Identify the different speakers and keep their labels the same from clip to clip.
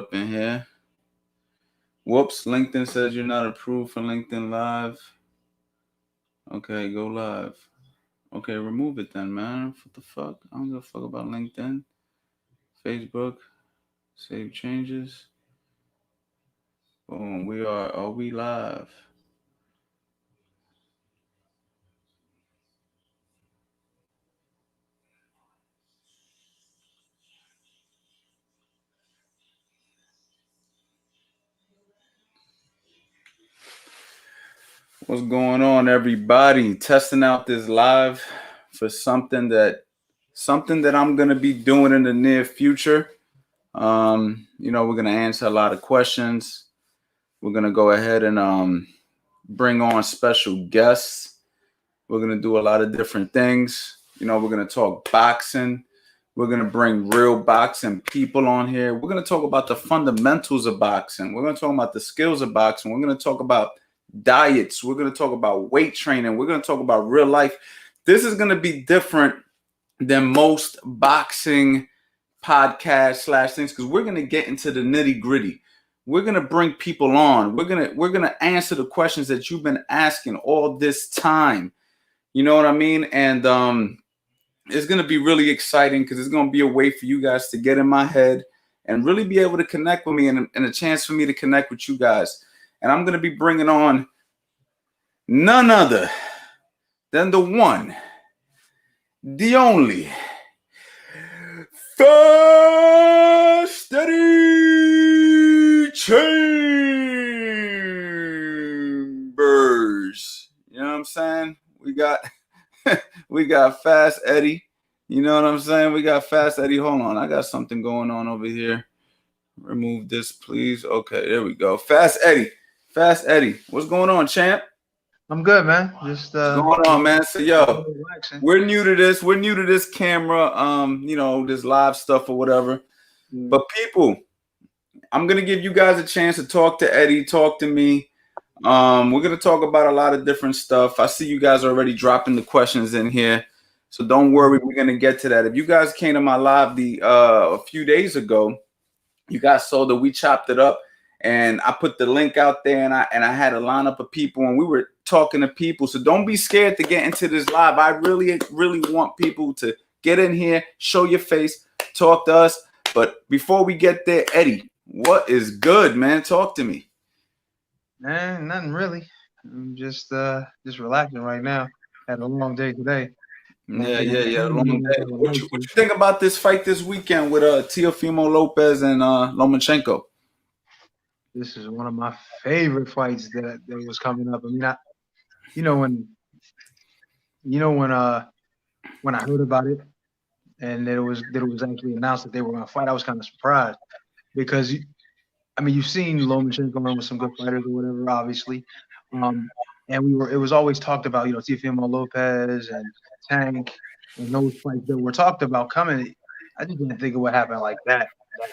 Speaker 1: Up in here. Whoops, LinkedIn says you're not approved for LinkedIn Live. Okay, go live. Okay, remove it then, man. What the fuck? I don't give a fuck about LinkedIn. Facebook. Save changes. Boom. Are we live? What's going on, everybody? Testing out this live for something that I'm gonna be doing in the near future. We're gonna answer a lot of questions. We're gonna go ahead and bring on special guests. We're gonna do a lot of different things. We're gonna talk boxing. We're gonna bring real boxing people on here. We're gonna talk about the fundamentals of boxing. We're gonna talk about the skills of boxing. We're gonna talk about diets. We're going to talk about weight training. We're going to talk about real life. This is going to be different than most boxing podcasts / things because we're going to get into the nitty gritty. We're going to bring people on. We're going to answer the questions that you've been asking all this time. You know what I mean? And it's going to be really exciting because it's going to be a way for you guys to get in my head and really be able to connect with me and a chance for me to connect with you guys. And I'm going to be bringing on none other than the one, the only, Fast Eddie Chambers. You know what I'm saying? We got Fast Eddie. You know what I'm saying? We got Fast Eddie. Hold on. I got something going on over here. Remove this, please. Okay, there we go. Fast Eddie. What's going on, champ?
Speaker 2: I'm good, man. Just
Speaker 1: what's going on, man? So we're new to this. We're new to this camera, this live stuff or whatever. But people, I'm gonna give you guys a chance to talk to Eddie, talk to me. We're gonna talk about a lot of different stuff. I see you guys already dropping the questions in here. So don't worry, we're gonna get to that. If you guys came to my live a few days ago, you guys saw that we chopped it up. And I put the link out there, and I had a lineup of people, and we were talking to people. So don't be scared to get into this live. I really, really want people to get in here, show your face, talk to us. But before we get there, Eddie, what is good, man? Talk to me.
Speaker 2: Man, nothing really. I'm just relaxing right now. Had a long day today.
Speaker 1: Yeah. Long day. What you think about this fight this weekend with Teofimo Lopez and Lomachenko?
Speaker 2: This is one of my favorite fights that was coming up. I mean, when I heard about it and that it was actually announced that they were going to fight, I was kind of surprised because you've seen Lomachenko run with some good fighters or whatever, obviously. And it was always talked about, Teofimo Lopez and Tank and those fights that were talked about coming. I just didn't think it would happen like that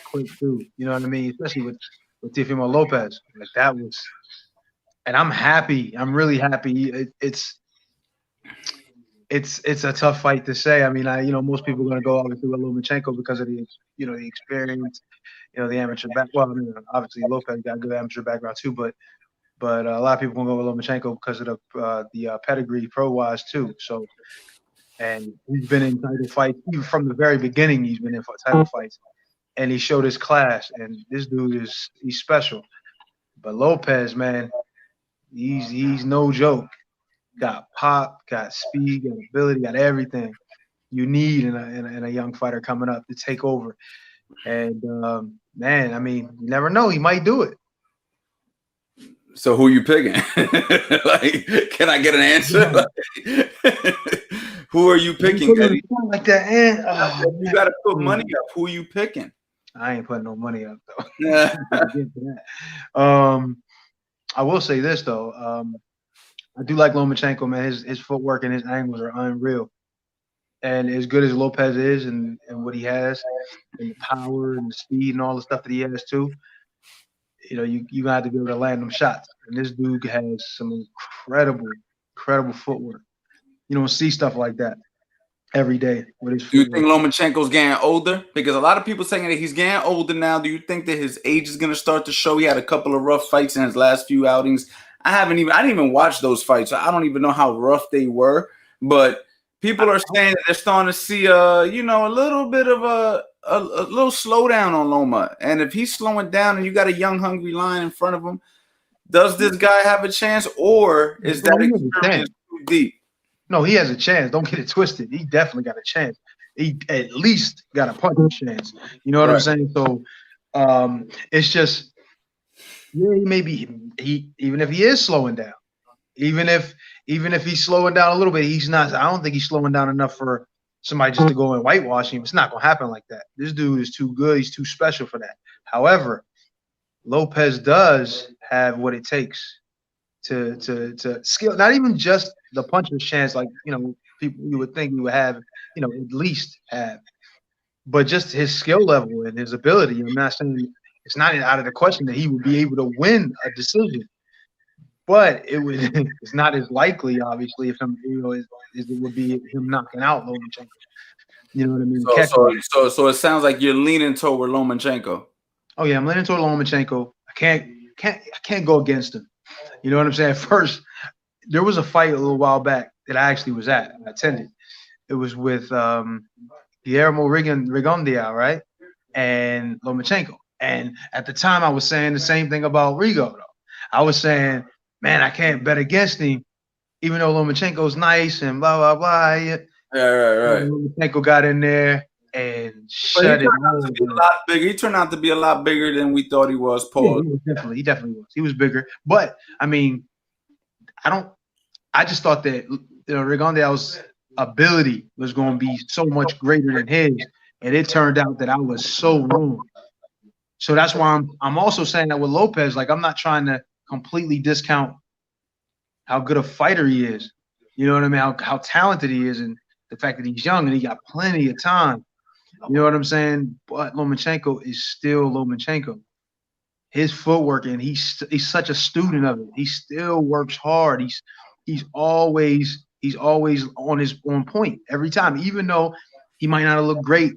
Speaker 2: quick too. You know what I mean? Especially with Teofimo Lopez. Like that was, and I'm happy. I'm really happy. It's a tough fight to say. I mean, most people are going to go obviously with Lomachenko because of the experience, the amateur back. Well, I mean, obviously Lopez got a good amateur background too, but a lot of people gonna go with Lomachenko because of the pedigree pro wise too. So, and he's been in title fights even from the very beginning. He's been in title fights, and he showed his class. And this dude he's special. But Lopez, man, he's no joke. Got pop, got speed, got ability, got everything you need in a young fighter coming up to take over. And man, I mean, you never know, he might do it.
Speaker 1: So who you picking? Like, can I get an answer? Who are you picking, Eddie?
Speaker 2: Like that,
Speaker 1: you gotta put money up. Who are you picking?
Speaker 2: I ain't putting no money up though. I will say this though. I do like Lomachenko, man. His footwork and his angles are unreal. And as good as Lopez is and what he has, and the power and the speed and all the stuff that he has too, you got to be able to land them shots. And this dude has some incredible footwork. You don't see stuff like that. every day with his
Speaker 1: Do you
Speaker 2: footwork.
Speaker 1: think Lomachenko's getting older? Because a lot of people saying that he's getting older now. Do you think that his age is going to start to show? He had a couple of rough fights in his last few outings. I didn't even watch those fights. So I don't even know how rough they were. But people are saying that they're starting to see a little bit of a little slowdown on Loma. And if he's slowing down and you got a young, hungry lion in front of him, does this guy have a chance, or is
Speaker 2: No,
Speaker 1: that
Speaker 2: he has a chance.
Speaker 1: experience too deep?
Speaker 2: No, he has a chance. Don't get it twisted. He definitely got a chance. He at least got a punching chance. You know what I'm
Speaker 1: Right.
Speaker 2: saying? So it's just, yeah, he even if he is slowing down, even if he's slowing down a little bit, he's not. I don't think he's slowing down enough for somebody just to go and whitewash him. It's not gonna happen like that. This dude is too good. He's too special for that. However, Lopez does have what it takes to skill. Not even just the puncher's chance, like people you would think he would have, at least have, but just his skill level and his ability. I'm not saying it's not out of the question that he would be able to win a decision, but it would it's not as likely, obviously, if him as it would be him knocking out Lomachenko. You know what I mean?
Speaker 1: So it sounds like you're leaning toward Lomachenko.
Speaker 2: Oh yeah, I'm leaning toward Lomachenko. I can't go against him. You know what I'm saying? First, there was a fight a little while back that I actually was at. I attended. It was with Guillermo Rigondeaux, right? And Lomachenko. And at the time, I was saying the same thing about Rigo, though. I was saying, man, I can't bet against him, even though Lomachenko's nice and blah, blah, blah.
Speaker 1: Yeah, right.
Speaker 2: Lomachenko got in there and shut it
Speaker 1: down. He turned out to be a lot bigger than we thought he was, Paul.
Speaker 2: Yeah, he definitely was. He was bigger. But, I mean, I just thought that Rigondeaux's ability was going to be so much greater than his, and it turned out that I was so wrong. So that's why I'm also saying that with Lopez, like I'm not trying to completely discount how good a fighter he is. You know what I mean? How talented he is, and the fact that he's young and he got plenty of time. You know what I'm saying? But Lomachenko is still Lomachenko. His footwork, and he's such a student of it. He still works hard. He's always on point every time, even though he might not look great.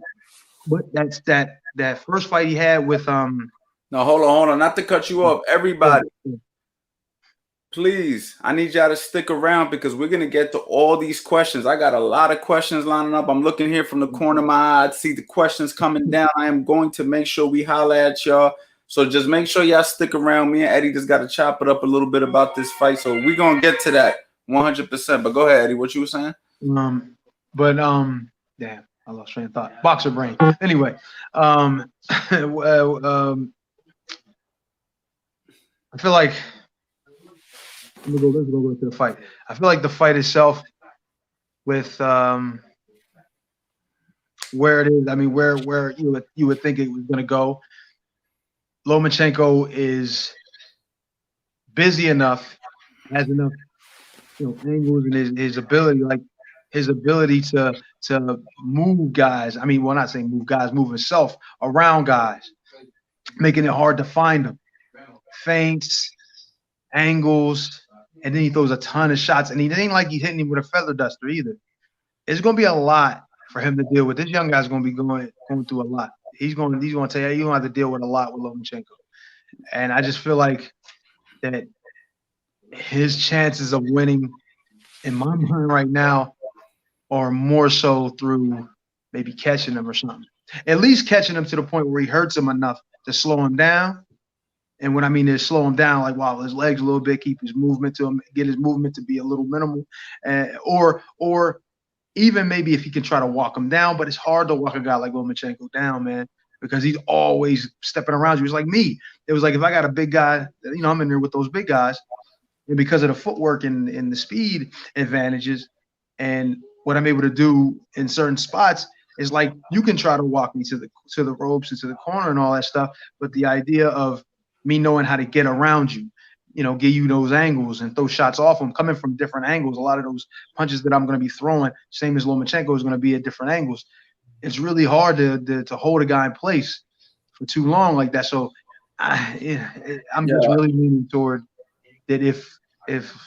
Speaker 2: But that's that first fight he had with
Speaker 1: No, hold on. Not to cut you off. Everybody, please, I need y'all to stick around because we're gonna get to all these questions. I got a lot of questions lining up. I'm looking here from the corner of my eye. I see the questions coming down. I am going to make sure we holler at y'all. So just make sure y'all stick around. Me and Eddie just got to chop it up a little bit about this fight. So we're gonna get to that 100%. But go ahead, Eddie. What you were saying?
Speaker 2: Damn, I lost train of thought. Boxer brain. Anyway, I feel like let's go to the fight. I feel like the fight itself, with where it is. I mean, where you would think it was going to go. Lomachenko is busy enough, has enough, angles, and his ability to move guys. I mean, well, not saying move guys, move himself around guys, making it hard to find him. Feints, angles, and then he throws a ton of shots. And he ain't like he's hitting him with a feather duster either. It's going to be a lot for him to deal with. This young guy's going to be going through a lot. He's going to tell you, you're going to have to deal with a lot with Lomachenko. And I just feel like that his chances of winning, in my mind right now, are more so through maybe catching him or something. At least catching him to the point where he hurts him enough to slow him down. And what I mean is slow him down, like wobble his legs a little bit, keep his movement to him, get his movement to be a little minimal, or even maybe if he can try to walk him down. But it's hard to walk a guy like Lomachenko down, man, because he's always stepping around you. It's like me. It was like if I got a big guy, I'm in there with those big guys, and because of the footwork and the speed advantages and what I'm able to do in certain spots is like you can try to walk me to the ropes and to the corner and all that stuff, but the idea of me knowing how to get around you, give you those angles and throw shots off them coming from different angles. A lot of those punches that I'm going to be throwing, same as Lomachenko, is going to be at different angles. It's really hard to hold a guy in place for too long like that. So I'm just really leaning toward that if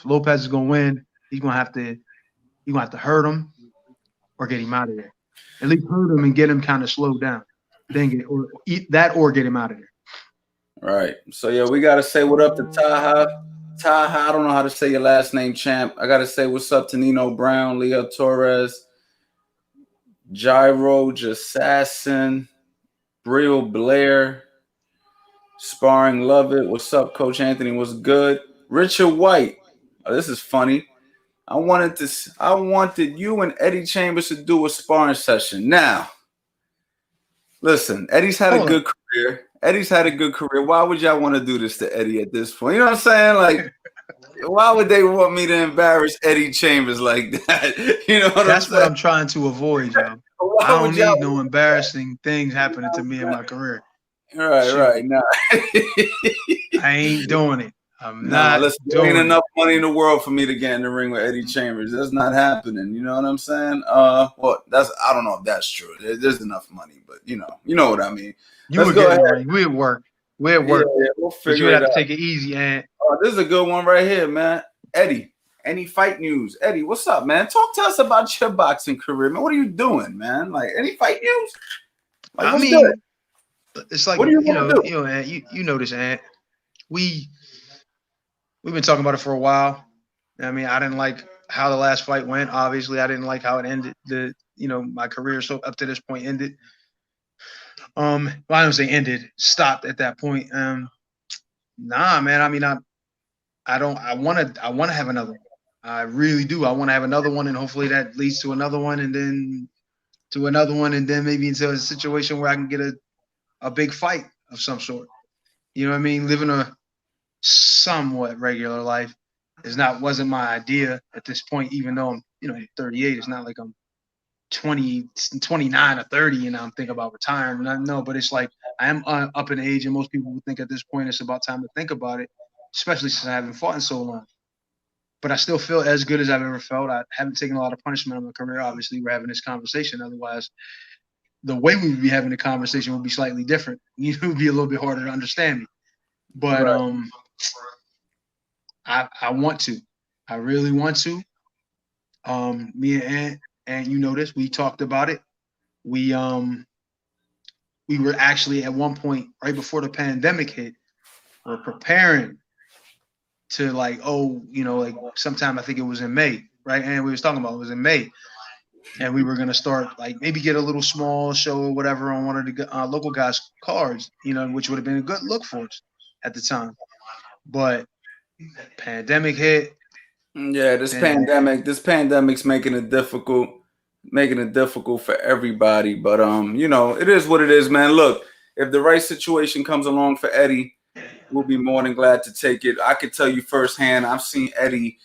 Speaker 2: Lopez is going to win, he's going to have to hurt him. or get him out of there. At least hurt him and get him kind of slowed down. Then get or eat that or get him out of there.
Speaker 1: Right. So yeah, we gotta say what up to Taha. Taha, I don't know how to say your last name, champ. I gotta say what's up to Nino Brown, Leo Torres, Gyro, Jassassin, Brill Blair, Sparring Love It. What's up, Coach Anthony? What's good? Richard White. Oh, this is funny. I wanted you and Eddie Chambers to do a sparring session. Now, listen, Eddie's had a good career. Why would y'all want to do this to Eddie at this point? You know what I'm saying? Like, why would they want me to embarrass Eddie Chambers like that? You know what
Speaker 2: That's
Speaker 1: I'm saying?
Speaker 2: what I'm trying to avoid, yo. I don't need no embarrassing things happening to me in my career.
Speaker 1: Right. Nah.
Speaker 2: I ain't doing it. I'm not
Speaker 1: listen,
Speaker 2: doing
Speaker 1: there ain't
Speaker 2: it.
Speaker 1: enough money in the world for me to get in the ring with Eddie Chambers. That's not happening. You know what I'm saying? Well, I don't know if that's true. There's enough money, but you know what I mean.
Speaker 2: Let's go ahead. We at work. We'll
Speaker 1: figure
Speaker 2: you would have to take it easy, Ant.
Speaker 1: Oh, this is a good one right here, man. Eddie, any fight news? Eddie, what's up, man? Talk to us about your boxing career, man. What are you doing, man? Like, any fight news? Like,
Speaker 2: I mean,
Speaker 1: good?
Speaker 2: It's like,
Speaker 1: what do
Speaker 2: you know, Ant, you know this, Ant. We've been talking about it for a while. I mean, I didn't like how the last fight went. Obviously, I didn't like how it ended. My career so up to this point ended. Well, I don't say ended, stopped at that point. Nah, man. I mean, I want to have another one. I really do. I want to have another one, and hopefully that leads to another one, and then to another one, and then maybe into a situation where I can get a big fight of some sort. You know what I mean? Living a somewhat regular life wasn't my idea at this point, even though I'm 38. It's not like I'm 29 or 30 and I'm thinking about retiring. No, but it's like I am up in age, and most people would think at this point it's about time to think about it, especially since I haven't fought in so long. But I still feel as good as I've ever felt. I haven't taken a lot of punishment in my career. Obviously, we're having this conversation. Otherwise, the way we would be having the conversation would be slightly different. It would be a little bit harder to understand me. But right. I want to. I really want to. Me and Ant, and you know this, we talked about it. We were actually at one point right before the pandemic hit, we're preparing to like sometime I think it was in May, right? And we was talking about it was in May, and we were gonna start like maybe get a little small show or whatever on one of the local guys' cards, which would have been a good look for us at the time. But pandemic hit.
Speaker 1: Yeah, this pandemic's making it difficult for everybody. But it is what it is, man. Look, if the right situation comes along for Eddie, we'll be more than glad to take it. I could tell you firsthand, I've seen Eddie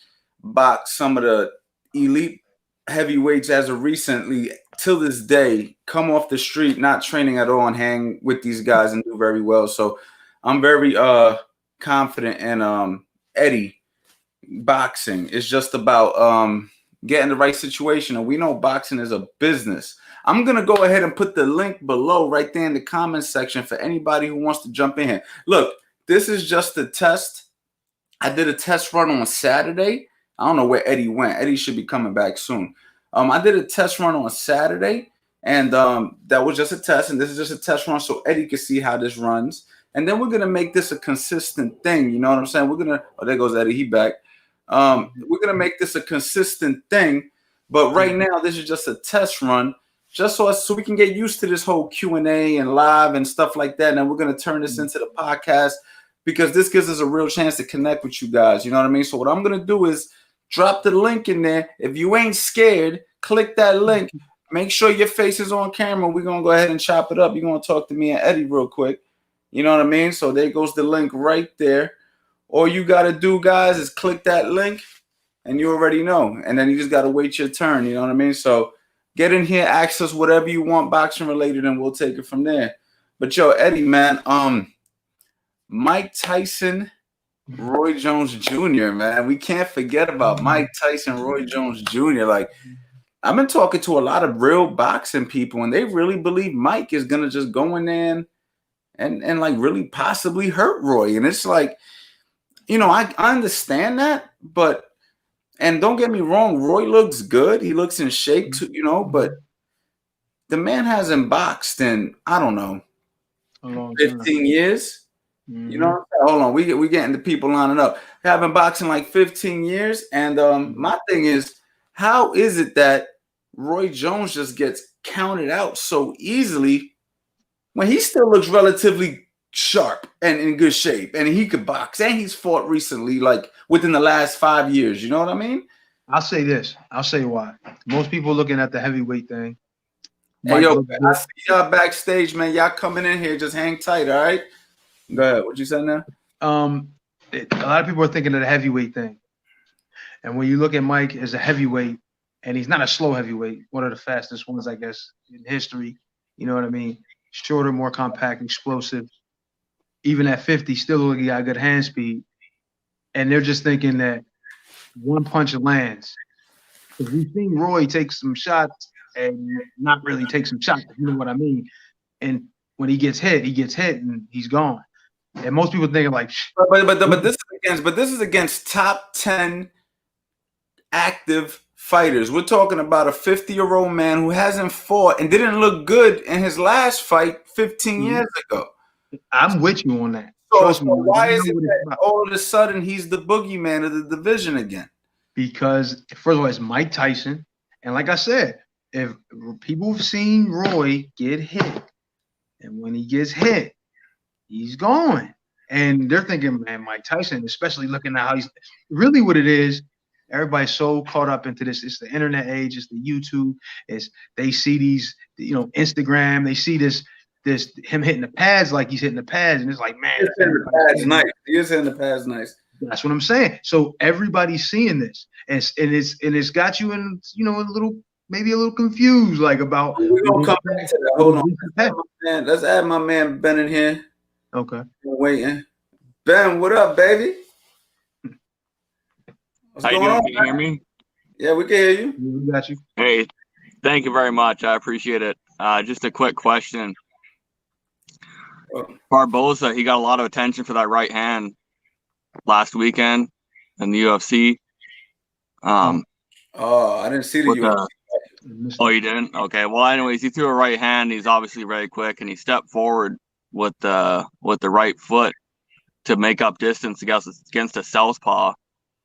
Speaker 1: box some of the elite heavyweights as of recently, till this day, come off the street, not training at all, and hang with these guys and do very well. So I'm very confident in Eddie boxing. It's just about getting the right situation, and we know boxing is a business. I'm gonna go ahead and put the link below right there in the comment section for anybody who wants to jump in here. Look, this is just a test. I did a test run on Saturday. I don't know where Eddie went. Eddie should be coming back soon. I did a test run on Saturday, and that was just a test, and this is just a test run so Eddie can see how this runs. And then we're gonna make this a consistent thing. You know what I'm saying? There goes Eddie. He back. We're gonna make this a consistent thing, but right now this is just a test run, just so we can get used to this whole Q&A and live and stuff like that. And then we're gonna turn this into the podcast, because this gives us a real chance to connect with you guys. You know what I mean? So what I'm gonna do is drop the link in there. If you ain't scared, click that link. Make sure your face is on camera. We're gonna go ahead and chop it up. You're gonna talk to me and Eddie real quick. You know what I mean? So there goes the link right there. All you got to do, guys, is click that link, and you already know. And then you just got to wait your turn. You know what I mean? So get in here, access whatever you want boxing related, and we'll take it from there. But, yo, Eddie, man, Mike Tyson, Roy Jones Jr., man. We can't forget about Mike Tyson, Roy Jones Jr. Like, I've been talking to a lot of real boxing people, and they really believe Mike is going to just go in there and like really possibly hurt Roy. And it's like, I understand that, but And don't get me wrong, Roy looks good. He looks in shape too, but the man hasn't boxed in, I don't know,
Speaker 2: A long time.
Speaker 1: 15 years. You know what I'm saying? Hold on, we getting the people lining up. Having boxing like 15 years. And my thing is, how is it that Roy Jones just gets counted out so easily when he still looks relatively sharp and in good shape, and he could box, and he's fought recently, like within the last 5 years. You know what I mean?
Speaker 2: I'll say this. I'll say why. Most people looking at the heavyweight thing.
Speaker 1: Hey, yo, I see y'all backstage, man. Y'all coming in here. Just hang tight, all right? Go ahead. What you said now?
Speaker 2: A lot of people are thinking of the heavyweight thing. And when you look at Mike as a heavyweight, and he's not a slow heavyweight, one of the fastest ones, I guess, in history. You know what I mean? Shorter, more compact, explosive. Even at 50, still looking at good hand speed. And they're just thinking that one punch lands. Because we've seen Roy take some shots and not really take some shots, if you know what I mean. And when he gets hit and he's gone. And most people think like,
Speaker 1: but this is against top 10 active fighters. We're talking about a 50-year-old man who hasn't fought and didn't look good in his last fight 15 years ago.
Speaker 2: I'm with you on that.
Speaker 1: So why is it that all of a sudden he's the boogeyman of the division again?
Speaker 2: Because first of all, it's Mike Tyson, and like I said, if people have seen Roy get hit, and when he gets hit, he's gone. And they're thinking, man, Mike Tyson, especially looking at how he's really what it is. Everybody's so caught up into this. It's the internet age. It's the YouTube. They see these, Instagram. They see this him hitting the pads like he's hitting the pads, and it's like, man,
Speaker 1: he's hitting the pads nice. He is hitting the pads nice.
Speaker 2: That's what I'm saying. So everybody's seeing this, and it's got you in, maybe a little confused, like about.
Speaker 1: We're gonna come back to that. Hold on, let's add my man Ben in here.
Speaker 2: Okay.
Speaker 1: We're waiting. Ben, what up, baby?
Speaker 3: What's going on? Can you hear me?
Speaker 1: Yeah, we can hear you.
Speaker 2: We got you.
Speaker 3: Hey, thank you very much. I appreciate it. Just a quick question. Barboza, he got a lot of attention for that right hand last weekend in the UFC.
Speaker 1: I didn't see the UFC.
Speaker 3: Oh, you didn't? Okay. Well, anyways, he threw a right hand. He's obviously very quick, and he stepped forward with the right foot to make up distance against a southpaw,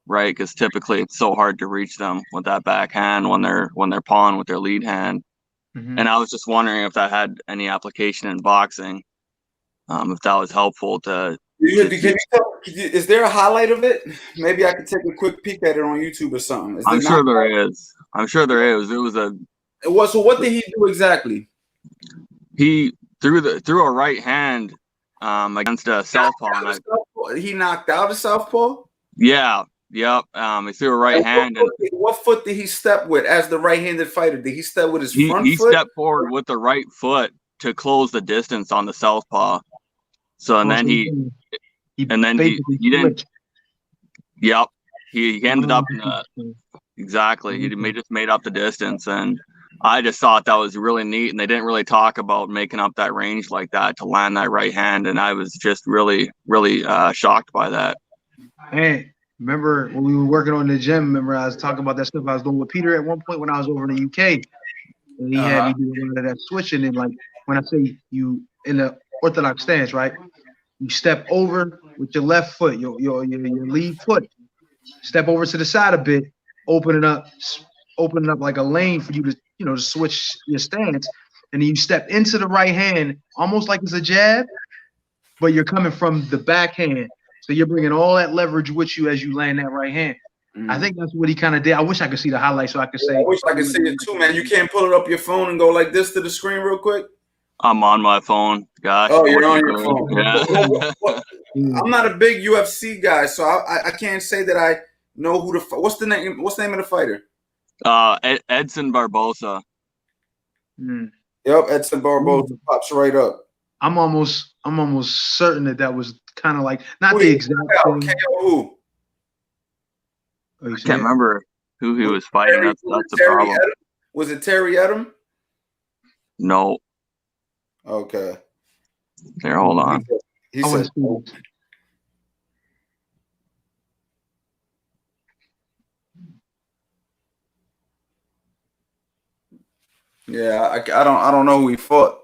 Speaker 3: right? Because typically it's so hard to reach them with that backhand when they're pawing with their lead hand. Mm-hmm. And I was just wondering if that had any application in boxing, if that was helpful to.
Speaker 1: Is there a highlight of it? Maybe I could take a quick peek at it on YouTube or something.
Speaker 3: I'm sure there is. It was a.
Speaker 1: So what did he do exactly?
Speaker 3: He threw a right hand against a southpaw.
Speaker 1: He knocked out a southpaw?
Speaker 3: Yeah. Yep. He threw a right hand.
Speaker 1: What foot did he step with as the right-handed fighter? Did he step with his front foot?
Speaker 3: He stepped forward with the right foot to close the distance on the southpaw. So and then he didn't. Yep. He ended up exactly. He just made up the distance, and I just thought that was really neat. And they didn't really talk about making up that range like that to land that right hand, and I was just really, really shocked by that.
Speaker 2: Hey, remember when we were working on the gym? Remember I was talking about that stuff I was doing with Peter at one point when I was over in the UK, and he had me do a lot of that switching. And like when I say you in the orthodox stance, right? You step over with your left foot, your lead foot. Step over to the side a bit, opening up like a lane for you to to switch your stance, and then you step into the right hand, almost like it's a jab, but you're coming from the backhand, so you're bringing all that leverage with you as you land that right hand. Mm-hmm. I think that's what he kind of did. I wish I could see the highlights so I could say.
Speaker 1: I wish I could see it too, man. You can't pull it up your phone and go like this to the screen real quick.
Speaker 3: I'm on my phone. Gosh.
Speaker 1: Oh, you're on your phone. Yeah. I'm not a big UFC guy, so I can't say that I know who what's the name of the fighter?
Speaker 3: Edson Barboza.
Speaker 1: Yep, Edson Barboza pops right up.
Speaker 2: I'm almost certain that was kind of like not the exact thing.
Speaker 1: Who?
Speaker 3: I can't remember who he was fighting. That's the problem.
Speaker 1: Was it Terry Edom?
Speaker 3: No.
Speaker 1: Okay.
Speaker 3: Here, hold on.
Speaker 1: He said. Yeah, I don't know who he fought.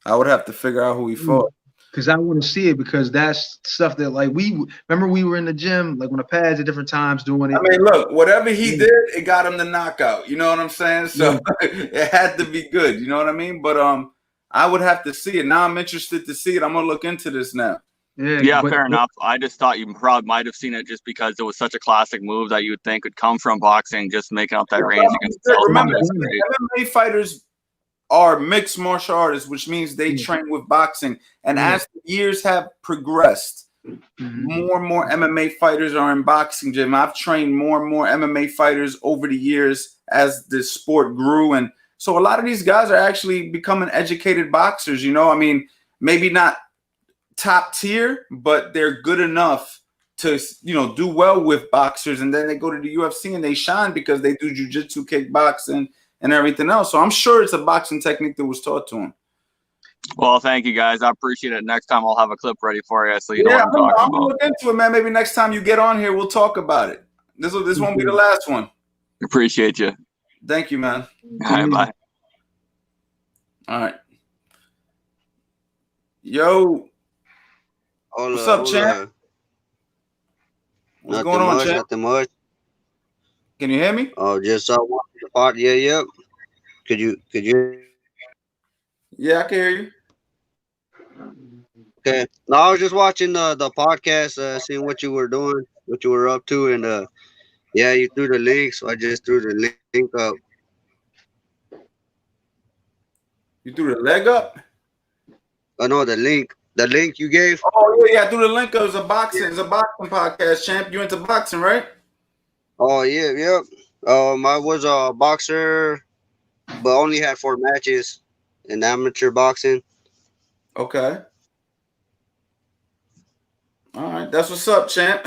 Speaker 1: I would have to figure out who he fought.
Speaker 2: Because I want to see it, because that's stuff that, like, we remember we were in the gym, like, on the pads at different times doing it.
Speaker 1: I mean, look, whatever he did, it got him the knockout. You know what I'm saying? So it had to be good. You know what I mean? But I would have to see it. Now I'm interested to see it. I'm gonna look into this now.
Speaker 3: Yeah, fair enough. I just thought you probably might have seen it just because it was such a classic move that you would think would come from boxing, just making up that range against
Speaker 1: Remember, MMA fighters are mixed martial artists, which means they train with boxing. And as the years have progressed, more and more MMA fighters are in boxing gym. I've trained more and more MMA fighters over the years as the sport grew. And so a lot of these guys are actually becoming educated boxers. You know, I mean, maybe not top tier, but they're good enough to, you know, do well with boxers. And then they go to the UFC and they shine because they do jiu-jitsu, kickboxing, and everything else. So I'm sure it's a boxing technique that was taught to him.
Speaker 3: Well, thank you guys. I appreciate it. Next time I'll have a clip ready for you so you know what I'm talking
Speaker 1: I'm
Speaker 3: about.
Speaker 1: gonna look into it, man. Maybe next time you get on here, we'll talk about it. This won't be the last one.
Speaker 3: Appreciate you.
Speaker 1: Thank you, man.
Speaker 3: All right, bye.
Speaker 1: All right. Yo. What's up, champ? What's going on, champ?
Speaker 4: Nothing much.
Speaker 1: Can you hear me?
Speaker 4: Oh, just watching the part. Yeah, yep. Could you?
Speaker 1: Yeah, I can hear you.
Speaker 4: Okay. No, I was just watching the podcast, seeing what you were doing, what you were up to, and yeah, you threw the link, so I just threw the link up.
Speaker 1: You threw the leg up?
Speaker 4: I know the link you gave.
Speaker 1: Oh yeah, I threw the link up. It's a boxing podcast, champ. You into boxing, right?
Speaker 4: Oh yeah, yep. I was a boxer, but only had 4 matches in amateur boxing.
Speaker 1: Okay. All right, that's what's up, champ.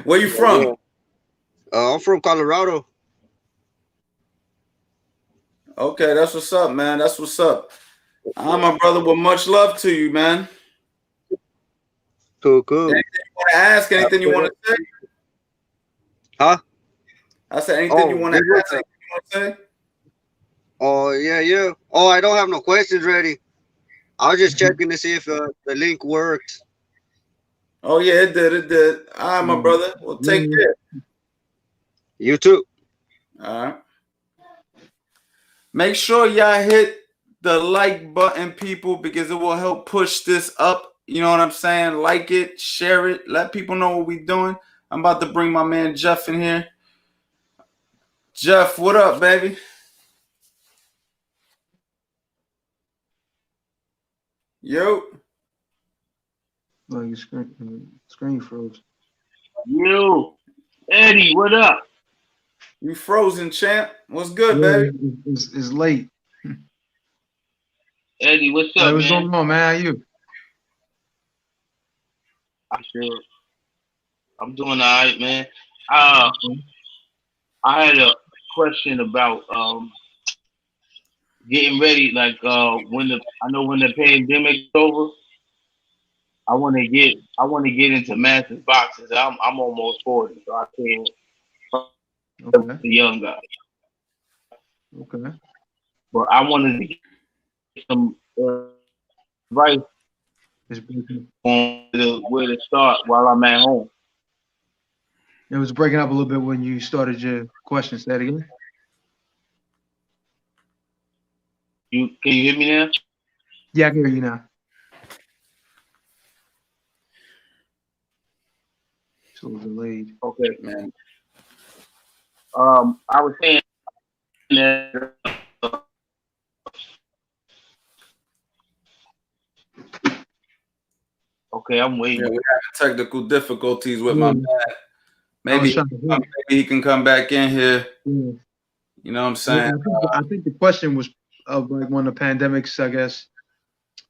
Speaker 1: Where you from?
Speaker 4: Yeah. I'm from Colorado.
Speaker 1: Okay, that's what's up, man. That's what's up. I'm a brother with much love to you, man.
Speaker 4: Cool.
Speaker 1: Anything you want to ask? Anything you want to say?
Speaker 4: Huh?
Speaker 1: I said anything you want to ask? Anything you want to say?
Speaker 4: Oh yeah. Oh, I don't have no questions ready. I was just checking to see if the link worked.
Speaker 1: Oh yeah, it did. All right, my brother. Well, take care.
Speaker 4: You too.
Speaker 1: All right. Make sure y'all hit the like button, people, because it will help push this up. You know what I'm saying? Like it, share it, let people know what we're doing. I'm about to bring my man Jeff in here. Jeff, what up, baby? Yo.
Speaker 2: Oh, your screen froze.
Speaker 5: Yo, Eddie, what up?
Speaker 1: You frozen, champ. What's good, baby?
Speaker 2: It's late.
Speaker 5: Eddie, what's up,
Speaker 2: what's
Speaker 5: man?
Speaker 2: going on, man? How you?
Speaker 5: I'm sure. I'm doing all right, man. I had a question about getting ready, like when the pandemic's over, I want to get into massive boxing. I'm almost 40, so I can't.
Speaker 2: Okay.
Speaker 5: The young guy.
Speaker 2: Okay.
Speaker 5: But I wanted to get some advice on where to start while I'm at home.
Speaker 2: It was breaking up a little bit when you started your question. Say that again.
Speaker 5: Can you hear me now?
Speaker 2: Yeah, I can hear you now. It's a little delayed.
Speaker 5: Okay,
Speaker 1: man.
Speaker 5: I was saying that. Okay, I'm waiting.
Speaker 1: Yeah, we're having technical difficulties with my man. Maybe he can come back in here.
Speaker 2: Yeah.
Speaker 1: You know what I'm saying?
Speaker 2: I think the question was of like when the pandemic's, I guess,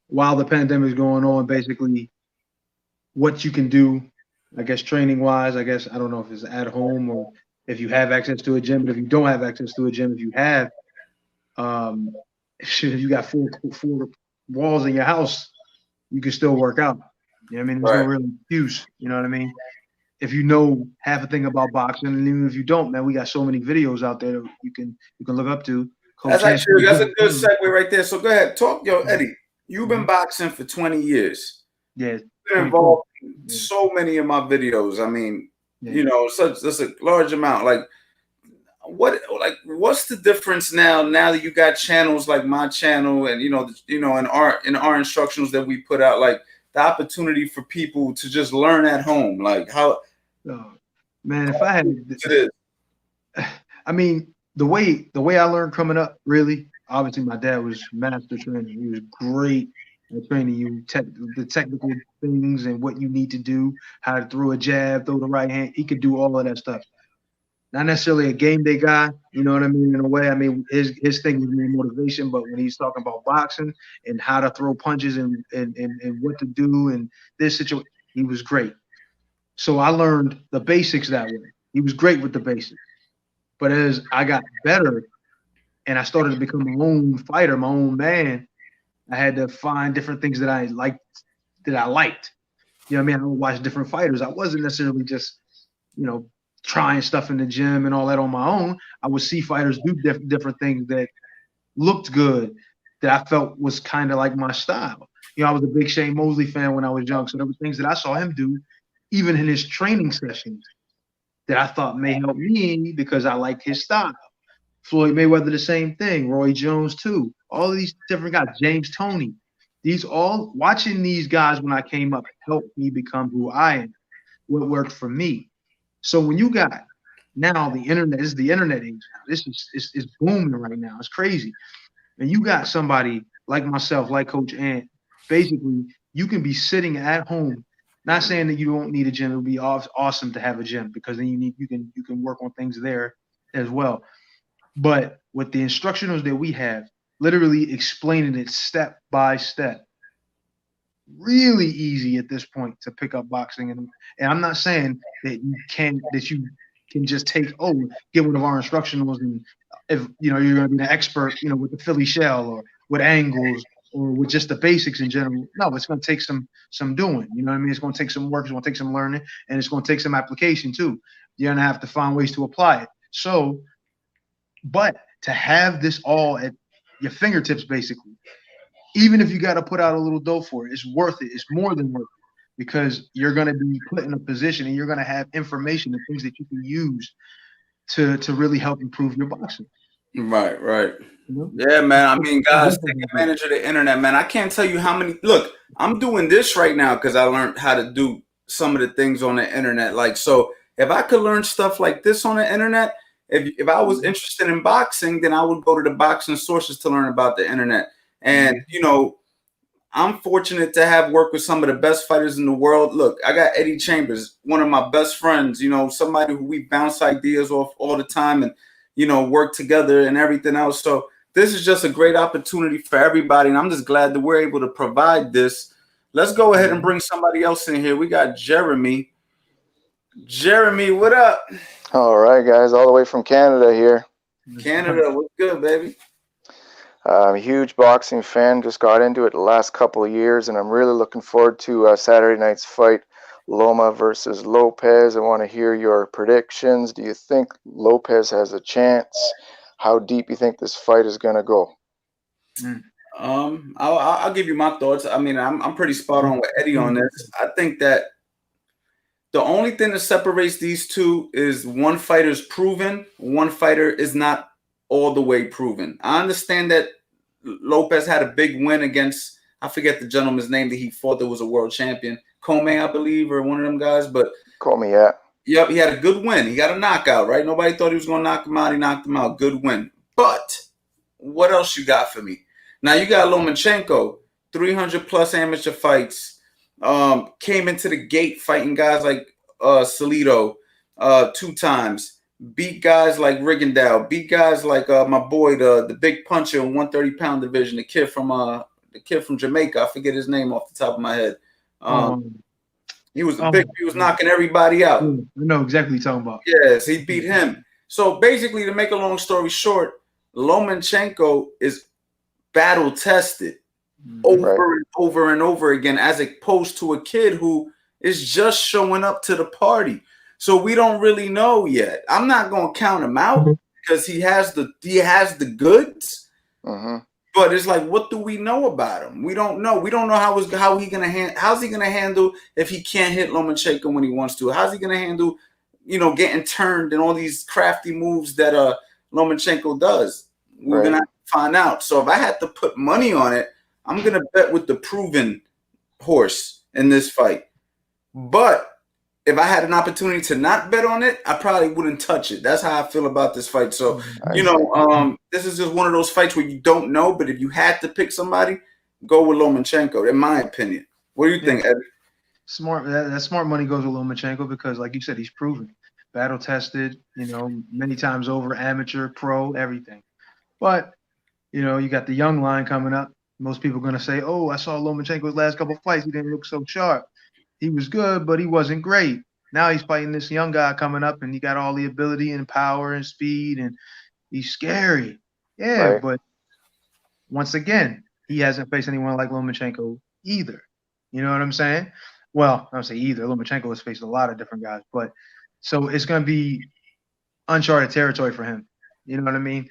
Speaker 2: while the pandemic's going on, basically what you can do, I guess, training wise. I guess I don't know if it's at home or if you have access to a gym, but if you don't have access to a gym, if you have, if you got four walls in your house, you can still work out. You know what I mean? There's no real excuse. You know what I mean? If you know half a thing about boxing, and even if you don't, man, we got so many videos out there that you can look up to.
Speaker 1: That's a good segue right there. So go ahead, talk, yo, Eddie. You've been boxing for 20 years.
Speaker 2: Yeah.
Speaker 1: You've been involved in so many of my videos. I mean, you know, that's a large amount. Like, what's the difference now that you got channels like my channel and in our instructions that we put out, like the opportunity for people to just learn at home, like how
Speaker 2: man, if I had I mean, the way I learned coming up, really, obviously my dad was master trainer. He was great at training you the technical things and what you need to do, how to throw a jab, throw the right hand. He could do all of that stuff. Not necessarily a game day guy, you know what I mean, in a way. I mean, his thing was more motivation, but when he's talking about boxing and how to throw punches and what to do in this situation, he was great. So I learned the basics that way. He was great with the basics. But as I got better and I started to become my own fighter, my own man, I had to find different things that I liked. You know what I mean? I would watch different fighters. I wasn't necessarily just, trying stuff in the gym and all that on my own. I would see fighters do different things that looked good, that I felt was kind of like my style. I was a big Shane Mosley fan when I was young. So there were things that I saw him do, even in his training sessions, that I thought may help me because I liked his style. Floyd Mayweather, the same thing. Roy Jones, too. All of these different guys. James Toney. Watching these guys when I came up helped me become who I am, what worked for me. So when you got now the internet, this is the internet age now. This is booming right now. It's crazy. And you got somebody like myself, like Coach Ant. Basically, you can be sitting at home. Not saying that you don't need a gym. It would be awesome to have a gym because then you can work on things there as well. But with the instructionals that we have, literally explaining it step by step, really easy at this point to pick up boxing. And I'm not saying that you can just get one of our instructionals and if you're going to be an expert, with the Philly shell or with angles or with just the basics in general. No, it's going to take some doing. You know what I mean? It's going to take some work. It's going to take some learning, and it's going to take some application too. You're going to have to find ways to apply it. So, but to have this all at your fingertips, basically, even if you got to put out a little dough for it, it's worth it. It's more than worth it because you're going to be put in a position and you're going to have information and things that you can use to really help improve your boxing.
Speaker 1: Right. Yeah, man. I mean, guys, take advantage of the internet, man. I can't tell you how many. Look, I'm doing this right now because I learned how to do some of the things on the internet. Like, so if I could learn stuff like this on the internet, if I was interested in boxing, then I would go to the boxing sources to learn about the internet. And, I'm fortunate to have worked with some of the best fighters in the world. Look, I got Eddie Chambers, one of my best friends, somebody who we bounce ideas off all the time and, work together and everything else. So this is just a great opportunity for everybody. And I'm just glad that we're able to provide this. Let's go ahead and bring somebody else in here. We got Jeremy. Jeremy, what up?
Speaker 6: All right, guys, all the way from Canada here.
Speaker 1: Canada, what's good, baby?
Speaker 6: I'm a huge boxing fan. Just got into it the last couple of years, and I'm really looking forward to Saturday night's fight, Loma versus Lopez. I want to hear your predictions. Do you think Lopez has a chance? How deep you think this fight is going to go?
Speaker 1: I'll give you my thoughts. I mean, I'm pretty spot on with Eddie on this. I think that the only thing that separates these two is one fighter's proven, one fighter is not all the way proven. I understand that Lopez had a big win against, I forget the gentleman's name that he fought that was a world champion, Comey, I believe, or one of them guys. But
Speaker 6: Comey, yeah.
Speaker 1: Yep, he had a good win. He got a knockout, right? Nobody thought he was going to knock him out. He knocked him out. Good win. But what else you got for me? Now you got Lomachenko, 300-plus amateur fights. Came into the gate fighting guys like Salido 2 times. Beat guys like Rigondeaux, beat guys like my boy, the big puncher in 130-pound division, the kid from Jamaica. I forget his name off the top of my head. He was he was knocking everybody out.
Speaker 2: I know exactly what you're talking about.
Speaker 1: Yes, he beat him. So basically, to make a long story short, Lomachenko is battle tested over and over and over again, as opposed to a kid who is just showing up to the party. So we don't really know yet. I'm not going to count him out. because he has the goods.
Speaker 6: Mm-hmm.
Speaker 1: But it's like, what do we know about him? We don't know. We don't know how's he gonna handle if he can't hit Lomachenko when he wants to. How's he gonna handle, getting turned and all these crafty moves that Lomachenko does? We're gonna have to find out. So if I had to put money on it, I'm gonna bet with the proven horse in this fight. But if I had an opportunity to not bet on it, I probably wouldn't touch it. That's how I feel about this fight. So, this is just one of those fights where you don't know, but if you had to pick somebody, go with Lomachenko, in my opinion. What do you think, Eddie?
Speaker 2: Smart. That smart money goes with Lomachenko because, like you said, he's proven, battle tested, many times over, amateur, pro, everything. But, you got the young line coming up. Most people are going to say, oh, I saw Lomachenko's last couple of fights. He didn't look so sharp. He was good, but he wasn't great. Now he's fighting this young guy coming up, and he got all the ability and power and speed, and he's scary. Yeah,
Speaker 6: Right.
Speaker 2: but once again, he hasn't faced anyone like Lomachenko either. You know what I'm saying? Well, I don't say either. Lomachenko has faced a lot of different guys, but so it's going to be uncharted territory for him. You know what I mean?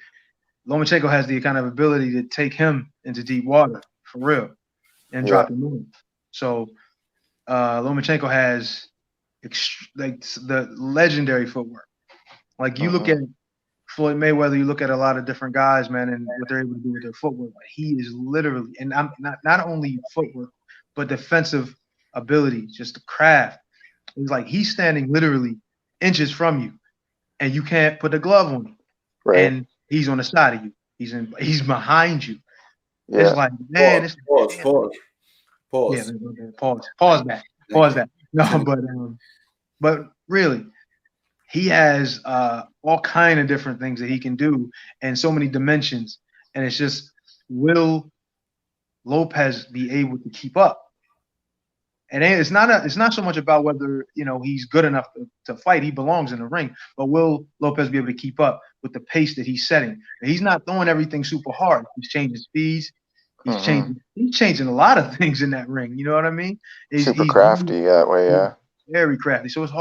Speaker 2: Lomachenko has the kind of ability to take him into deep water for real and drop him in. So Lomachenko has the legendary footwork. Like you look at Floyd Mayweather, you look at a lot of different guys, man, and what they're able to do with their footwork. But he is literally, and I'm not only footwork, but defensive ability, just the craft. It's like he's standing literally inches from you, and you can't put a glove on him.
Speaker 6: Right.
Speaker 2: And he's on the side of you. He's behind you.
Speaker 6: Yeah.
Speaker 2: It's like, man,
Speaker 1: Pause.
Speaker 2: Yeah, pause that. No, but really, he has all kind of different things that he can do and so many dimensions. And it's just, will Lopez be able to keep up? And it's not so much about whether he's good enough to fight. He belongs in the ring, but will Lopez be able to keep up with the pace that he's setting? He's not throwing everything super hard. He's changing speeds. He's changing a lot of things in that ring. You know what I mean? He's
Speaker 6: crafty that way, yeah.
Speaker 2: Very crafty. So it's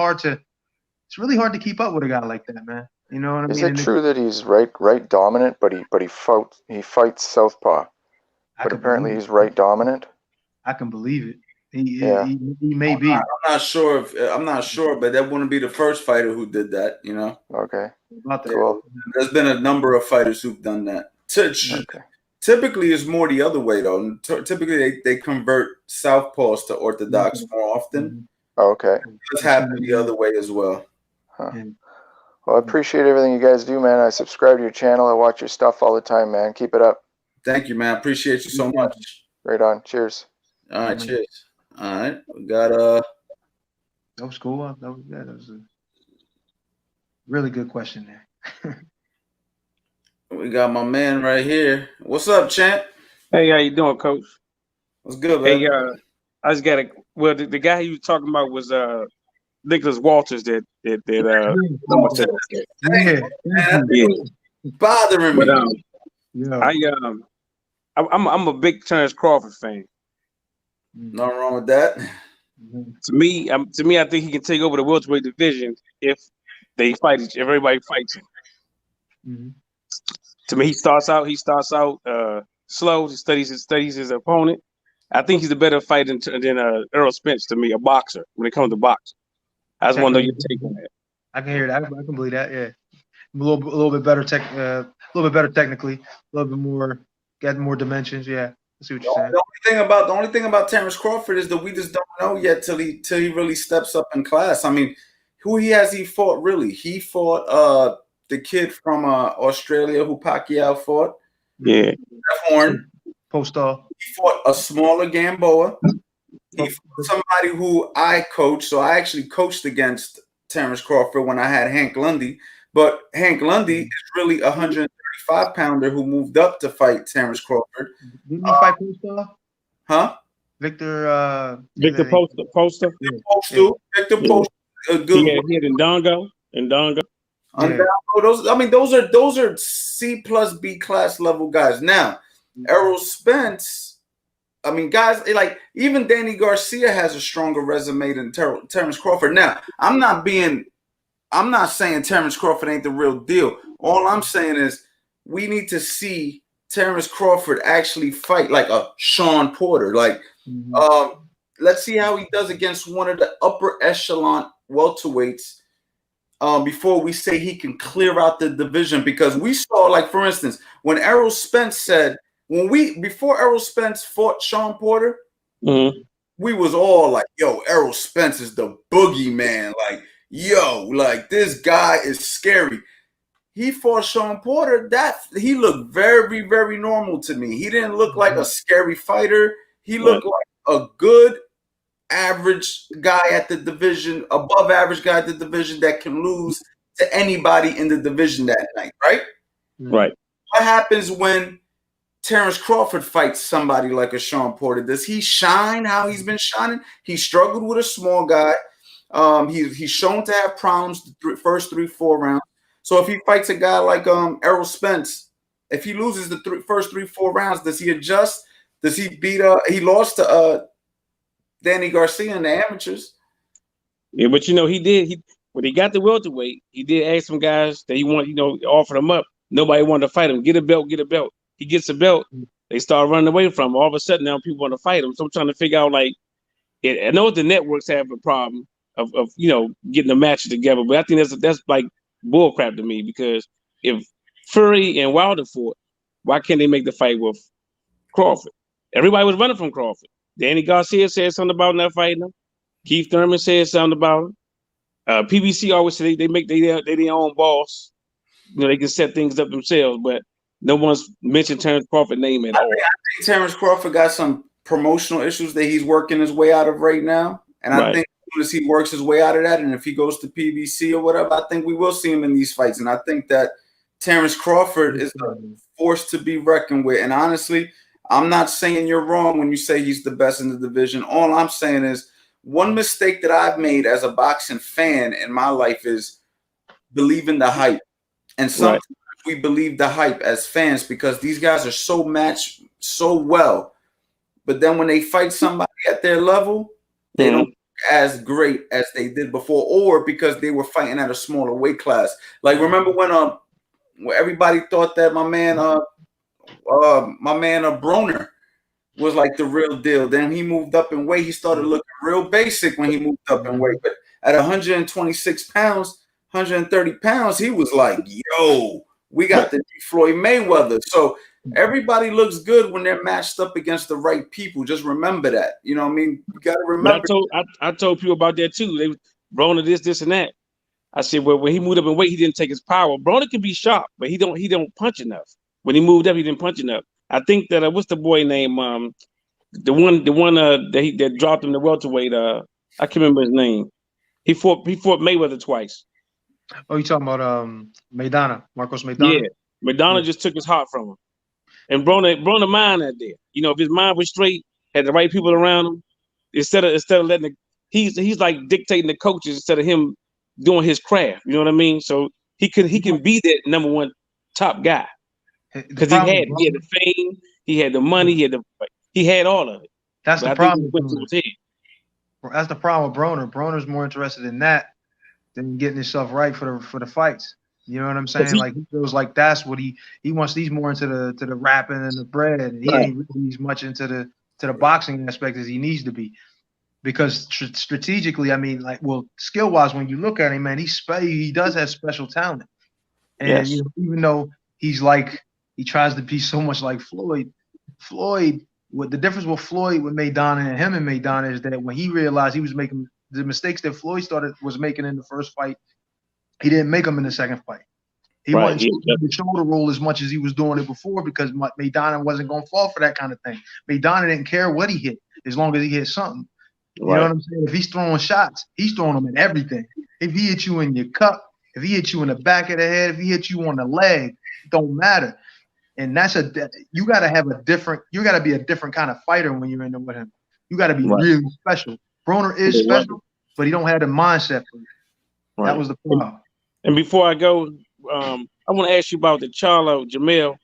Speaker 2: really hard to keep up with a guy like that, man. You know what I mean?
Speaker 6: Is it true that he's right dominant, but he fights southpaw? But apparently he's right dominant.
Speaker 2: I can believe it. He may be.
Speaker 1: I'm not sure, but that wouldn't be the first fighter who did that.
Speaker 6: Okay.
Speaker 2: Cool.
Speaker 1: There's been a number of fighters who've done that.
Speaker 6: Okay.
Speaker 1: Typically, it's more the other way though. Typically, they convert southpaws to orthodox more often.
Speaker 6: Okay.
Speaker 1: It's happened the other way as well.
Speaker 6: Huh. Well, I appreciate everything you guys do, man. I subscribe to your channel. I watch your stuff all the time, man. Keep it up.
Speaker 1: Thank you, man. Appreciate you so much.
Speaker 6: Right on. Cheers.
Speaker 1: All right, cheers. All right, we got
Speaker 2: That was cool. That was a really good question there.
Speaker 1: We got my man right here. What's up, champ?
Speaker 7: Hey, how you doing, Coach?
Speaker 1: What's good, man?
Speaker 7: Hey, I just got the guy he was talking about was Nicholas Walters that
Speaker 1: bothering me.
Speaker 7: But I'm a big Terence Crawford fan.
Speaker 1: Nothing wrong with that.
Speaker 7: To me, I think he can take over the welterweight division if everybody fights him.
Speaker 2: Mm-hmm.
Speaker 7: To me, he starts out slow. He studies his opponent. I think he's a better fighter than Errol Spence. To me, a boxer when it comes to boxing. I just want to know your take on that.
Speaker 2: I can hear that. I can believe that. Yeah, a little bit better technically, a little bit more, got more dimensions. Yeah, I see what you're saying.
Speaker 1: The only thing about Terence Crawford is that we just don't know yet till he really steps up in class. I mean, who he fought really? He fought the kid from Australia who Pacquiao fought.
Speaker 7: Yeah.
Speaker 2: Horn. Postal.
Speaker 1: He fought a smaller Gamboa. He fought somebody who I coached. So I actually coached against Terence Crawford when I had Hank Lundy. But Hank Lundy is really a 135-pounder who moved up to fight Terence Crawford.
Speaker 2: Didn't he fight Postal?
Speaker 1: Huh?
Speaker 7: Victor Poster.
Speaker 1: Victor Poster. Good.
Speaker 7: Yeah, he had Ndongo.
Speaker 1: Those are C plus B class level guys. Now, Errol Spence, guys like even Danny Garcia has a stronger resume than Terence Crawford. Now, I'm not saying Terence Crawford ain't the real deal, All I'm saying is we need to see Terrence Crawford actually fight like a Sean Porter. Like, let's see how he does against one of the upper echelon welterweights before we say he can clear out the division. Because we saw, like, for instance, when Errol Spence said, before Errol Spence fought Sean Porter, we was all like, yo, Errol Spence is the boogeyman. Like, yo, like, this guy is scary. He fought Sean Porter. He looked very, very normal to me. He didn't look like a scary fighter. He looked like a good average guy at the division, above average guy at the division that can lose to anybody in the division that night, right?
Speaker 7: Right. What
Speaker 1: happens when Terrence Crawford fights somebody like a Sean Porter? Does he shine how he's been shining? He struggled with a small guy. He's shown to have problems the first 3-4 rounds. So if he fights a guy like Errol Spence, if he loses the first 3-4 rounds, does he adjust? Does he beat he lost to Danny Garcia in the amateurs?
Speaker 7: Yeah, but when he got the welterweight, he did ask some guys that he wanted, offered him up. Nobody wanted to fight him. Get a belt, get a belt. He gets a belt. They start running away from him. All of a sudden now people want to fight him. So I'm trying to figure out, like, I know the networks have a problem of getting the matches together, but I think that's like bullcrap to me, because if Fury and Wilder fought, why can't they make the fight with Crawford? Everybody was running from Crawford. Danny Garcia said something about not fighting him. Keith Thurman said something about him. PBC always say they their own boss. They can set things up themselves, but no one's mentioned Terrence Crawford's name at all.
Speaker 1: I think Terrence Crawford got some promotional issues that he's working his way out of right now, and I think as soon as he works his way out of that, and if he goes to PBC or whatever, I think we will see him in these fights. And I think that Terrence Crawford is a force to be reckoned with. And honestly, I'm not saying you're wrong when you say he's the best in the division. All I'm saying is one mistake that I've made as a boxing fan in my life is believing the hype. And sometimes we believe the hype as fans because these guys are so matched so well. But then when they fight somebody at their level, they don't as great as they did before, or because they were fighting at a smaller weight class. Like, remember when everybody thought that my man Broner was like the real deal. Then he moved up in weight. He started looking real basic when he moved up in weight. But at 126 pounds, 130 pounds, he was like, yo, we got the new Floyd Mayweather. So everybody looks good when they're matched up against the right people. Just remember that. You know what I mean? You got to remember.
Speaker 7: I told people about that too. They Broner this and that. I said, well, when he moved up in weight, he didn't take his power. Broner can be sharp, but he don't punch enough. When he moved up, he didn't punch enough. I think that what's the boy name? The one that dropped him the welterweight. I can't remember his name. He fought Mayweather twice.
Speaker 2: Oh, you talking about Maidana, Marcos Maidana?
Speaker 7: Yeah, Maidana just took his heart from him. And Broner mind that there. If his mind was straight, had the right people around him, instead of letting he's like dictating the coaches instead of him doing his craft. You know what I mean? So he can be that number one top guy because he had the fame, he had the money, he had all of it.
Speaker 2: That's the problem. That's the problem with Broner. Broner's more interested in that than getting himself right for the fights. You know what I'm saying? Like, he feels like that's what he wants. He's more into the rapping and the bread, and he ain't really as much into the boxing aspect as he needs to be. Because strategically, I mean, like, well, skill wise, when you look at him, man, he does have special talent. And even though he tries to be so much like Floyd, what the difference with Floyd with Maidana and him and Maidana is that when he realized he was making the mistakes that Floyd was making in the first fight, he didn't make them in the second fight. He wasn't the shoulder roll as much as he was doing it before because Maidana wasn't going to fall for that kind of thing. Maidana didn't care what he hit as long as he hit something. You know what I'm saying? If he's throwing shots, he's throwing them in everything. If he hit you in your cup, if he hit you in the back of the head, if he hit you on the leg, it don't matter. And you got to be a different kind of fighter when you're in there with him. You got to be really special. Broner is special, but he don't have the mindset for it. That was the problem.
Speaker 7: And before I go, I want to ask you about the Charlo Jamel,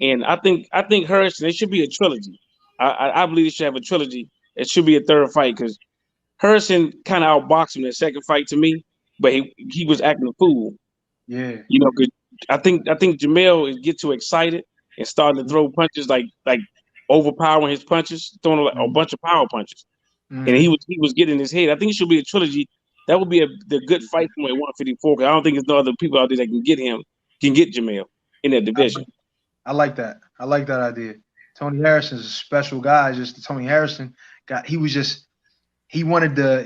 Speaker 7: and I think Harrison, it should be a trilogy. I believe it should have a trilogy. It should be a third fight because Harrison kind of outboxed him in the second fight to me, but he was acting a fool.
Speaker 2: Yeah.
Speaker 7: Because I think Jamel get too excited and starting to throw punches like overpowering his punches, throwing a bunch of power punches, and he was getting his head. I think it should be a trilogy. That would be the good fight for him at 154. Because I don't think there's no other people out there that can get Jamel in that division.
Speaker 2: I like that. I like that idea. Tony Harrison's a special guy. Just Tony Harrison he wanted to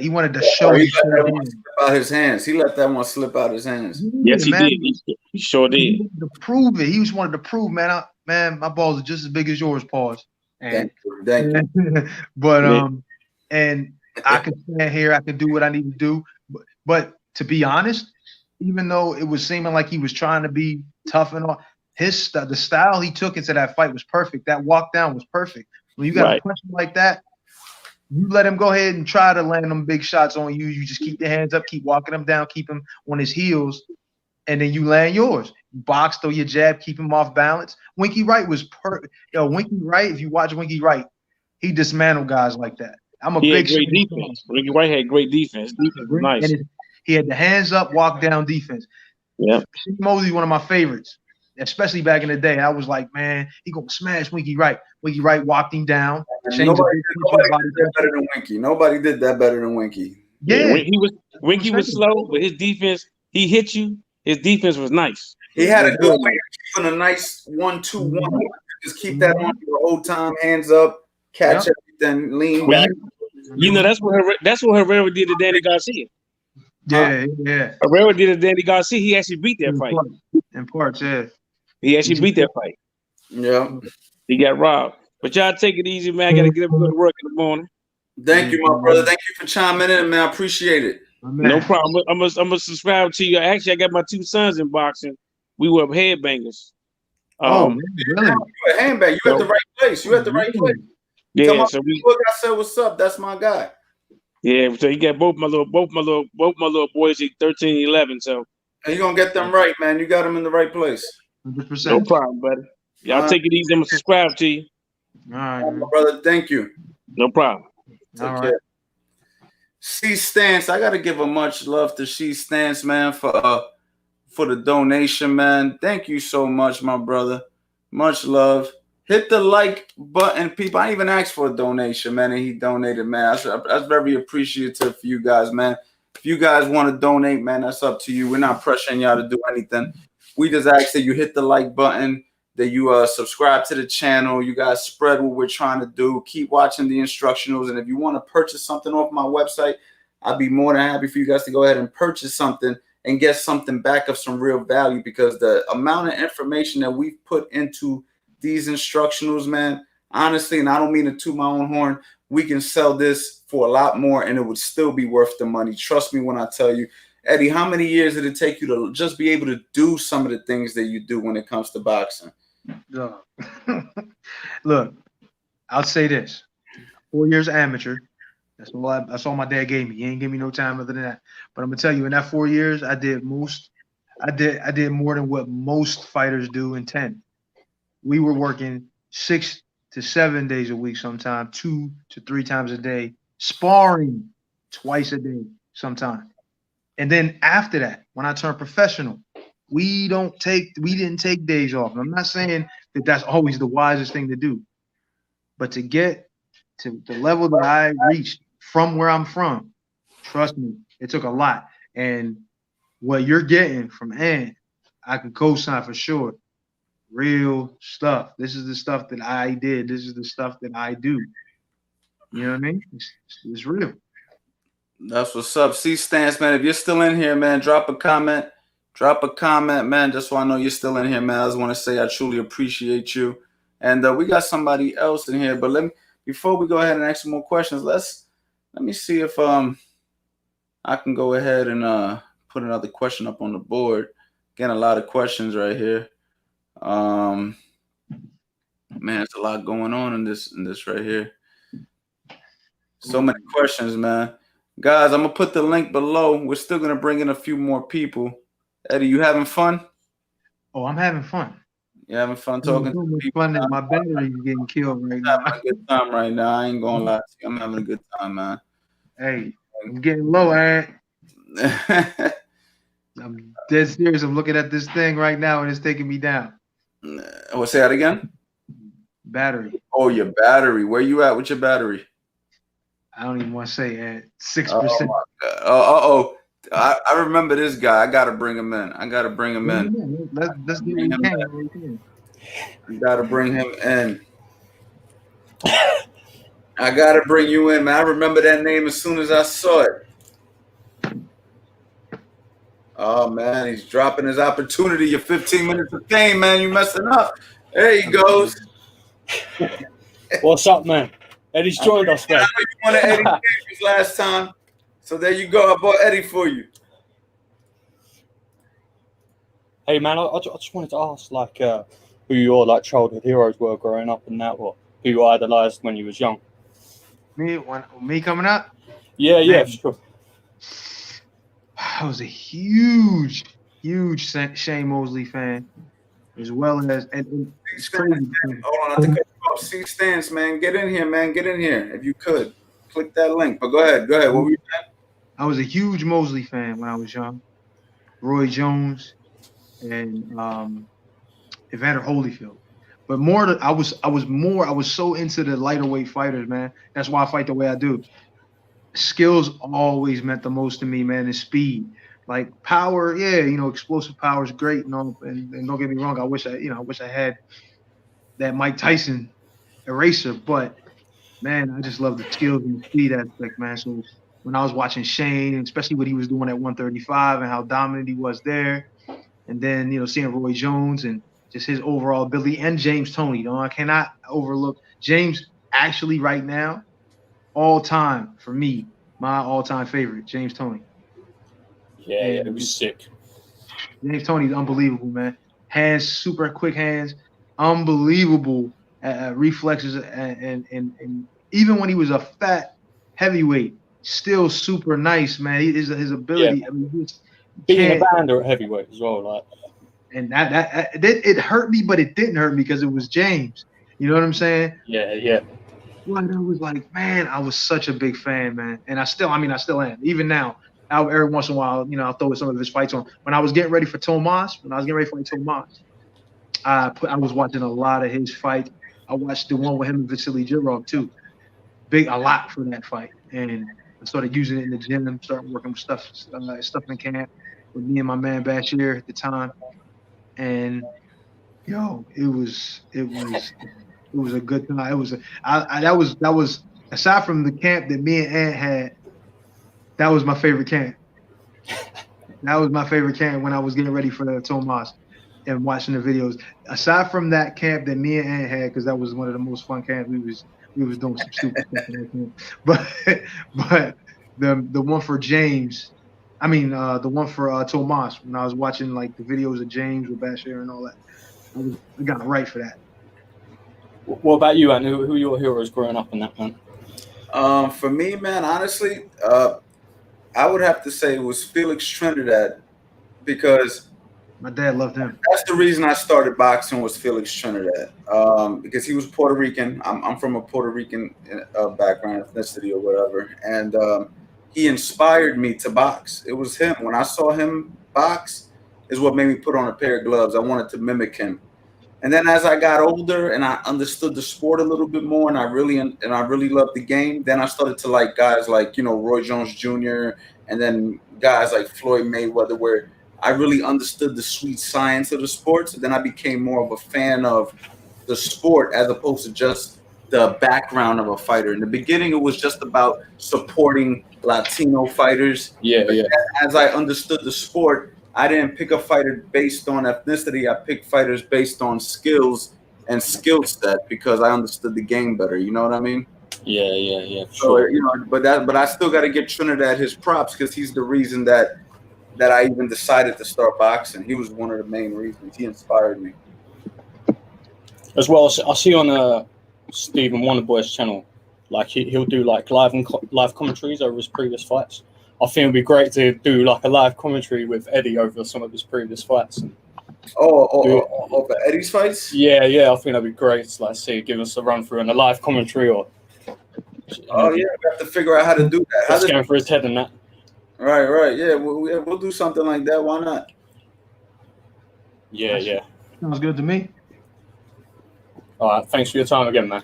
Speaker 2: show
Speaker 1: he let that one slip out his hands. He let that one slip out his hands.
Speaker 7: Yes, he did. He sure did.
Speaker 2: He wanted to prove it. He just wanted to prove, man, my balls are just as big as yours, pause. And,
Speaker 1: Thank you.
Speaker 2: But and I can stand here, I can do what I need to do. But to be honest, even though it was seeming like he was trying to be tough and all, the style he took into that fight was perfect. That walk down was perfect. When you got a question like that, you let him go ahead and try to land them big shots on you. You just keep your hands up, keep walking him down, keep him on his heels, and then you land yours. Box, throw your jab, keep him off balance. Winky Wright was perfect. Winky Wright, if you watch Winky Wright, he dismantled guys like that. I'm a big
Speaker 7: great defense. Winky Wright had great defense. Defense was nice.
Speaker 2: And he had the hands up, walk down defense.
Speaker 7: Yeah.
Speaker 2: Steve Mosley, one of my favorites, especially back in the day. I was like, man, he gonna smash Winky Wright. Winky Wright walked him down.
Speaker 1: Nobody did that better than Winky. Nobody did that better than Winky.
Speaker 2: Yeah,
Speaker 7: Winky was slow, but his defense, he hit you. His defense was nice.
Speaker 1: He had a good way of keeping a nice 1-2-1. Just keep that on the whole time, hands up, catch everything, lean back.
Speaker 7: You know that's what Herrera did to Danny Garcia.
Speaker 2: Yeah.
Speaker 7: Herrera did to Danny Garcia. He actually beat that fight.
Speaker 2: In parts, yeah.
Speaker 7: He actually beat that fight.
Speaker 1: Yeah.
Speaker 7: He got robbed. But y'all take it easy, man. I gotta get up and go to work in the morning.
Speaker 1: Thank you, my brother. Thank you for chiming in, man. I appreciate it.
Speaker 7: No problem. I'm gonna subscribe to you. Actually, I got my two sons in boxing. We were headbangers.
Speaker 2: Really?
Speaker 1: You a handbag. You at the right place. You at the right place.
Speaker 7: Yeah.
Speaker 1: So I said, "What's up?" That's my guy.
Speaker 7: Yeah. So you got both my little boys, 13 and 11. So
Speaker 1: and you gonna get them right, man. You got them in the right place.
Speaker 2: 100%.
Speaker 7: No problem, buddy. Y'all take it easy. I'm gonna subscribe to you.
Speaker 2: All right,
Speaker 1: my brother. Thank you.
Speaker 7: No problem.
Speaker 2: All right.
Speaker 1: C Stance, I gotta give a much love to She Stance, man, for the donation, man. Thank you so much, my brother. Much love. Hit the like button, people. I even asked for a donation, man, and he donated, man. That's very appreciative for you guys, man. If you guys want to donate, man, that's up to you. We're not pressuring y'all to do anything. We just ask that you hit the like button, that you subscribe to the channel. You guys spread what we're trying to do. Keep watching the instructionals. And if you want to purchase something off my website, I'd be more than happy for you guys to go ahead and purchase something and get something back of some real value, because the amount of information that we've put into these instructionals, man, honestly, and I don't mean to toot my own horn, we can sell this for a lot more and it would still be worth the money. Trust me when I tell you. Eddie, how many years did it take you to just be able to do some of the things that you do when it comes to boxing?
Speaker 2: Look, I'll say this: 4 years amateur. That's all my dad gave me. He ain't give me no time other than that. But I'm gonna tell you, in that 4 years, I did more than what most fighters do in 10. We were working 6 to 7 days a week, sometimes 2 to 3 times a day, sparring twice a day, sometimes. And then after that, when I turned professional, we didn't take days off. And I'm not saying that that's always the wisest thing to do, but to get to the level that I reached from where I'm from, trust me, it took a lot. And what you're getting from Ann, I can co-sign for sure. Real stuff. This is the stuff that I did. This is the stuff that I do. You know what I mean? It's real.
Speaker 1: That's what's up. C-Stance, man. If you're still in here, man, drop a comment. Drop a comment, man, just so I know you're still in here, man. I just want to say I truly appreciate you. And we got somebody else in here. But before we go ahead and ask some more questions, let me see if I can go ahead and put another question up on the board. Getting a lot of questions right here. Man, there's a lot going on in this right here. So many questions, man. Guys, I'm gonna put the link below. We're still gonna bring in a few more people. Eddie, you having fun?
Speaker 2: Oh, I'm having fun.
Speaker 1: You having fun talking to people?
Speaker 2: Fun that my battery's getting killed right now.
Speaker 1: I'm having a good time right now. I ain't gonna lie to you. I'm having a good time, man.
Speaker 2: Hey, I'm getting low, man. I'm dead serious. I'm looking at this thing right now, and it's taking me down.
Speaker 1: Say that again.
Speaker 2: Battery.
Speaker 1: Oh, your battery. Where you at with your battery?
Speaker 2: I don't even want to say at 6%.
Speaker 1: I remember this guy. I gotta bring him in.
Speaker 2: Let's get what we can.
Speaker 1: I gotta bring him in. I gotta bring you in, man. I remember that name as soon as I saw it. Oh man, he's dropping his opportunity. Your 15 minutes of fame, man. You messing up. There he goes.
Speaker 8: What's up, man? Eddie's joined us, man.
Speaker 1: I know you wanted Eddie Davis last time, so there you go. I bought Eddie for you.
Speaker 8: Hey, man, I just wanted to ask, like, who your like childhood heroes were growing up, and that, or who you idolized when you was young.
Speaker 2: Me coming up?
Speaker 8: Yeah, sure.
Speaker 2: I was a huge Shane Mosley fan, as well as and it's crazy.
Speaker 1: Hold on, I have to cut you off. See Stance, man. Get in here, man. Get in here. If you could. Click that link. But go ahead. What were you saying?
Speaker 2: I was a huge Mosley fan when I was young. Roy Jones and Evander Holyfield. But I was so into the lighter weight fighters, man. That's why I fight the way I do. Skills always meant the most to me, man, and speed. Like power, yeah, explosive power is great, and don't get me wrong, I wish I had that Mike Tyson eraser, but man, I just love the skills and the speed aspect, man. So when I was watching Shane, and especially what he was doing at 135 and how dominant he was there, and then seeing Roy Jones and just his overall ability, and James Toney, I cannot overlook James. Actually, right now, all time for me, my all-time favorite, James Toney.
Speaker 8: Yeah, it was sick.
Speaker 2: James Toney's unbelievable, man. Hands, super quick hands, unbelievable reflexes, and even when he was a fat heavyweight, still super nice, man. His ability.
Speaker 8: Yeah.
Speaker 2: I mean,
Speaker 8: being a bander at heavyweight as well, like.
Speaker 2: And that it hurt me, but it didn't hurt me because it was James. You know what I'm saying?
Speaker 8: Yeah.
Speaker 2: Well, I was like, man, I was such a big fan, man, and I still am. Even now, every once in a while, I'll throw some of his fights on. When I was getting ready for Tomas, I was watching a lot of his fights. I watched the one with him and Vasily Jirov too. A lot for that fight, and I started using it in the gym and started working with stuff in camp with me and my man Bashir at the time. And it was a good time. That was aside from the camp that me and Ant had, that was my favorite camp. That was my favorite camp when I was getting ready for the Tomas and watching the videos. Aside from that camp that me and Ant had, because that was one of the most fun camps, we was doing some stupid stuff in that camp. But the one for James, the one for Tomas, when I was watching like the videos of James with Bashir and all that, I got it right for that.
Speaker 8: What about you, and who are your heroes growing up in that, man?
Speaker 1: For me, man, honestly, I would have to say it was Felix Trinidad, because
Speaker 2: my dad loved him.
Speaker 1: That's the reason I started boxing, was Felix Trinidad, because he was Puerto Rican. I'm from a Puerto Rican background, ethnicity or whatever, and he inspired me to box. It was him. When I saw him box is what made me put on a pair of gloves. I wanted to mimic him. And then as I got older and I understood the sport a little bit more, and I really loved the game, then I started to like guys like, Roy Jones Jr. and then guys like Floyd Mayweather, where I really understood the sweet science of the sport. So then I became more of a fan of the sport as opposed to just the background of a fighter. In the beginning, it was just about supporting Latino fighters.
Speaker 8: Yeah.
Speaker 1: As I understood the sport, I didn't pick a fighter based on ethnicity. I picked fighters based on skills and skill set, because I understood the game better. You know what I mean?
Speaker 8: Yeah.
Speaker 1: Sure. So but I still got to give Trinidad his props, because he's the reason that I even decided to start boxing. He was one of the main reasons. He inspired me.
Speaker 8: As well, I see on Stephen Wonderboy's channel, like he'll do like live commentaries over his previous fights. I think it'd be great to do like a live commentary with Eddie over some of his previous fights.
Speaker 1: For Eddie's fights?
Speaker 8: Yeah, I think that'd be great. Like, say, give us a run through and a live commentary, or.
Speaker 1: We have to figure out how to do that.
Speaker 8: Just going for his head and that.
Speaker 1: Right. Yeah, we'll do something like that. Why not?
Speaker 8: Yeah.
Speaker 2: Sounds good to me.
Speaker 8: All right. Thanks for your time again, man.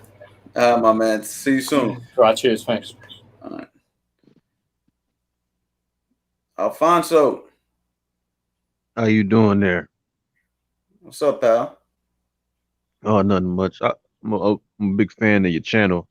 Speaker 1: My man. See you soon.
Speaker 8: All right. Cheers. Thanks.
Speaker 1: All right. Alfonso,
Speaker 9: How you doing there?
Speaker 1: what's up, pal?
Speaker 9: Oh, nothing much. I'm a big fan of your channel.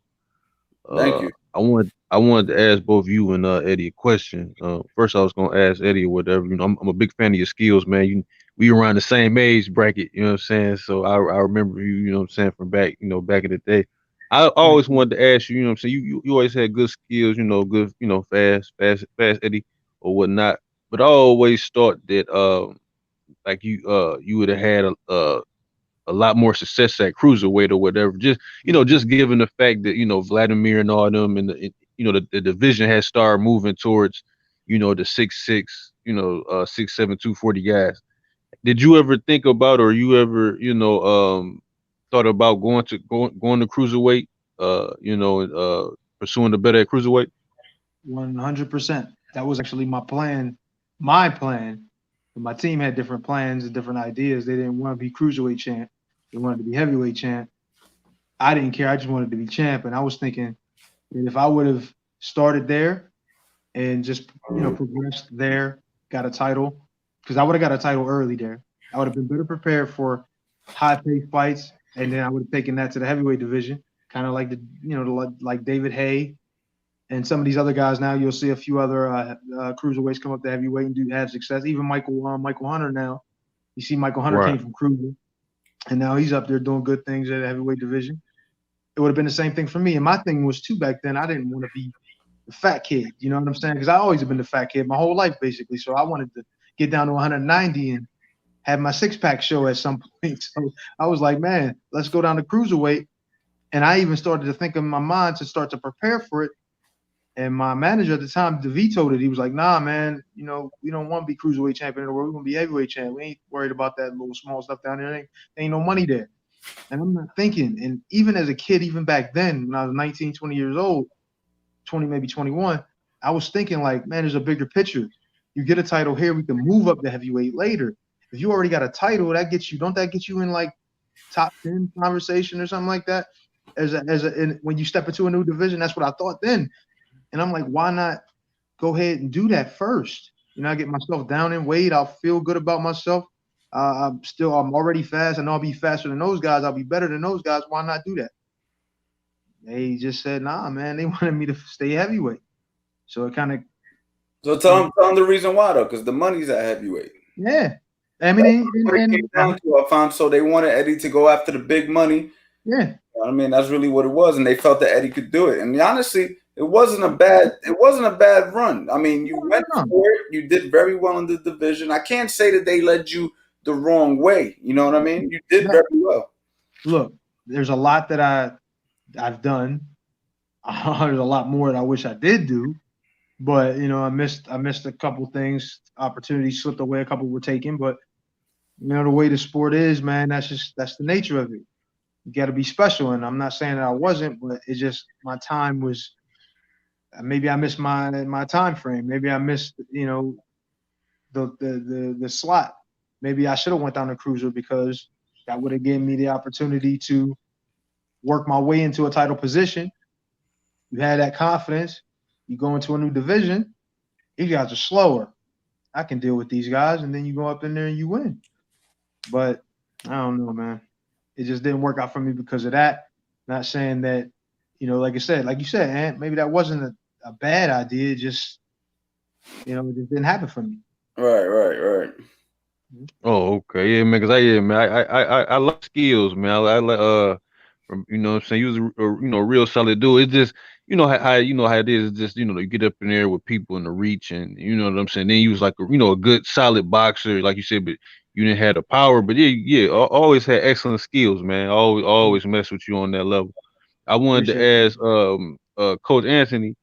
Speaker 1: Thank you.
Speaker 9: I wanted to ask both you and Eddie a question. First, I was gonna ask Eddie or whatever. You know, I'm a big fan of your skills, man. We around the same age bracket. You know what I'm saying? So I remember you. You know what I'm saying, from back, back in the day. I always wanted to ask you. You know what I'm saying? You always had good skills. Good. Fast Eddie or whatnot. But I always thought that like you would have had a lot more success at cruiserweight or whatever. Just given the fact that Vladimir and all them, and the division has started moving towards the 6'6", 6'7", 240 guys. Did you ever think about, or you ever thought about going to cruiserweight? Pursuing the better at cruiserweight.
Speaker 2: 100%. That was actually my plan. My plan. My team had different plans and different ideas. They didn't want to be cruiserweight champ. They wanted to be heavyweight champ. I didn't care. I just wanted to be champ. And I was thinking that if I would have started there and just progressed there, got a title, because I would have got a title early there. I would have been better prepared for high-paced fights, and then I would have taken that to the heavyweight division, kind of like like David Haye and some of these other guys. Now you'll see a few other cruiserweights come up to heavyweight and have success. Even Michael Hunter now. You see Michael Hunter came from cruiser, and now he's up there doing good things at the heavyweight division. It would have been the same thing for me. And my thing was too back then. I didn't want to be the fat kid. You know what I'm saying? Because I always have been the fat kid my whole life, basically. So I wanted to get down to 190 and have my six-pack show at some point. So I was like, man, let's go down to cruiserweight. And I even started to think in my mind to start to prepare for it. And my manager at the time vetoed it. He was like, nah, man, we don't want to be cruiserweight champion in the world. We want to be heavyweight champ. We ain't worried about that little small stuff down there. There ain't no money there. And I'm not thinking. And even as a kid, even back then, when I was 19, 20 years old, 20, maybe 21, I was thinking like, man, there's a bigger picture. You get a title here, we can move up to heavyweight later. If you already got a title, don't that get you in like top 10 conversation or something like that? When you step into a new division, that's what I thought then. And I'm like, why not go ahead and do that first? I get myself down in weight. I'll feel good about myself. I'm already fast, and I'll be faster than those guys. I'll be better than those guys. Why not do that? They just said, nah, man. They wanted me to stay heavyweight. So it kind of.
Speaker 1: So tell them the reason why, though, because the money's at heavyweight.
Speaker 2: Yeah. I mean,
Speaker 1: it came down to, Alfonso, they wanted Eddie to go after the big money.
Speaker 2: Yeah.
Speaker 1: I mean, that's really what it was, and they felt that Eddie could do it. And honestly, it wasn't a bad run. I mean, you went for it. You did very well in the division. I can't say that they led you the wrong way. You know what I mean? You did very well.
Speaker 2: Look, there's a lot that I've done. There's a lot more that I wish I did do, but I missed a couple things. Opportunities slipped away. A couple were taken, but the way the sport is, man, that's the nature of it. You got to be special, and I'm not saying that I wasn't, but it's just my time was. Maybe I missed my time frame. Maybe I missed the slot. Maybe I should have went down to cruiser, because that would have given me the opportunity to work my way into a title position. You had that confidence. You go into a new division. These guys are slower. I can deal with these guys, and then you go up in there and you win. But I don't know, man. It just didn't work out for me because of that. Not saying that, like you said, Ant, maybe that wasn't a bad idea. It just, it just didn't happen for me.
Speaker 1: Right.
Speaker 9: Oh, okay, yeah, man. Cause I love skills, man. I like you know what I'm saying, you was a real solid dude. It's just how it is. It's just you get up in there with people in the reach, and you know what I'm saying. Then you was like a good solid boxer, like you said, but you didn't have the power. But always had excellent skills, man. Always mess with you on that level. I wanted to ask Coach Anthony,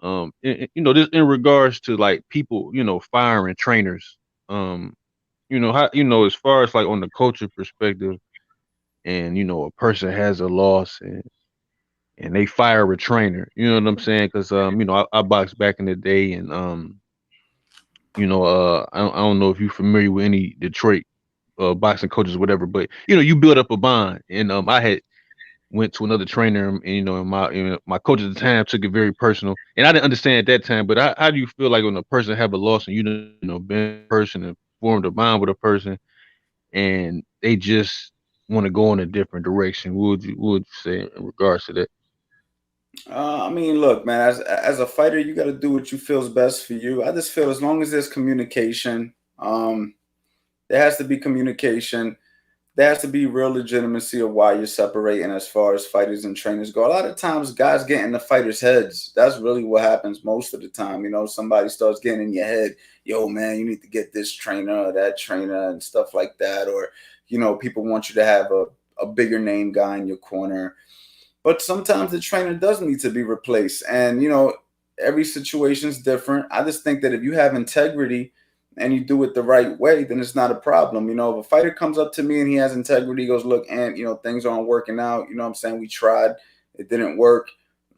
Speaker 9: this in regards to like people, firing trainers. How as far as like on the culture perspective, and a person has a loss and they fire a trainer, you know what I'm saying? Because I boxed back in the day, and I don't know if you're familiar with any Detroit boxing coaches or whatever, but you build up a bond. And I had went to another trainer, and my coach at the time took it very personal, and I didn't understand at that time. But how do you feel like when a person have a loss and been a person and formed a bond with a person, and they just want to go in a different direction? What would you say in regards to that?
Speaker 1: I mean, look, man. As a fighter, you got to do what you feels best for you. I just feel as long as there's communication, there has to be communication. There has to be real legitimacy of why you're separating as far as fighters and trainers go. A lot of times guys get in the fighters' heads. That's really what happens most of the time. Somebody starts getting in your head, yo, man, you need to get this trainer or that trainer and stuff like that. Or, people want you to have a bigger name guy in your corner. But sometimes the trainer does need to be replaced. And, every situation is different. I just think that if you have integrity and you do it the right way, then it's not a problem. If a fighter comes up to me and he has integrity, he goes, look, and things aren't working out. You know what I'm saying? We tried, it didn't work.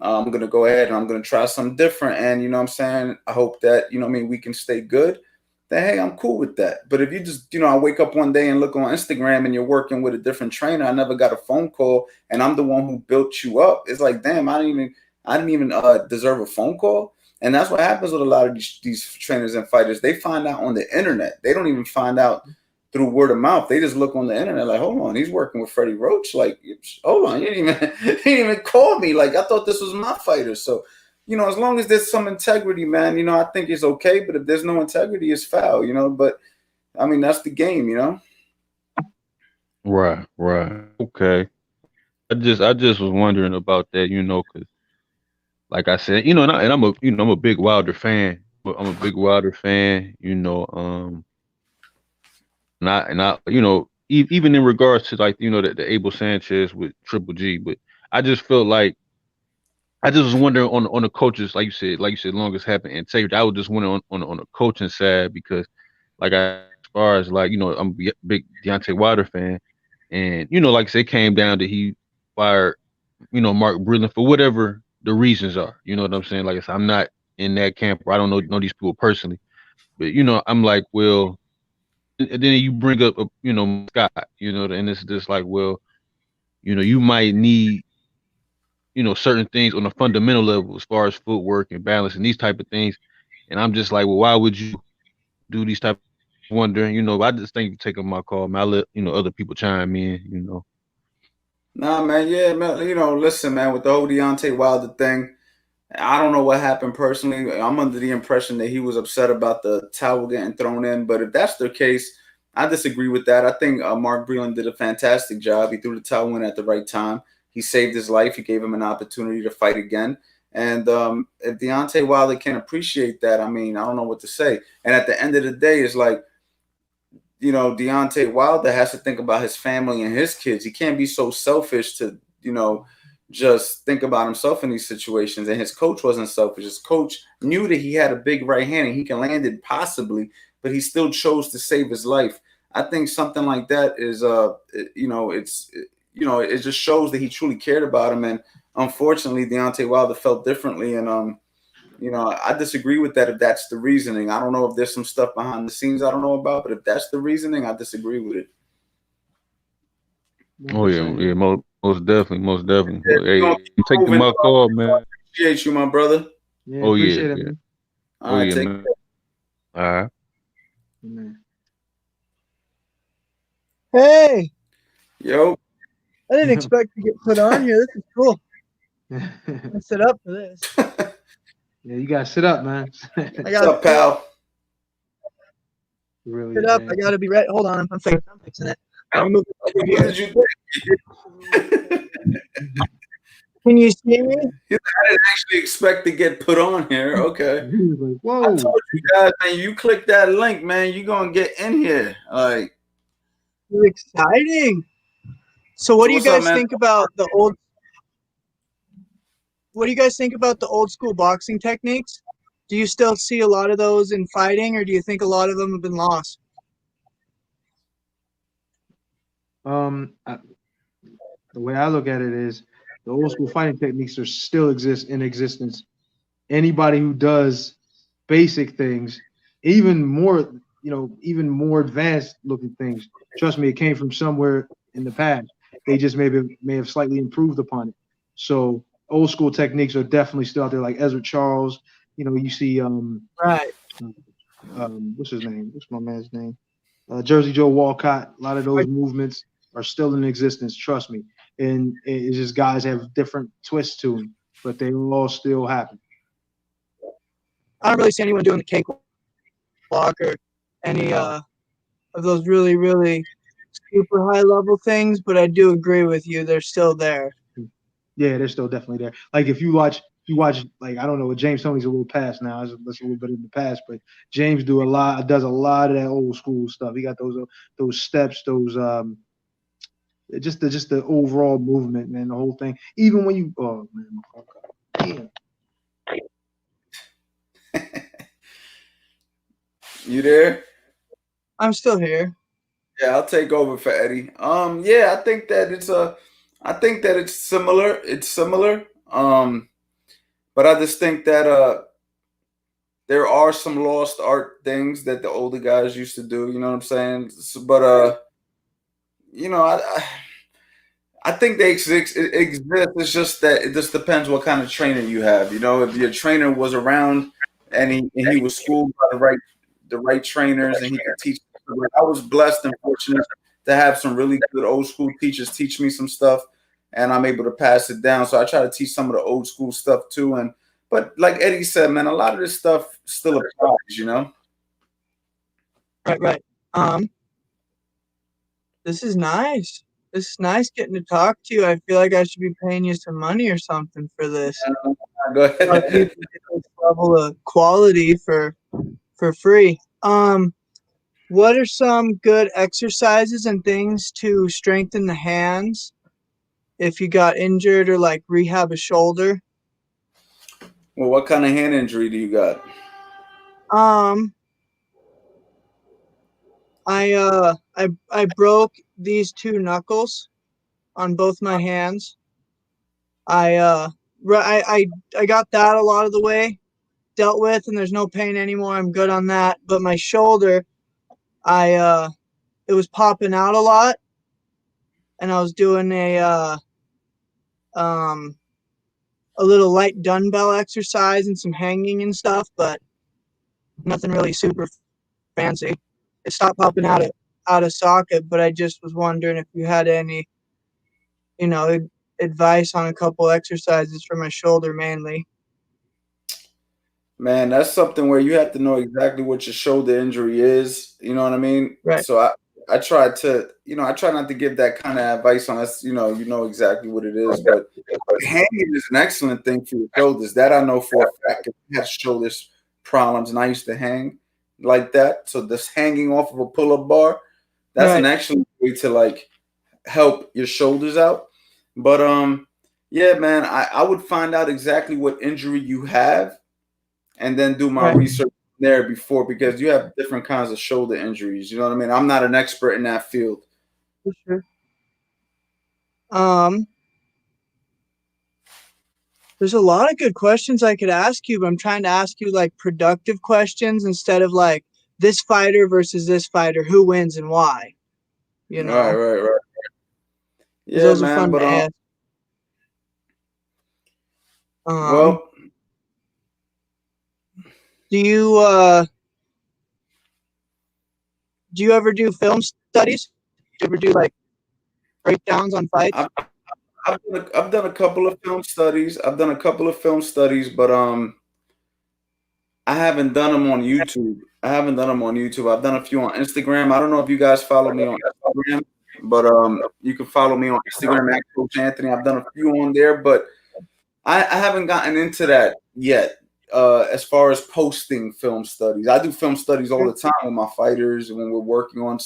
Speaker 1: I'm going to go ahead and I'm going to try something different. And you know what I'm saying? I hope that, we can stay good. Then, hey, I'm cool with that. But if you just, I wake up one day and look on Instagram and you're working with a different trainer, I never got a phone call and I'm the one who built you up. It's like, damn, I didn't even deserve a phone call. And that's what happens with a lot of these trainers and fighters. They find out on the internet. They don't even find out through word of mouth. They just look on the internet like, hold on, he's working with Freddie Roach. Like, hold on, you didn't even call me. Like, I thought this was my fighter. So, as long as there's some integrity, man, I think it's okay. But if there's no integrity, it's foul, But, I mean, that's the game,
Speaker 9: Right, right. Okay. I just was wondering about that, because like I said, and I'm a big Wilder fan. But I'm a big Wilder fan, even in regards to like the Abel Sanchez with Triple G. But I just felt like I just was wondering on the coaches, like you said, longest having integrity. I was just wondering on the coaching side because as far as I'm a big Deontay Wilder fan, and like I said, it came down to he fired Mark Breland for whatever the reasons are. You know what I'm saying? Like I said, I'm not in that camp where I don't know these people personally, but I'm like, well, and then you bring up Scott, and it's just like, well, you might need certain things on a fundamental level as far as footwork and balance and these type of things, and I'm just like, well, why would you do these type of wondering? I just think you taking my call, man. I let other people chime in.
Speaker 1: Nah, man, yeah, man. Listen, man, with the whole Deontay Wilder thing, I don't know what happened personally. I'm under the impression that he was upset about the towel getting thrown in. But if that's the case, I disagree with that. I think Mark Breland did a fantastic job. He threw the towel in at the right time. He saved his life. He gave him an opportunity to fight again. And if Deontay Wilder can appreciate that, I mean, I don't know what to say. And at the end of the day, it's like, Deontay Wilder has to think about his family and his kids. He can't be so selfish to, just think about himself in these situations. And his coach wasn't selfish. His coach knew that he had a big right hand and he can land it possibly, but he still chose to save his life. I think something like that is, it just shows that he truly cared about him. And unfortunately, Deontay Wilder felt differently. And, I disagree with that if that's the reasoning. I don't know if there's some stuff behind the scenes I don't know about, but if that's the reasoning, I disagree with it.
Speaker 9: Oh yeah, yeah, most definitely, most definitely.
Speaker 1: Yeah,
Speaker 9: Hey, I'm taking my call, man.
Speaker 1: Appreciate you, my brother.
Speaker 2: Yeah,
Speaker 9: Oh yeah,
Speaker 2: appreciate it,
Speaker 9: yeah.
Speaker 2: man.
Speaker 1: All right, take
Speaker 9: man.
Speaker 1: care.
Speaker 9: All right.
Speaker 2: Man.
Speaker 10: Hey,
Speaker 1: Yo.
Speaker 10: I didn't expect to get put on here. This is cool. I set up for this.
Speaker 2: Yeah, you gotta sit up, man.
Speaker 1: What's up, pal?
Speaker 2: Really,
Speaker 10: Sit up.
Speaker 2: man.
Speaker 10: I gotta be ready. Hold on, I'm fixing it. I'm moving over
Speaker 1: What
Speaker 10: here.
Speaker 1: did you think?
Speaker 10: Can you see me?
Speaker 1: I didn't actually expect to get put on here. Okay.
Speaker 2: He was like,
Speaker 1: I
Speaker 2: whoa.
Speaker 1: told you guys, man, you click that link, man, you're gonna get in here. Like,
Speaker 10: Exciting. So what do you
Speaker 1: what's up,
Speaker 10: guys
Speaker 1: man?
Speaker 10: think about the old What do you guys think about the old school boxing techniques? Do you still see a lot of those in fighting, or do you think a lot of them have been lost?
Speaker 2: The way I look at it is the old school fighting techniques are still in existence. Anybody who does basic things even more, even more advanced looking things. Trust me, it came from somewhere in the past. They just may have slightly improved upon it. So old school techniques are definitely still out there, like Ezra Charles. You see
Speaker 10: Right.
Speaker 2: what's his name? What's my man's name? Jersey Joe Walcott. A lot of those movements are still in existence. Trust me. And it's just guys have different twists to them, but they all still happen.
Speaker 10: I don't really see anyone doing the cakewalk or any of those really, really super high level things, but I do agree with you. They're still there.
Speaker 2: Yeah, they're still definitely there. Like if you watch like, I don't know, James Tony's a little past now. That's a little bit in the past, but James does a lot of that old school stuff. He got those steps, those just the overall movement, man, the whole thing. Even when you damn.
Speaker 1: You there?
Speaker 10: I'm still here.
Speaker 1: Yeah, I'll take over for Eddie. Yeah, I think that it's similar. It's similar. But I just think that there are some lost art things that the older guys used to do. You know what I'm saying? But I think they exist. It's just that it just depends what kind of trainer you have. If your trainer was around and he was schooled by the right trainers and he could teach. I was blessed and fortunate to have some really good old school teachers teach me some stuff, and I'm able to pass it down. So I try to teach some of the old school stuff too. But like Eddie said, man, a lot of this stuff still applies.
Speaker 10: Right. This is nice. This is nice getting to talk to you. I feel like I should be paying you some money or something for this.
Speaker 1: Go ahead.
Speaker 10: This level of quality for free. What are some good exercises and things to strengthen the hands if you got injured or like rehab a shoulder?
Speaker 1: Well, what kind of hand injury do you got?
Speaker 10: I broke these two knuckles on both my hands. I got that a lot of the way dealt with, and there's no pain anymore. I'm good on that. But my shoulder, it was popping out a lot, and I was doing a little light dumbbell exercise and some hanging and stuff, but nothing really super fancy. It stopped popping out of socket, but I just was wondering if you had any, advice on a couple exercises for my shoulder mainly.
Speaker 1: Man, that's something where you have to know exactly what your shoulder injury is. You know what I mean?
Speaker 10: Right.
Speaker 1: So I try to, I try not to give that kind of advice unless, you know exactly what it is. But hanging is an excellent thing for your shoulders. That I know for a fact. If you have shoulders problems, and I used to hang like that. So this hanging off of a pull-up bar, that's an excellent way to like help your shoulders out. But yeah, man, I would find out exactly what injury you have and then do my research there before, because you have different kinds of shoulder injuries. You know what I mean? I'm not an expert in that field.
Speaker 10: For sure. There's a lot of good questions I could ask you, but I'm trying to ask you like productive questions instead of like this fighter versus this fighter, who wins and why.
Speaker 1: Right. Yeah,
Speaker 10: those
Speaker 1: man.
Speaker 10: are fun
Speaker 1: But
Speaker 10: to ask.
Speaker 1: well,
Speaker 10: do you ever do film studies? Do you ever do like breakdowns on fights?
Speaker 1: I've done a couple of film studies. But I haven't done them on YouTube. I've done a few on Instagram. I don't know if you guys follow me on Instagram, but you can follow me on Instagram at Coach Anthony. I've done a few on there, but I haven't gotten into that yet. As far as posting film studies, I do film studies all the time with my fighters when we're working on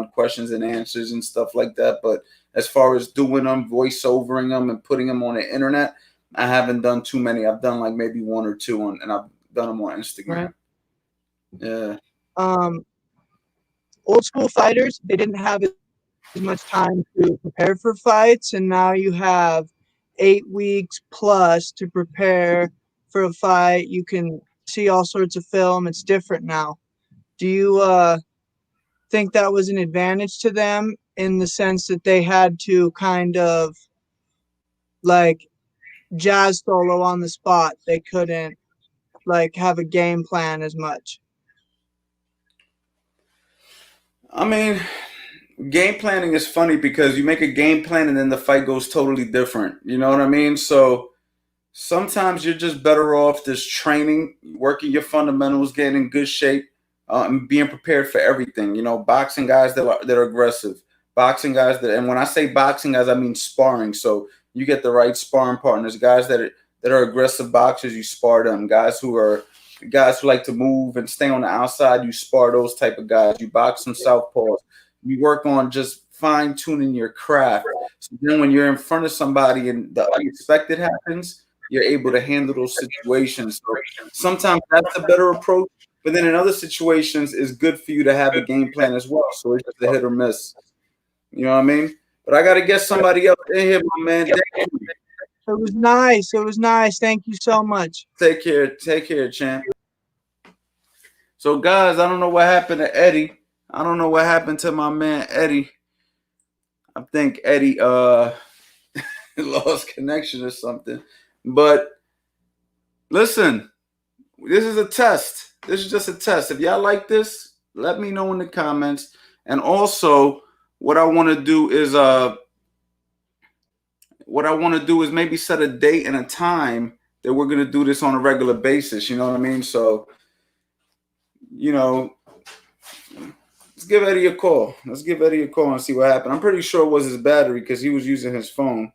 Speaker 1: questions and answers and stuff like that. But as far as doing them, voiceovering them, and putting them on the internet, I haven't done too many. I've done like maybe one or two and I've done them on Instagram.
Speaker 10: Right.
Speaker 1: Yeah.
Speaker 10: Old school fighters, they didn't have as much time to prepare for fights, and now you have 8 weeks plus to prepare for a fight. You can see all sorts of film. It's different now. Do you think that was an advantage to them in the sense that they had to kind of like jazz solo on the spot? They couldn't like have a game plan as much.
Speaker 1: I mean, game planning is funny because you make a game plan and then the fight goes totally different. You know what I mean? So sometimes you're just better off just training, working your fundamentals, getting in good shape, and being prepared for everything. You know, boxing guys that are aggressive, boxing guys that, and when I say boxing guys, I mean sparring. So you get the right sparring partners, guys that are aggressive boxers. You spar them. Guys who like to move and stay on the outside. You spar those type of guys. You box some southpaws. You work on just fine tuning your craft. So then when you're in front of somebody and the unexpected happens, you're able to handle those situations. So sometimes that's a better approach, but then in other situations, it's good for you to have a game plan as well. So it's just a hit or miss. You know what I mean? But I got to get somebody else in here, my man.
Speaker 10: It was nice. It was nice. Thank you so much.
Speaker 1: Take care. Take care, champ. So, guys, I don't know what happened to Eddie. I don't know what happened to my man Eddie. I think Eddie lost connection or something. But listen, this is a test. This is just a test. If y'all like this, let me know in the comments. And also, what I want to do is maybe set a date and a time that we're gonna do this on a regular basis. You know what I mean? So, you know, let's give Eddie a call. Let's give Eddie a call and see what happened. I'm pretty sure it was his battery because he was using his phone.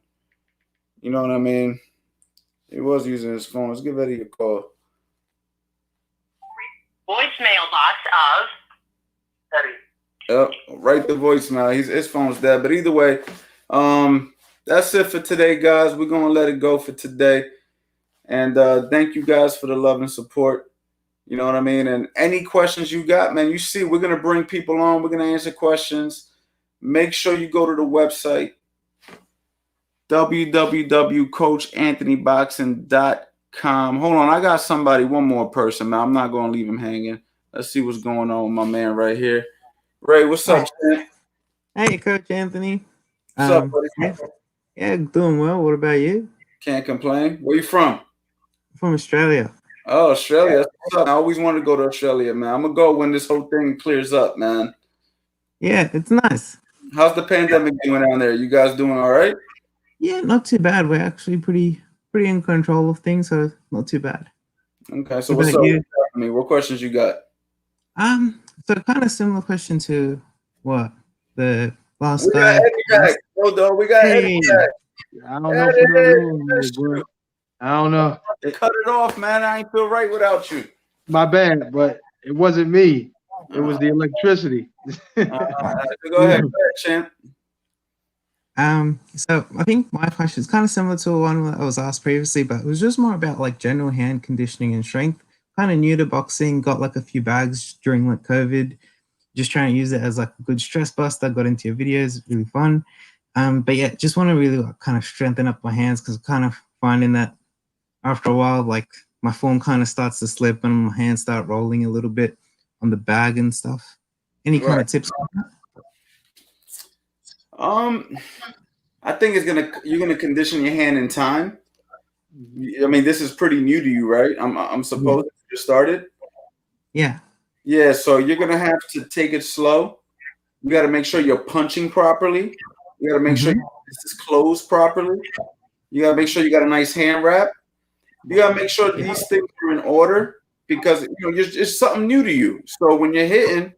Speaker 1: You know what I mean? He was using his phone. Let's give Eddie a call.
Speaker 11: Voicemail box of Eddie.
Speaker 1: Yep, right the voicemail. His phone's dead. But either way, that's it for today, guys. We're gonna let it go for today. And thank you guys for the love and support. You know what I mean? And any questions you got, man, you see, we're gonna bring people on. We're gonna answer questions. Make sure you go to the website, www.coachanthonyboxing.com. Hold on, I got somebody, one more person, man. I'm not gonna leave him hanging. Let's see what's going on with my man right here. Ray, what's up, man?
Speaker 12: Hey, Coach Anthony.
Speaker 1: What's up, buddy?
Speaker 12: Yeah, doing well. What about you?
Speaker 1: Can't complain. Where you from?
Speaker 12: I'm from Australia.
Speaker 1: Oh, Australia. That's what's up. I always wanted to go to Australia, man. I'm gonna go when this whole thing clears up, man.
Speaker 12: Yeah, it's nice.
Speaker 1: How's the pandemic doing down there? You guys doing all right?
Speaker 12: Yeah, not too bad. We're actually pretty in control of things, so not too bad.
Speaker 1: Okay, so
Speaker 12: What
Speaker 1: what's
Speaker 12: about
Speaker 1: up?
Speaker 12: you?
Speaker 1: I mean, what questions you got?
Speaker 12: So kind of similar question to what the last
Speaker 1: We got
Speaker 12: guy
Speaker 1: Eddie back.
Speaker 12: asked.
Speaker 1: No, dog. We got Eddie back.
Speaker 2: I don't know for no reason, bro. I don't know.
Speaker 1: Cut it off, man. I ain't feel right without you.
Speaker 2: My bad, but it wasn't me. It was the electricity.
Speaker 1: Go ahead, champ.
Speaker 12: So I think my question is kind of similar to one that I was asked previously, but it was just more about like general hand conditioning and strength. Kind of new to boxing, got like a few bags during like COVID, just trying to use it as like a good stress buster. Got into your videos, really fun. But yeah, just want to really like, kind of strengthen up my hands because I'm kind of finding that after a while, like my form kind of starts to slip and my hands start rolling a little bit on the bag and stuff. Any kind of tips on that?
Speaker 1: I think you're gonna condition your hand in time. I mean, this is pretty new to you, right? I'm supposed to just started.
Speaker 12: Yeah.
Speaker 1: Yeah, so you're gonna have to take it slow. You got to make sure you're punching properly. You got to make sure this is closed properly. You got to make sure you got a nice hand wrap. You got to make sure these things are in order because it's something new to you. So when you're hitting,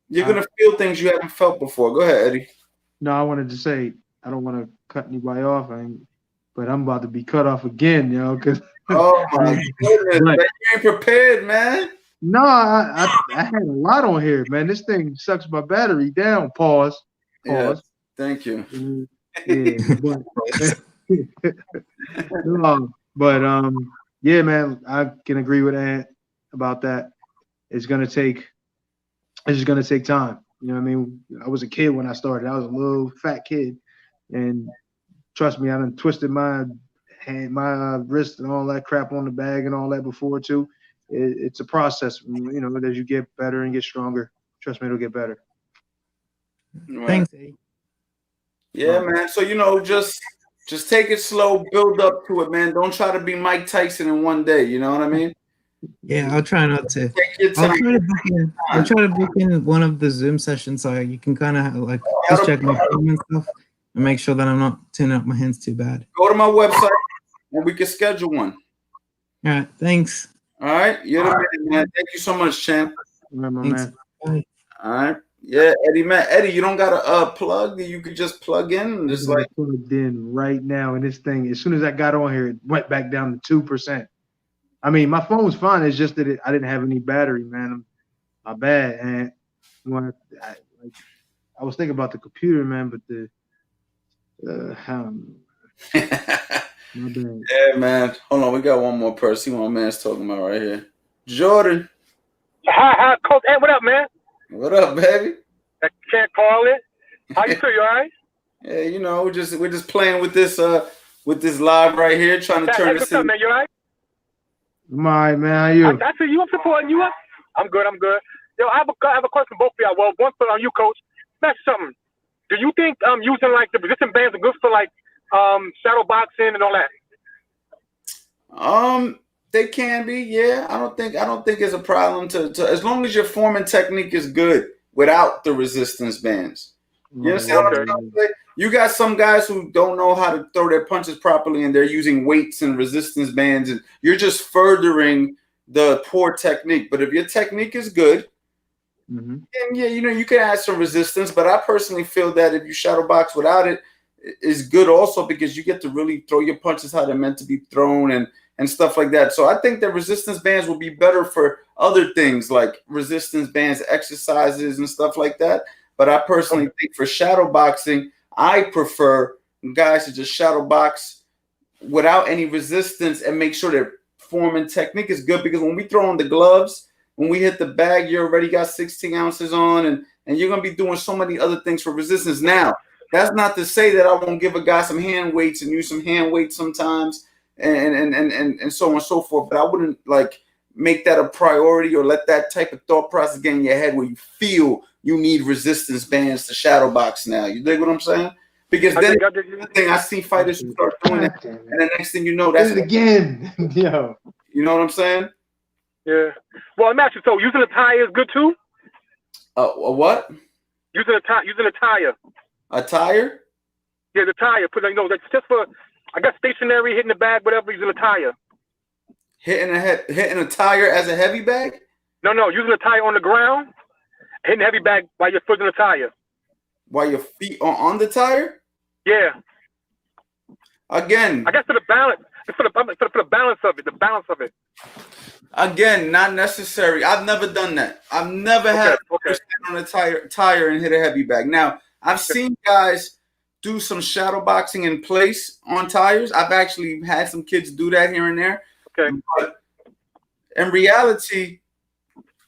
Speaker 1: you're gonna feel things you haven't felt before. Go ahead, Eddie.
Speaker 2: No, I wanted to say I don't want to cut anybody off, but I'm about to be cut off again, because
Speaker 1: oh my goodness, man, you ain't prepared, man.
Speaker 2: No, I had a lot on here, man. This thing sucks my battery down. Pause.
Speaker 1: Yeah, thank you.
Speaker 2: Yeah, man, I can agree with Ant about that. It's just gonna take time. You know what I mean? I was a kid when I started. I was a little fat kid, and trust me, I done twisted my hand, my wrist, and all that crap on the bag and all that before too. it's a process. You know, as you get better and get stronger, trust me, it'll get better.
Speaker 1: Right.
Speaker 12: Thanks, Eddie.
Speaker 1: Yeah, man. So just take it slow, build up to it, man. Don't try to be Mike Tyson in one day. You know what I mean?
Speaker 12: Yeah, I'll try not to.
Speaker 1: Take your
Speaker 12: I'll
Speaker 1: time.
Speaker 12: try to book in one of the Zoom sessions so you can kind of like just check my phone and stuff and make sure that I'm not turning up my hands too bad.
Speaker 1: Go to my website and we can schedule one.
Speaker 12: All right, thanks.
Speaker 1: All right, you're the man, man. Thank you so much, champ.
Speaker 2: Remember,
Speaker 12: Thanks.
Speaker 2: man.
Speaker 12: Bye.
Speaker 1: All right, yeah, Eddie, man. Eddie, you don't got a plug that you could just plug in and just like
Speaker 2: plugged in right now, and this thing, as soon as I got on here, it went back down to 2%. I mean, my phone was fine. It's just that I didn't have any battery, man. My bad. And when I was thinking about the computer, man, but my bad.
Speaker 1: Yeah, man. Hold on, we got one more person. See what my man's talking about right here. Jordan.
Speaker 13: Hi, Coach. Hey, what up, man?
Speaker 1: What up, baby?
Speaker 13: I can't call it. How you feel? You all right?
Speaker 1: Yeah, you know, we're just playing with this live right here, trying to turn this
Speaker 13: what's up, man? You all right?
Speaker 2: I'm all right, man. How you?
Speaker 13: I see you. I'm supporting you. I'm good. Yo, I have a question for both of y'all. Well, one for you, Coach. That's something. Do you think using like the resistance bands are good for like shadow boxing and all that?
Speaker 1: They can be, yeah. I don't think it's a problem to as long as your form and technique is good without the resistance bands. You understand what I'm trying to say? You got some guys who don't know how to throw their punches properly and they're using weights and resistance bands, and you're just furthering the poor technique. But if your technique is good, then yeah, you know, you can add some resistance. But I personally feel that if you shadow box without it, is good also because you get to really throw your punches how they're meant to be thrown and stuff like that. So I think that resistance bands will be better for other things like resistance bands, exercises and stuff like that. But I personally think for shadow boxing, I prefer guys to just shadow box without any resistance and make sure their form and technique is good, because when we throw on the gloves, when we hit the bag, you already got 16 ounces on and you're going to be doing so many other things for resistance. Now, that's not to say that I won't give a guy some hand weights and use some hand weights sometimes and so on and so forth, but I wouldn't like make that a priority or let that type of thought process get in your head where you feel you need resistance bands to shadow box now. You dig what I'm saying? Because then the thing I see fighters who start doing that, and the next thing you know, that's
Speaker 2: it again. Yo.
Speaker 1: You know what I'm saying?
Speaker 13: Yeah. Well, I'm actually, so using a tire is good too?
Speaker 1: A what?
Speaker 13: Using a tire.
Speaker 1: A tire?
Speaker 13: Yeah, the tire. Put that's just for, I guess, stationary, hitting the bag, whatever, using a tire.
Speaker 1: Hitting a tire as a heavy bag?
Speaker 13: No, using a tire on the ground, hitting a heavy bag while your foot's in the tire.
Speaker 1: While your feet are on the tire?
Speaker 13: Yeah.
Speaker 1: Again.
Speaker 13: I guess for the balance. For the balance of it. The balance of it.
Speaker 1: Again, not necessary. I've never done that. I've never had a person on a tire and hit a heavy bag. Now, I've seen guys do some shadow boxing in place on tires. I've actually had some kids do that here and there.
Speaker 13: Okay.
Speaker 1: But in reality,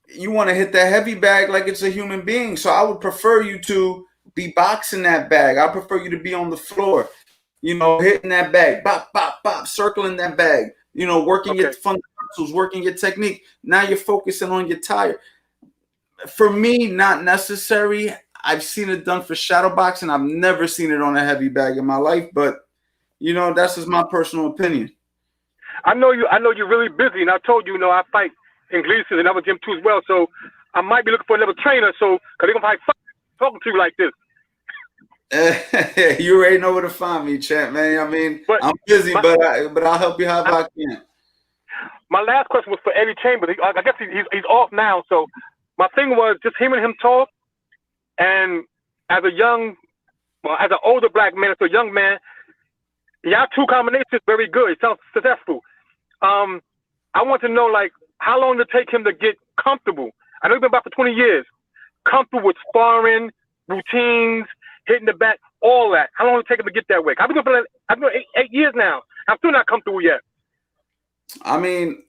Speaker 1: you want to hit that heavy bag like it's a human being. So I would prefer you to be boxing that bag. I prefer you to be on the floor, you know, hitting that bag, bop, bop, bop, circling that bag, you know, working your fundamentals, working your technique. Now you're focusing on your tire. For me, not necessary. I've seen it done for shadow boxing. I've never seen it on a heavy bag in my life, but you know, that's just my personal opinion.
Speaker 13: I know you're really busy, and I told you, I fight in Gleason and other gym too as well. So I might be looking for another trainer. So, cause they're gonna probably talking to you like this.
Speaker 1: You already know where to find me, champ, man. I mean, I'm busy, but I'll help you however I can.
Speaker 13: My last question was for Eddie Chambers. I guess he's off now. So my thing was just hearing him talk, and as an older black man, as a young man, y'all two combinations very good. It sounds successful. I want to know, like, how long did it take him to get comfortable? I know he's been about for 20 years. Comfortable with sparring, routines, hitting the back, all that. How long did it take him to get that way? I've been doing 8 years now. I'm still not comfortable yet.
Speaker 1: I mean,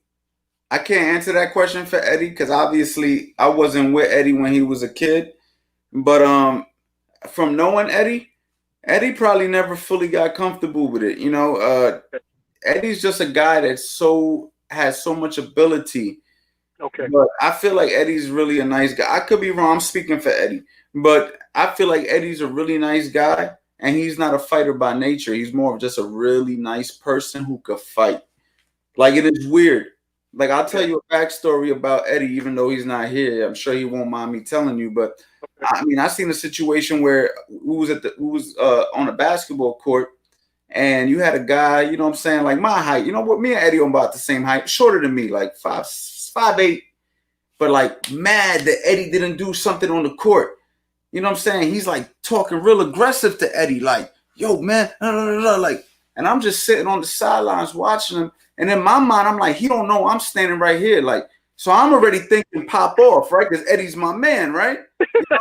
Speaker 1: I can't answer that question for Eddie because obviously I wasn't with Eddie when he was a kid. But from knowing Eddie probably never fully got comfortable with it. You know, Eddie's just a guy that has so much ability
Speaker 13: Okay.
Speaker 1: But I feel like Eddie's really a nice guy. I could be wrong. I'm speaking for Eddie, but I feel like Eddie's a really nice guy, and he's not a fighter by nature. He's more of just a really nice person who could fight. Like, it is weird. Like, I'll tell you a backstory about Eddie, even though he's not here. I'm sure he won't mind me telling you. But I mean, I seen a situation where we was on a basketball court, and you had a guy, you know what I'm saying, like my height. You know what? Me and Eddie are about the same height, shorter than me, like 5'8", but like mad that Eddie didn't do something on the court. You know what I'm saying? He's like talking real aggressive to Eddie, like, yo, man, like, and I'm just sitting on the sidelines watching him. And in my mind, I'm like, he don't know I'm standing right here. Like, so I'm already thinking pop off, right? Because Eddie's my man, right? You know?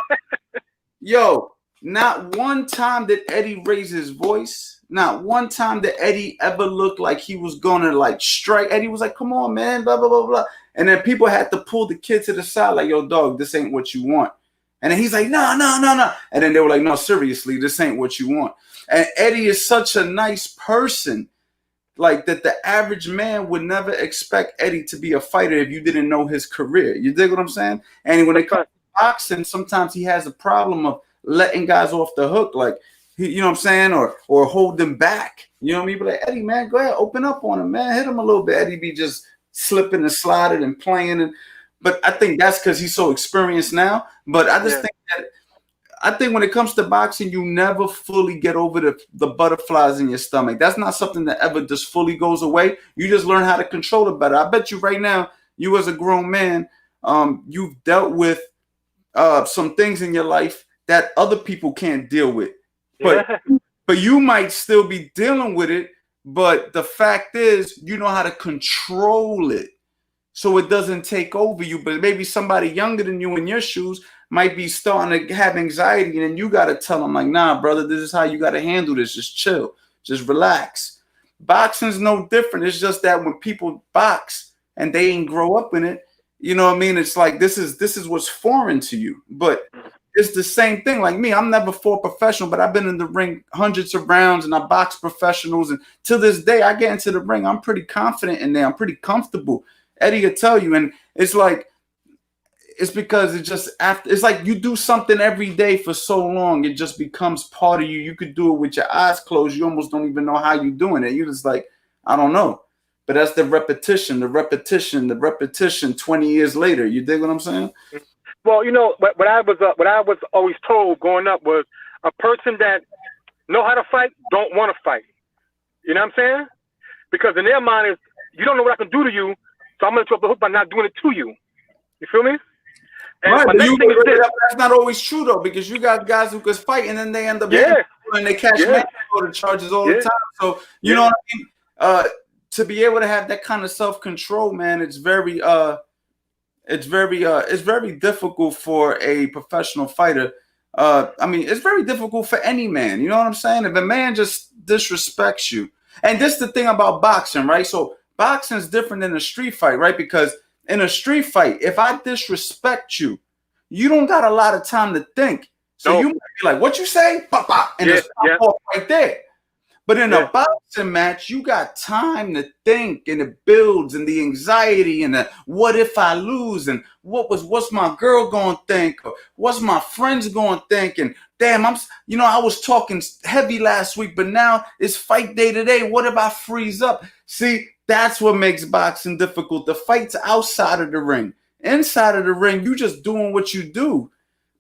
Speaker 1: Yo, not one time did Eddie raise his voice. Not one time did Eddie ever look like he was gonna like strike. Eddie was like, come on, man, blah, blah, blah, blah. And then people had to pull the kid to the side, like, yo, dog, this ain't what you want. And then he's like, no. And then they were like, no, seriously, this ain't what you want. And Eddie is such a nice person, like that the average man would never expect Eddie to be a fighter if you didn't know his career. You dig what I'm saying? And when it comes to boxing, sometimes he has a problem of letting guys off the hook, like, you know what I'm saying, or hold them back. You know what I mean? But like, Eddie, man, go ahead, open up on him, man, hit him a little bit. Eddie be just slipping and sliding and playing, but I think that's because he's so experienced now. But I just think when it comes to boxing, you never fully get over the butterflies in your stomach. That's not something that ever just fully goes away. You just learn how to control it better. I bet you right now, you as a grown man, you've dealt with some things in your life that other people can't deal with. But you might still be dealing with it. But the fact is, you know how to control it so it doesn't take over you. But maybe somebody younger than you in your shoes might be starting to have anxiety, and then you got to tell them, like, nah, brother, this is how you got to handle this. Just chill. Just relax. Boxing's no different. It's just that when people box and they ain't grow up in it, you know what I mean? It's like this is what's foreign to you. But it's the same thing. Like me, I'm never for professional, but I've been in the ring hundreds of rounds, and I box professionals. And to this day, I get into the ring, I'm pretty confident in there. I'm pretty comfortable. Eddie will tell you, and it's like, it's because it's like you do something every day for so long, it just becomes part of you. You could do it with your eyes closed. You almost don't even know how you're doing it. You're just like, I don't know. But that's the repetition 20 years later. You dig what I'm saying?
Speaker 13: Well, you know, what I was always told growing up was a person that know how to fight don't want to fight. You know what I'm saying? Because in their mind is, you don't know what I can do to you, so I'm going to let you off the hook by not doing it to you. You feel me? And
Speaker 1: right,
Speaker 13: my next thing is this.
Speaker 1: that's not always true though, because you got guys who can fight and then they end up and they catch manslaughter charges all the time. So you know what I mean? To be able to have that kind of self-control, man, it's very difficult for a professional fighter. I mean, it's very difficult for any man. You know what I'm saying? If a man just disrespects you, and this is the thing about boxing, right? So boxing is different than a street fight, right? Because in a street fight, if I disrespect you, you don't got a lot of time to think. So you might be like, what you say? Pop, pop, and it's off right there. But in a boxing match, you got time to think, and it builds, and the anxiety, and the what if I lose, and what's my girl gonna think, or what's my friends gonna think, and damn, I was talking heavy last week, but now it's fight day today. What if I freeze up? See, that's what makes boxing difficult. The fight's outside of the ring. Inside of the ring, you just doing what you do.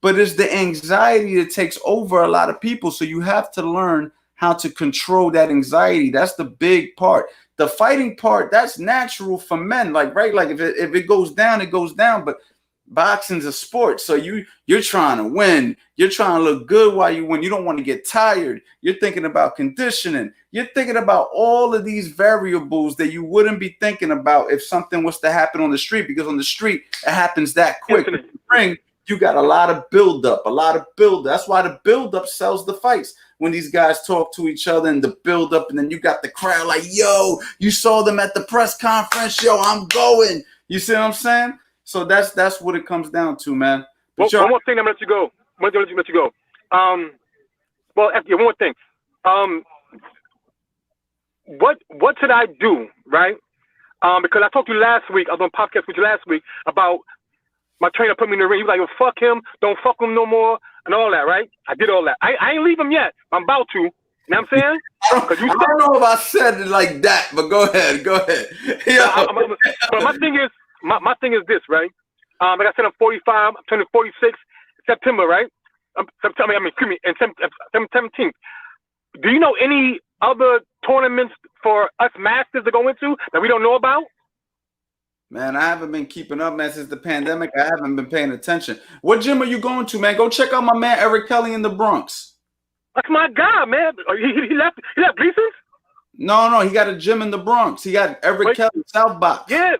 Speaker 1: But it's the anxiety that takes over a lot of people. So you have to learn how to control that anxiety. That's the big part. The fighting part, that's natural for men. Like, right? Like if it goes down, it goes down. But boxing's a sport. So you're trying to win. You're trying to look good while you win. You don't want to get tired. You're thinking about conditioning. You're thinking about all of these variables that you wouldn't be thinking about if something was to happen on the street, because on the street, it happens that quick. In the ring, you got a lot of buildup, That's why the buildup sells the fights. When these guys talk to each other and the buildup, and then you got the crowd like, yo, you saw them at the press conference. Yo, I'm going. You see what I'm saying? So that's what it comes down to, man.
Speaker 13: One more thing, I'm gonna let you go. One more thing. What should I do, right? because I talked to you last week. I was on podcast with you last week about my trainer put me in the ring. He was like, well, fuck him. Don't fuck him no more and all that, right? I did all that. I ain't leave him yet. I'm about to. You know what I'm saying?
Speaker 1: I don't know if I said it like that, but go ahead.
Speaker 13: But my thing is this, right? Like I said, I'm 45. I'm turning 46 September, right? September 17th. Do you know any other tournaments for us masters to go into that we don't know about?
Speaker 1: Man, I haven't been keeping up, man, since the pandemic. I haven't been paying attention. What gym are you going to, man? Go check out my man Eric Kelly in the Bronx.
Speaker 13: That's my guy, man. He left Gleason's?
Speaker 1: No, he got a gym in the Bronx. He got Eric Kelly, South Box.
Speaker 13: Yeah,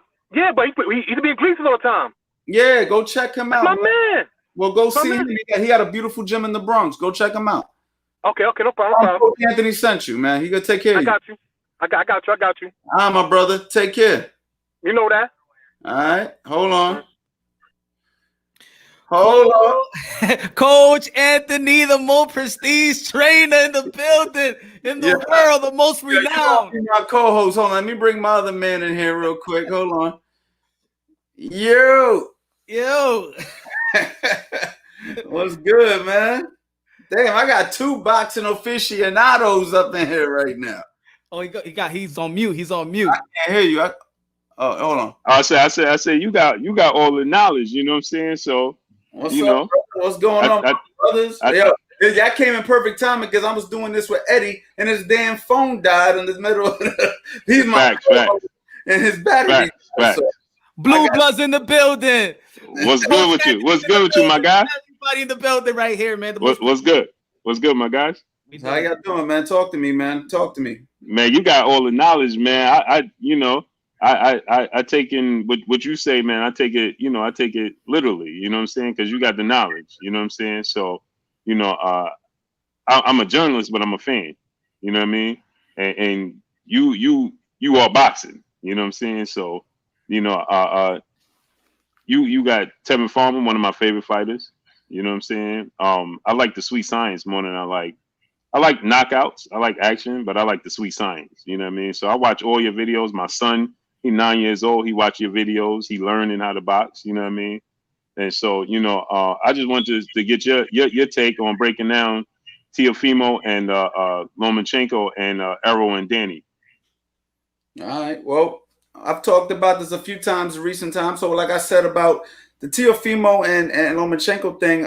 Speaker 13: but he's been Gleason's all the time.
Speaker 1: Yeah, go check him out.
Speaker 13: My man.
Speaker 1: Well, go see him. He got a beautiful gym in the Bronx. Go check him out.
Speaker 13: Okay, no problem.
Speaker 1: Coach Anthony sent you, man. He gonna take care of you.
Speaker 13: I got you.
Speaker 1: All right, my brother. Take care.
Speaker 13: You know that.
Speaker 1: All right. Hold on.
Speaker 14: Coach Anthony, the most prestige trainer in the building, in the world, the most renowned.
Speaker 1: My co-host. Hold on. Let me bring my other man in here real quick. Hold on. Yo. What's good, man? Damn, I got 2 boxing aficionados up in here right now.
Speaker 14: Oh, he's on mute. I
Speaker 1: can't hear you. Hold on.
Speaker 15: I said you got all the knowledge, you know what I'm saying? So
Speaker 1: what's up, brother? What's going on, brothers? I came in perfect timing because I was doing this with Eddie and his damn phone died in the middle of he's my and his battery.
Speaker 15: Facts.
Speaker 14: Blue Bloods in the building.
Speaker 15: What's good with you? What's good with you, my guy?
Speaker 14: Everybody in the building right here, man.
Speaker 15: What's good? What's good, my guys?
Speaker 1: How y'all doing, man? Talk to me, man.
Speaker 15: Man, you got all the knowledge, man. I take in what you say, man. I take it literally, you know what I'm saying? Because you got the knowledge, you know what I'm saying? So, I'm a journalist, but I'm a fan, you know what I mean? And you are boxing, you know what I'm saying? So, you got Tevin Farmer, one of my favorite fighters, you know what I'm saying? I like the sweet science more than I like knockouts. I like action, but I like the sweet science, you know what I mean? So I watch all your videos. My son, he's 9 years old. He watch your videos. He learning how to box, you know what I mean? And so, I just wanted to get your take on breaking down Teofimo and Lomachenko and Errol and Danny.
Speaker 1: All right. Well, I've talked about this a few times in recent times. So like I said about the Teofimo and Lomachenko thing,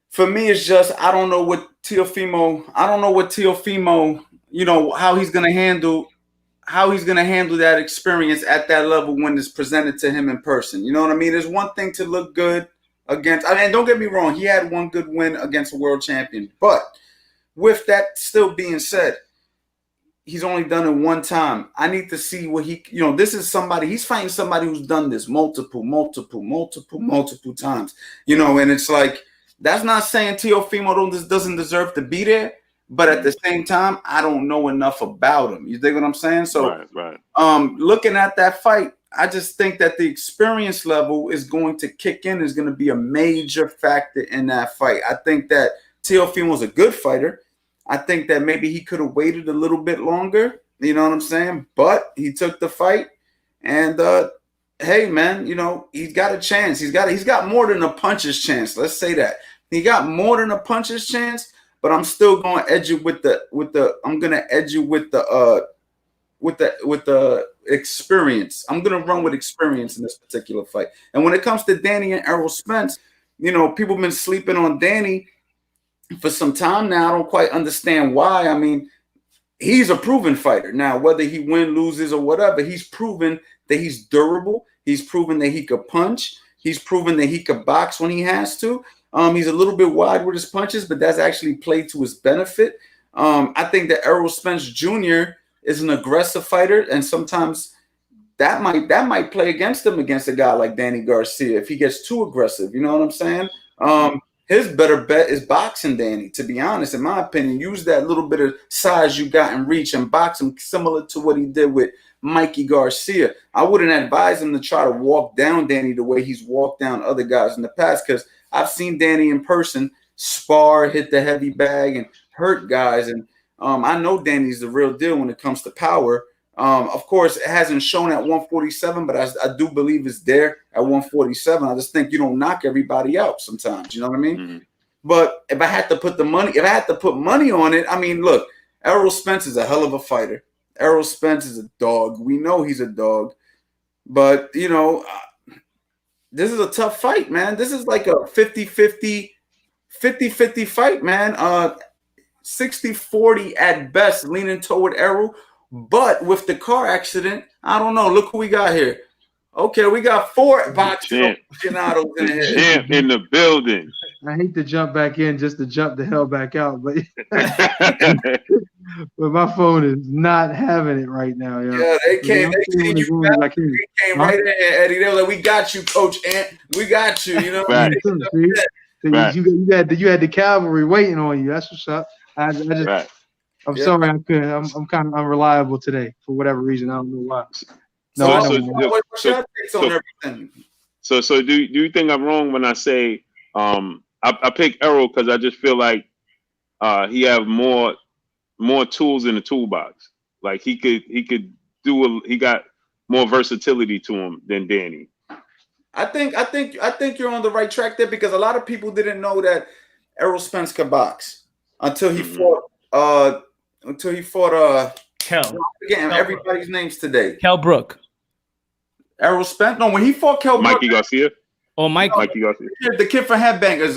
Speaker 1: for me, it's just I don't know what Teofimo, how he's gonna handle that experience at that level when it's presented to him in person. You know what I mean? There's one thing to look good against. I mean, don't get me wrong, he had one good win against a world champion, but with that still being said, he's only done it one time. I need to see what this is somebody, he's fighting somebody who's done this multiple times, and it's like, that's not saying Teofimo doesn't deserve to be there, but at the same time, I don't know enough about him. You dig what I'm saying? So,
Speaker 15: right.
Speaker 1: Looking at that fight, I just think that the experience level is going to kick in, is going to be a major factor in that fight. I think that Teofimo's a good fighter. I think that maybe he could have waited a little bit longer. You know what I'm saying? But he took the fight, and hey, man, he's got a chance. He's got more than a puncher's chance. Let's say that. He got more than a puncher's chance, but I'm still going to edge it with the experience. I'm going to run with experience in this particular fight. And when it comes to Danny and Errol Spence, people have been sleeping on Danny for some time now. I don't quite understand why. I mean, he's a proven fighter. Now, whether he wins, loses, or whatever, he's proven that he's durable. He's proven that he could punch. He's proven that he could box when he has to. He's a little bit wide with his punches, but that's actually played to his benefit. I think that Errol Spence Jr. is an aggressive fighter, and sometimes that might play against him against a guy like Danny Garcia if he gets too aggressive. You know what I'm saying? His better bet is boxing Danny, to be honest, in my opinion. Use that little bit of size you got in reach and box him similar to what he did with Mikey Garcia. I wouldn't advise him to try to walk down Danny the way he's walked down other guys in the past, because I've seen Danny in person spar, hit the heavy bag, and hurt guys. And I know Danny's the real deal when it comes to power. Of course, it hasn't shown at 147, but I do believe it's there at 147. I just think you don't knock everybody out sometimes. You know what I mean?
Speaker 15: Mm-hmm.
Speaker 1: But if I had to put money on it, I mean, look, Errol Spence is a hell of a fighter. Errol Spence is a dog. We know he's a dog. But, you know, this is a tough fight, man. This is like a 50-50 fight, man. 60-40 at best, leaning toward Errol. But with the car accident, I don't know. Look who we got here. Okay, we got 4 boxing aficionados in
Speaker 15: The
Speaker 1: here.
Speaker 15: champ in the building.
Speaker 2: I hate to jump back in just to jump the hell back out, but but my phone is not having it right now, yo.
Speaker 1: Yeah, they came. They seen you. They came right in, Eddie. They were like, "We got you, Coach Ant. We got you." You know.
Speaker 15: Right.
Speaker 2: Right. You had the cavalry waiting on you. That's what's up. I just,
Speaker 15: Right.
Speaker 2: I'm sorry, I couldn't. I'm kind of unreliable today for whatever reason. I don't know why. No, I don't know.
Speaker 1: What's your takes on everything?
Speaker 15: So do you think I'm wrong when I say I pick Errol because I just feel like he have more tools in the toolbox. Like he got more versatility to him than Danny.
Speaker 1: I think you're on the right track there because a lot of people didn't know that Errol Spence could box until he fought
Speaker 14: Kel.
Speaker 1: Again, everybody's names today.
Speaker 14: Kel Brook.
Speaker 1: Errol Spence. No, when he fought Kel
Speaker 15: Mikey
Speaker 1: Brook,
Speaker 15: Garcia.
Speaker 14: Oh,
Speaker 15: Mikey Garcia.
Speaker 1: the kid for Headbangers.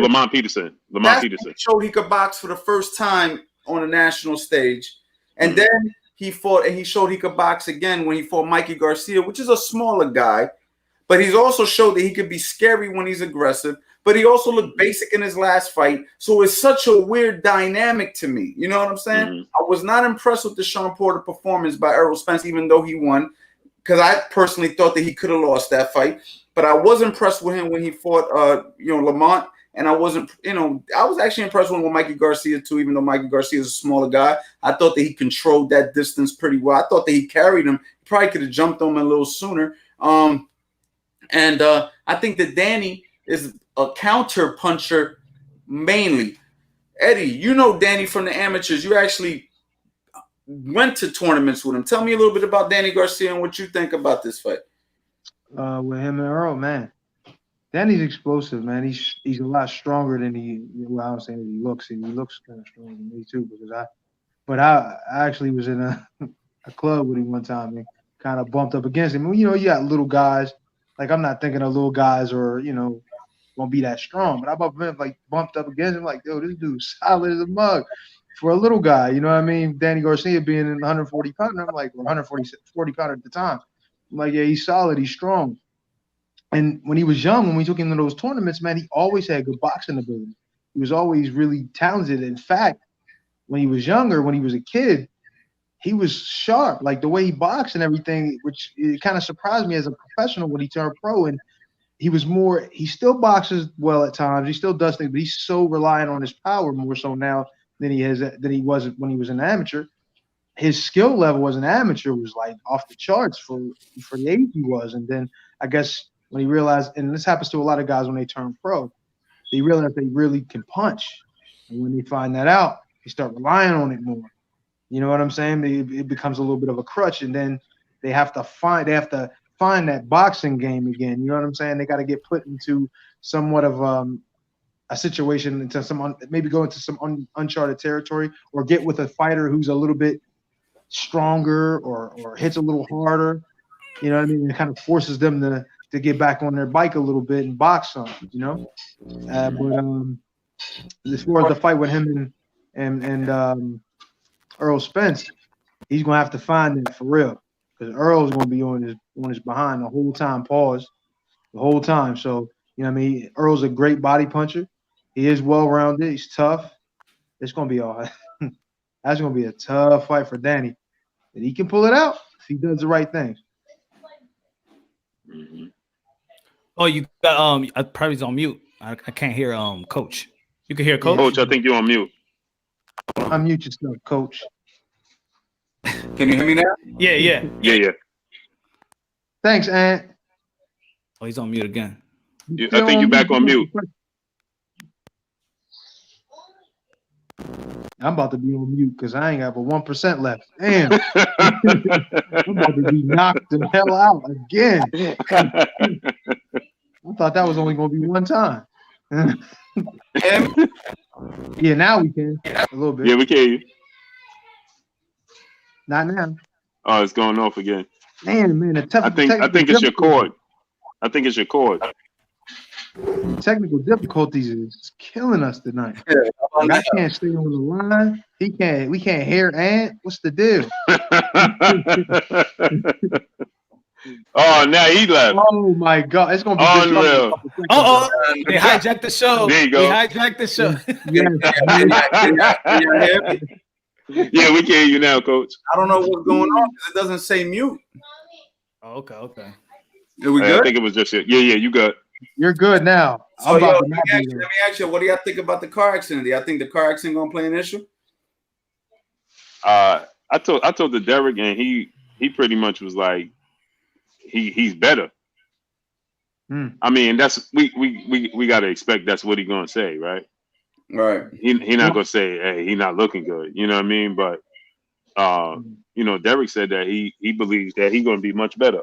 Speaker 15: Lamont Peterson.
Speaker 1: He showed he could box for the first time on a national stage, and then he fought and he showed he could box again when he fought Mikey Garcia, which is a smaller guy, but he's also showed that he could be scary when he's aggressive. But he also looked basic in his last fight, so it's such a weird dynamic to me. You know what I'm saying? I was not impressed with the Sean Porter performance by Errol Spence, even though he won, because I personally thought that he could have lost that fight. But I was impressed with him when he fought, Lamont, and I was actually impressed with Mikey Garcia too, even though Mikey Garcia is a smaller guy. I thought that he controlled that distance pretty well. I thought that he carried him. He probably could have jumped him a little sooner. And I think that Danny is a counter puncher mainly. Eddie, you know Danny from the amateurs. You actually went to tournaments with him. Tell me a little bit about Danny Garcia and what you think about this fight.
Speaker 2: With him and Earl, man. Danny's explosive, man. He's a lot stronger than I don't say he looks. He looks kind of stronger than me too, because I actually was in a club with him one time and kind of bumped up against him. You know, you got little guys. Like, I'm not thinking of little guys or, won't be that strong, but I bumped up against him like, yo, this dude's solid as a mug for a little guy. You know what I mean? Danny Garcia being in 140 pounder, I'm like, 40 pounder at the time. I'm like, yeah, he's solid, he's strong. And when he was young, when we took him to those tournaments, man, he always had good boxing ability. He was always really talented. In fact, when he was younger, when he was a kid, he was sharp, like the way he boxed and everything, which it kind of surprised me as a professional when he turned pro. And he still boxes well at times. He still does things, but he's so reliant on his power more so now than he was when he was an amateur. His skill level as an amateur was like off the charts for the age he was. And then I guess when he realized, and this happens to a lot of guys when they turn pro, they realize they really can punch. And when they find that out, they start relying on it more. You know what I'm saying? It becomes a little bit of a crutch, and then they have to find that boxing game again. You know what I'm saying? They got to get put into somewhat of a situation, into maybe go into some uncharted territory, or get with a fighter who's a little bit stronger or hits a little harder. You know what I mean? It kind of forces them to get back on their bike a little bit and box some. You know, but as far as the fight with him and Earl Spence, he's gonna have to find it for real, because Earl's gonna be on his behind the whole time, the whole time. So you know what I mean, Earl's a great body puncher. He is well rounded. He's tough. It's gonna be all right. That's gonna be a tough fight for Danny, and he can pull it out if he does the right things.
Speaker 14: Oh, you got I probably was on mute. I can't hear Coach. You can hear Coach.
Speaker 15: Coach, I think you're on mute.
Speaker 2: Unmute yourself, Coach.
Speaker 1: Can you hear me now?
Speaker 14: Yeah.
Speaker 2: Thanks, Ant.
Speaker 14: Oh, he's on mute again.
Speaker 15: I think you're back on mute.
Speaker 2: I'm about to be on mute because I ain't got but 1% left. Damn. I'm about to be knocked the hell out again. I thought that was only going to be one time. Yeah, now we can. A little bit.
Speaker 15: Yeah, we can hear you.
Speaker 2: Not now.
Speaker 15: Oh, it's going off again.
Speaker 2: Man, the
Speaker 15: I think it's your cord. I think it's your cord.
Speaker 2: Technical difficulties is killing us tonight. Like, I can't stay on the line. He can't. We can't hear Ant. What's the deal?
Speaker 15: Oh, now he left.
Speaker 2: Oh my God, it's gonna be
Speaker 15: unreal.
Speaker 14: They hijacked the show.
Speaker 15: There you go.
Speaker 14: They hijacked the show.
Speaker 15: Yeah, we can hear you now, Coach.
Speaker 1: I don't know what's going on because it doesn't say mute.
Speaker 14: Oh, okay.
Speaker 1: Are we good?
Speaker 15: I think it was just your, yeah, you good.
Speaker 2: You're good now.
Speaker 1: So, yo, let me ask you, what do y'all think about the car accident? Do y'all think the car accident gonna play an issue?
Speaker 15: I told the Derek, and he pretty much was like, he's better. I mean, that's we gotta expect that's what he's gonna say, right?
Speaker 1: Right.
Speaker 15: He not gonna say, hey, he not looking good. You know what I mean? But you know, Derek said that he believes that he's gonna be much better.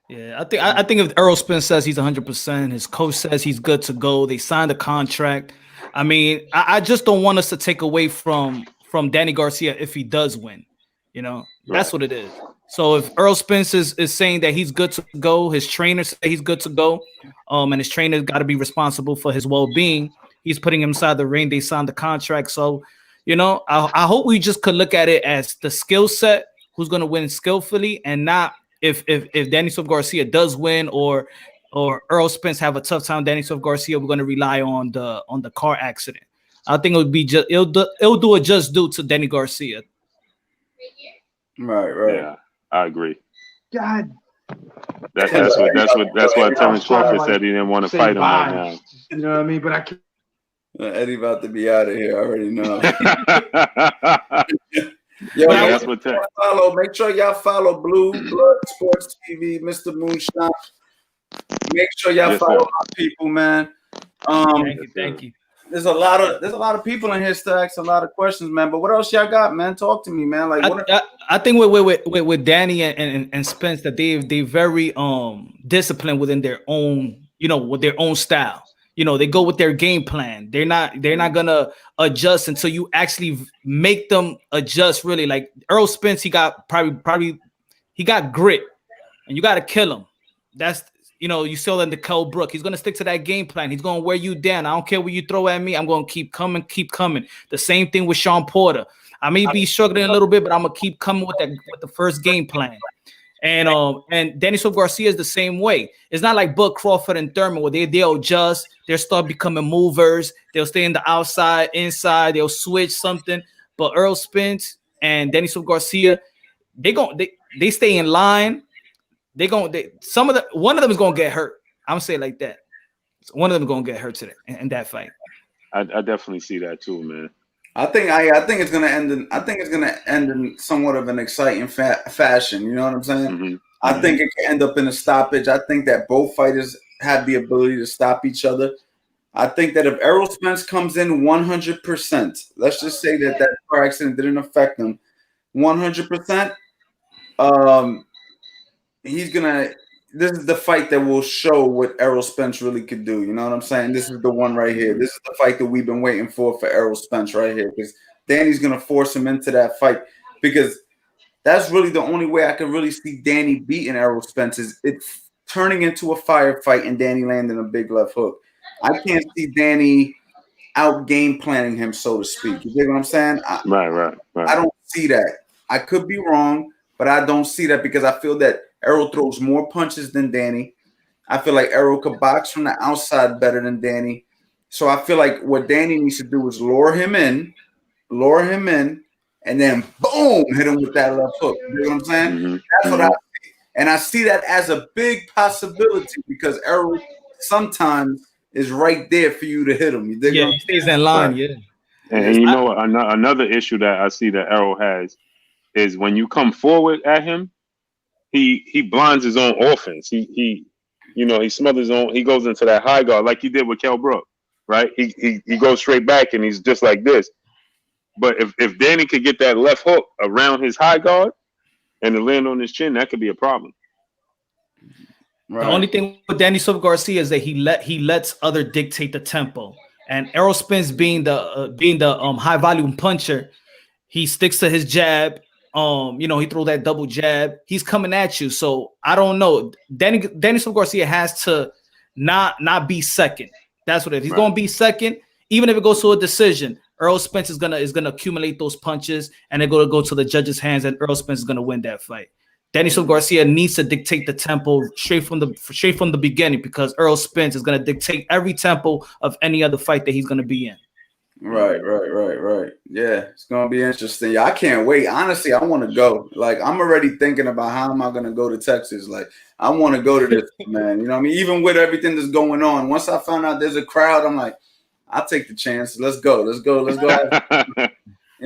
Speaker 14: Yeah, I think if Errol Spence says he's 100%, his coach says he's good to go. They signed a contract. I mean, I just don't want us to take away from Danny Garcia if he does win. You know, that's what it is. So if Errol Spence is saying that he's good to go, his trainer says he's good to go, and his trainer's got to be responsible for his well-being. He's putting him inside the ring. They signed the contract. So, you know, I hope we just could look at it as the skill set, who's going to win skillfully, and not if Danny Swift Garcia does win or Errol Spence have a tough time. Danny Swift Garcia, we're going to rely on the car accident. I think it would be just it'll do a just due to Danny Garcia.
Speaker 1: Right.
Speaker 15: Yeah, I agree.
Speaker 2: God.
Speaker 15: That's why Terrence Crawford said he didn't want to fight him right now.
Speaker 2: You know what I mean? But I can't.
Speaker 1: Eddie about to be out of here. I already know. Make sure y'all follow Blue Blood Sports TV, Mr. Moonshine. Make sure y'all follow our people, man.
Speaker 14: Thank you.
Speaker 1: There's a lot of people in here still asking a lot of questions, man. But what else y'all got, man? Talk to me, man. Like,
Speaker 14: I think with Danny and Spence that they very disciplined within their own, you know, with their own style. You know, they go with their game plan. They're not gonna adjust until you actually make them adjust. Really, like Errol Spence, he got probably he got grit, and you got to kill him. That's, you know, you saw that in the Kell Brook. He's gonna stick to that game plan. He's gonna wear you down. I don't care what you throw at me. I'm gonna keep coming. The same thing with Sean Porter. I may be struggling a little bit, but I'm gonna keep coming with the first game plan. And Danny Swift Garcia is the same way. It's not like Bud Crawford and Thurman where they'll adjust, they'll start becoming movers, they'll stay in the outside, inside, they'll switch something. But Errol Spence and Danny Swift Garcia, they stay in line. One of them is gonna get hurt. I'm gonna say it like that. So one of them is gonna get hurt today in that fight.
Speaker 15: I definitely see that too, man.
Speaker 1: I think it's gonna end in somewhat of an exciting fashion. You know what I'm saying?
Speaker 15: Mm-hmm.
Speaker 1: I think it can end up in a stoppage. I think that both fighters have the ability to stop each other. I think that if Errol Spence comes in 100%, let's just say that car accident didn't affect him 100%. This is the fight that will show what Errol Spence really could do. You know what I'm saying? This is the one right here. This is the fight that we've been waiting for Errol Spence right here, because Danny's going to force him into that fight, because that's really the only way I can really see Danny beating Errol Spence is it turning into a firefight and Danny landing a big left hook. I can't see Danny out game planning him, so to speak. You get what I'm saying?
Speaker 15: Right.
Speaker 1: I don't see that. I could be wrong, but I don't see that, because I feel that Errol throws more punches than Danny. I feel like Errol could box from the outside better than Danny. So I feel like what Danny needs to do is lure him in, and then boom, hit him with that left hook. You know what I'm saying?
Speaker 15: Mm-hmm.
Speaker 1: That's what I see. And I see that as a big possibility, because Errol sometimes is right there for you to hit him. You dig?
Speaker 14: Yeah, he stays in line. Yeah.
Speaker 15: And you know what? Another issue that I see that Errol has is when you come forward at him, he blinds his own offense. He smothers his own. He goes into that high guard like he did with Kell Brook, right? He goes straight back and he's just like this. But if Danny could get that left hook around his high guard and to land on his chin, that could be a problem.
Speaker 14: The only thing with Danny Silva Garcia is that he lets other dictate the tempo, and Errol Spence being the high volume puncher, he sticks to his jab. You know, he throws that double jab. He's coming at you. So I don't know. Danny Silva Garcia has to not be second. That's what it is. He's gonna be second, even if it goes to a decision. Errol Spence is gonna accumulate those punches, and they're gonna go to the judges' hands, and Errol Spence is gonna win that fight. Danny Silva Garcia needs to dictate the tempo straight from the beginning, because Errol Spence is gonna dictate every tempo of any other fight that he's gonna be in.
Speaker 1: Right. Yeah, it's gonna be interesting. Yeah, I can't wait. Honestly, I want to go. Like, I'm already thinking about how am I gonna go to Texas. Like, I want to go to this, man. You know what I mean? Even with everything that's going on, once I found out there's a crowd, I'm like, I'll take the chance. Let's go. You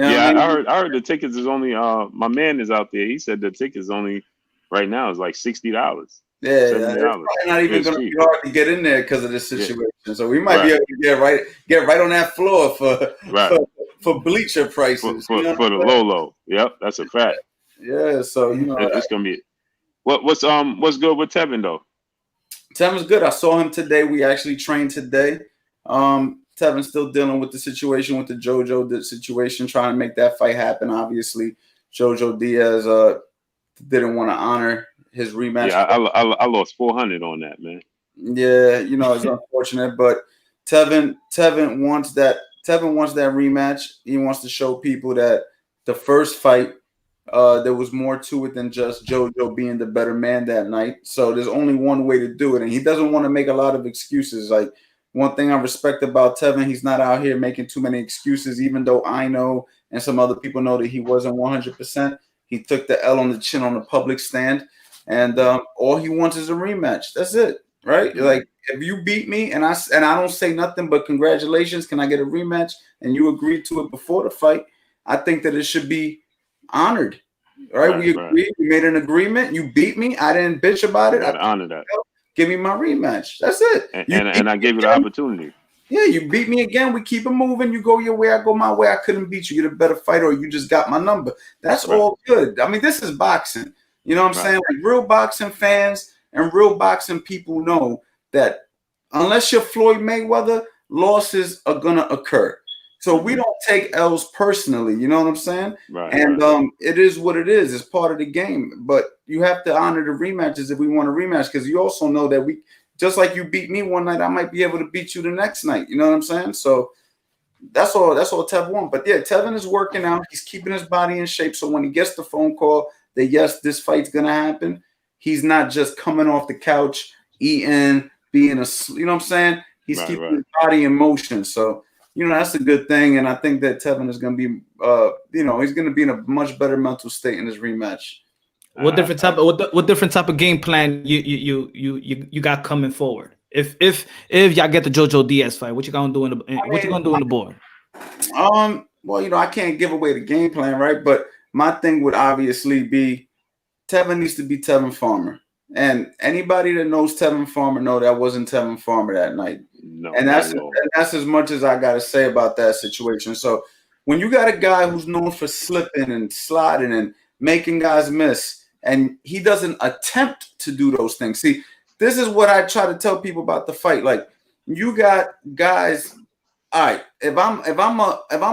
Speaker 1: know
Speaker 15: yeah,
Speaker 1: I mean?
Speaker 15: I heard the tickets is only. My man is out there. He said the tickets only right now is like $60.
Speaker 1: Yeah, it's probably not even going to be hard to get in there because of this situation. So we might be able to get right on that floor for bleacher prices
Speaker 15: for the low. Yep, that's a fact.
Speaker 1: Yeah, so you know
Speaker 15: it's gonna be. What's good with Tevin though?
Speaker 1: Tevin's good. I saw him today. We actually trained today. Tevin's still dealing with the situation with the JoJo situation, trying to make that fight happen. Obviously, JoJo Diaz didn't want to honor his rematch.
Speaker 15: Yeah, I lost 400 on that, man.
Speaker 1: Yeah, you know, it's unfortunate, but Tevin wants that rematch. He wants to show people that the first fight, there was more to it than just JoJo being the better man that night. So there's only one way to do it, and he doesn't want to make a lot of excuses. Like, one thing I respect about Tevin, he's not out here making too many excuses, even though I know and some other people know that he wasn't 100%. He took the L on the chin on the public stand, and all he wants is a rematch. That's it, right? Like, if you beat me and I don't say nothing but congratulations, can I get a rematch? And you agreed to it before the fight, I think that it should be honored. Right? We agreed. We made an agreement. You beat me. I didn't bitch about it.
Speaker 15: I honor that.
Speaker 1: Give me my rematch. That's it.
Speaker 15: And I gave you the opportunity.
Speaker 1: Yeah, you beat me again. We keep it moving. You go your way, I go my way. I couldn't beat you. You're the better fighter, or you just got my number. That's all good. I mean, this is boxing. You know what I'm saying? Like, real boxing fans and real boxing people know that unless you're Floyd Mayweather, losses are gonna occur. So we don't take L's personally, you know what I'm saying? It is what it is. It's part of the game. But you have to honor the rematches if we want a rematch, because you also know that we, just like you beat me one night, I might be able to beat you the next night. You know what I'm saying? So that's all Tevin wants. But yeah, Tevin is working out. He's keeping his body in shape. So when he gets the phone call that yes, this fight's gonna happen, he's not just coming off the couch, eating, being asleep. You know what I'm saying? He's keeping his body in motion. So, you know, that's a good thing, and I think that Tevin is going to be, he's going to be in a much better mental state in his rematch.
Speaker 14: What different type of game plan you got coming forward? If y'all get the JoJo Diaz fight, what you gonna do in the board?
Speaker 1: Well, you know, I can't give away the game plan, right? But my thing would obviously be Tevin needs to be Tevin Farmer, and anybody that knows Tevin Farmer know that wasn't Tevin Farmer that night.
Speaker 15: No,
Speaker 1: and that's as much as I got to say about that situation. So when you got a guy who's known for slipping and sliding and making guys miss, and he doesn't attempt to do those things. See, this is what I try to tell people about the fight. Like, you got guys. All right, if I'm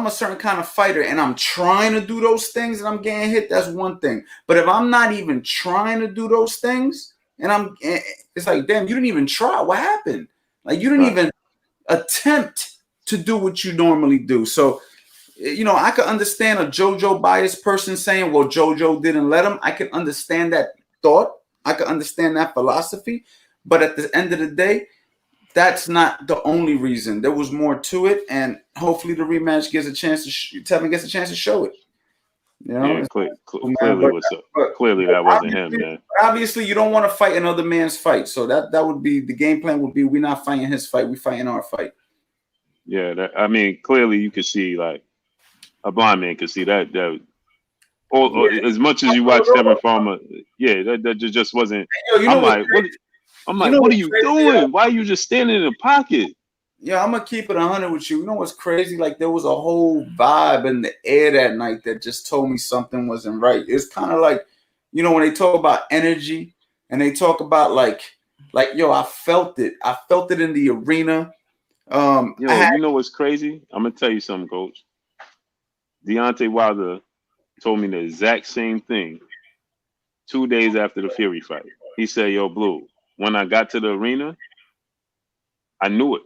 Speaker 1: a certain kind of fighter and I'm trying to do those things and I'm getting hit, that's one thing. But if I'm not even trying to do those things and it's like, damn, you didn't even try. What happened? Like, you didn't even attempt to do what you normally do. So, you know, I could understand a JoJo biased person saying, well, JoJo didn't let him. I could understand that thought. I could understand that philosophy. But at the end of the day, that's not the only reason. There was more to it. And hopefully the rematch gets a chance to Tevin gets a chance to show it. You know,
Speaker 15: yeah, clearly that wasn't him, man.
Speaker 1: Obviously, you don't want to fight another man's fight, so that would be the game plan. Would be we're not fighting his fight, we fighting our fight.
Speaker 15: Yeah, I mean, clearly you could see, like, a blind man could see that. As much as you watch Tevin Farmer, that just wasn't. Yo, what are you doing? Why are you just standing in the pocket?
Speaker 1: Yeah, I'm gonna keep it 100 with you. You know what's crazy? Like there was a whole vibe in the air that night that just told me something wasn't right. It's kind of like, you know, when they talk about energy and they talk about like yo, I felt it. I felt it in the arena. I
Speaker 15: Yo,
Speaker 1: had
Speaker 15: you know what's crazy? I'm gonna tell you something, Coach. Deontay Wilder told me the exact same thing 2 days after the Fury fight. He said, "Yo, Blue, when I got to the arena, I knew it.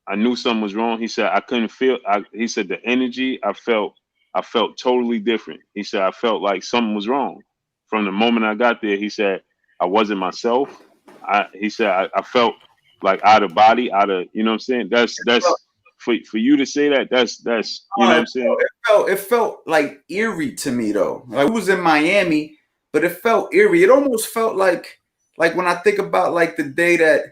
Speaker 15: I knew something was wrong." He said, "I couldn't feel." He said, "The energy I felt totally different." He said, "I felt like something was wrong from the moment I got there." He said, "I wasn't myself." He said, I felt like out of body, out of, you know what I'm saying? That's for you to say that. That's you know what I'm saying?
Speaker 1: it felt like eerie to me though. Like it was in Miami, but it felt eerie. It almost felt like when I think about like the day that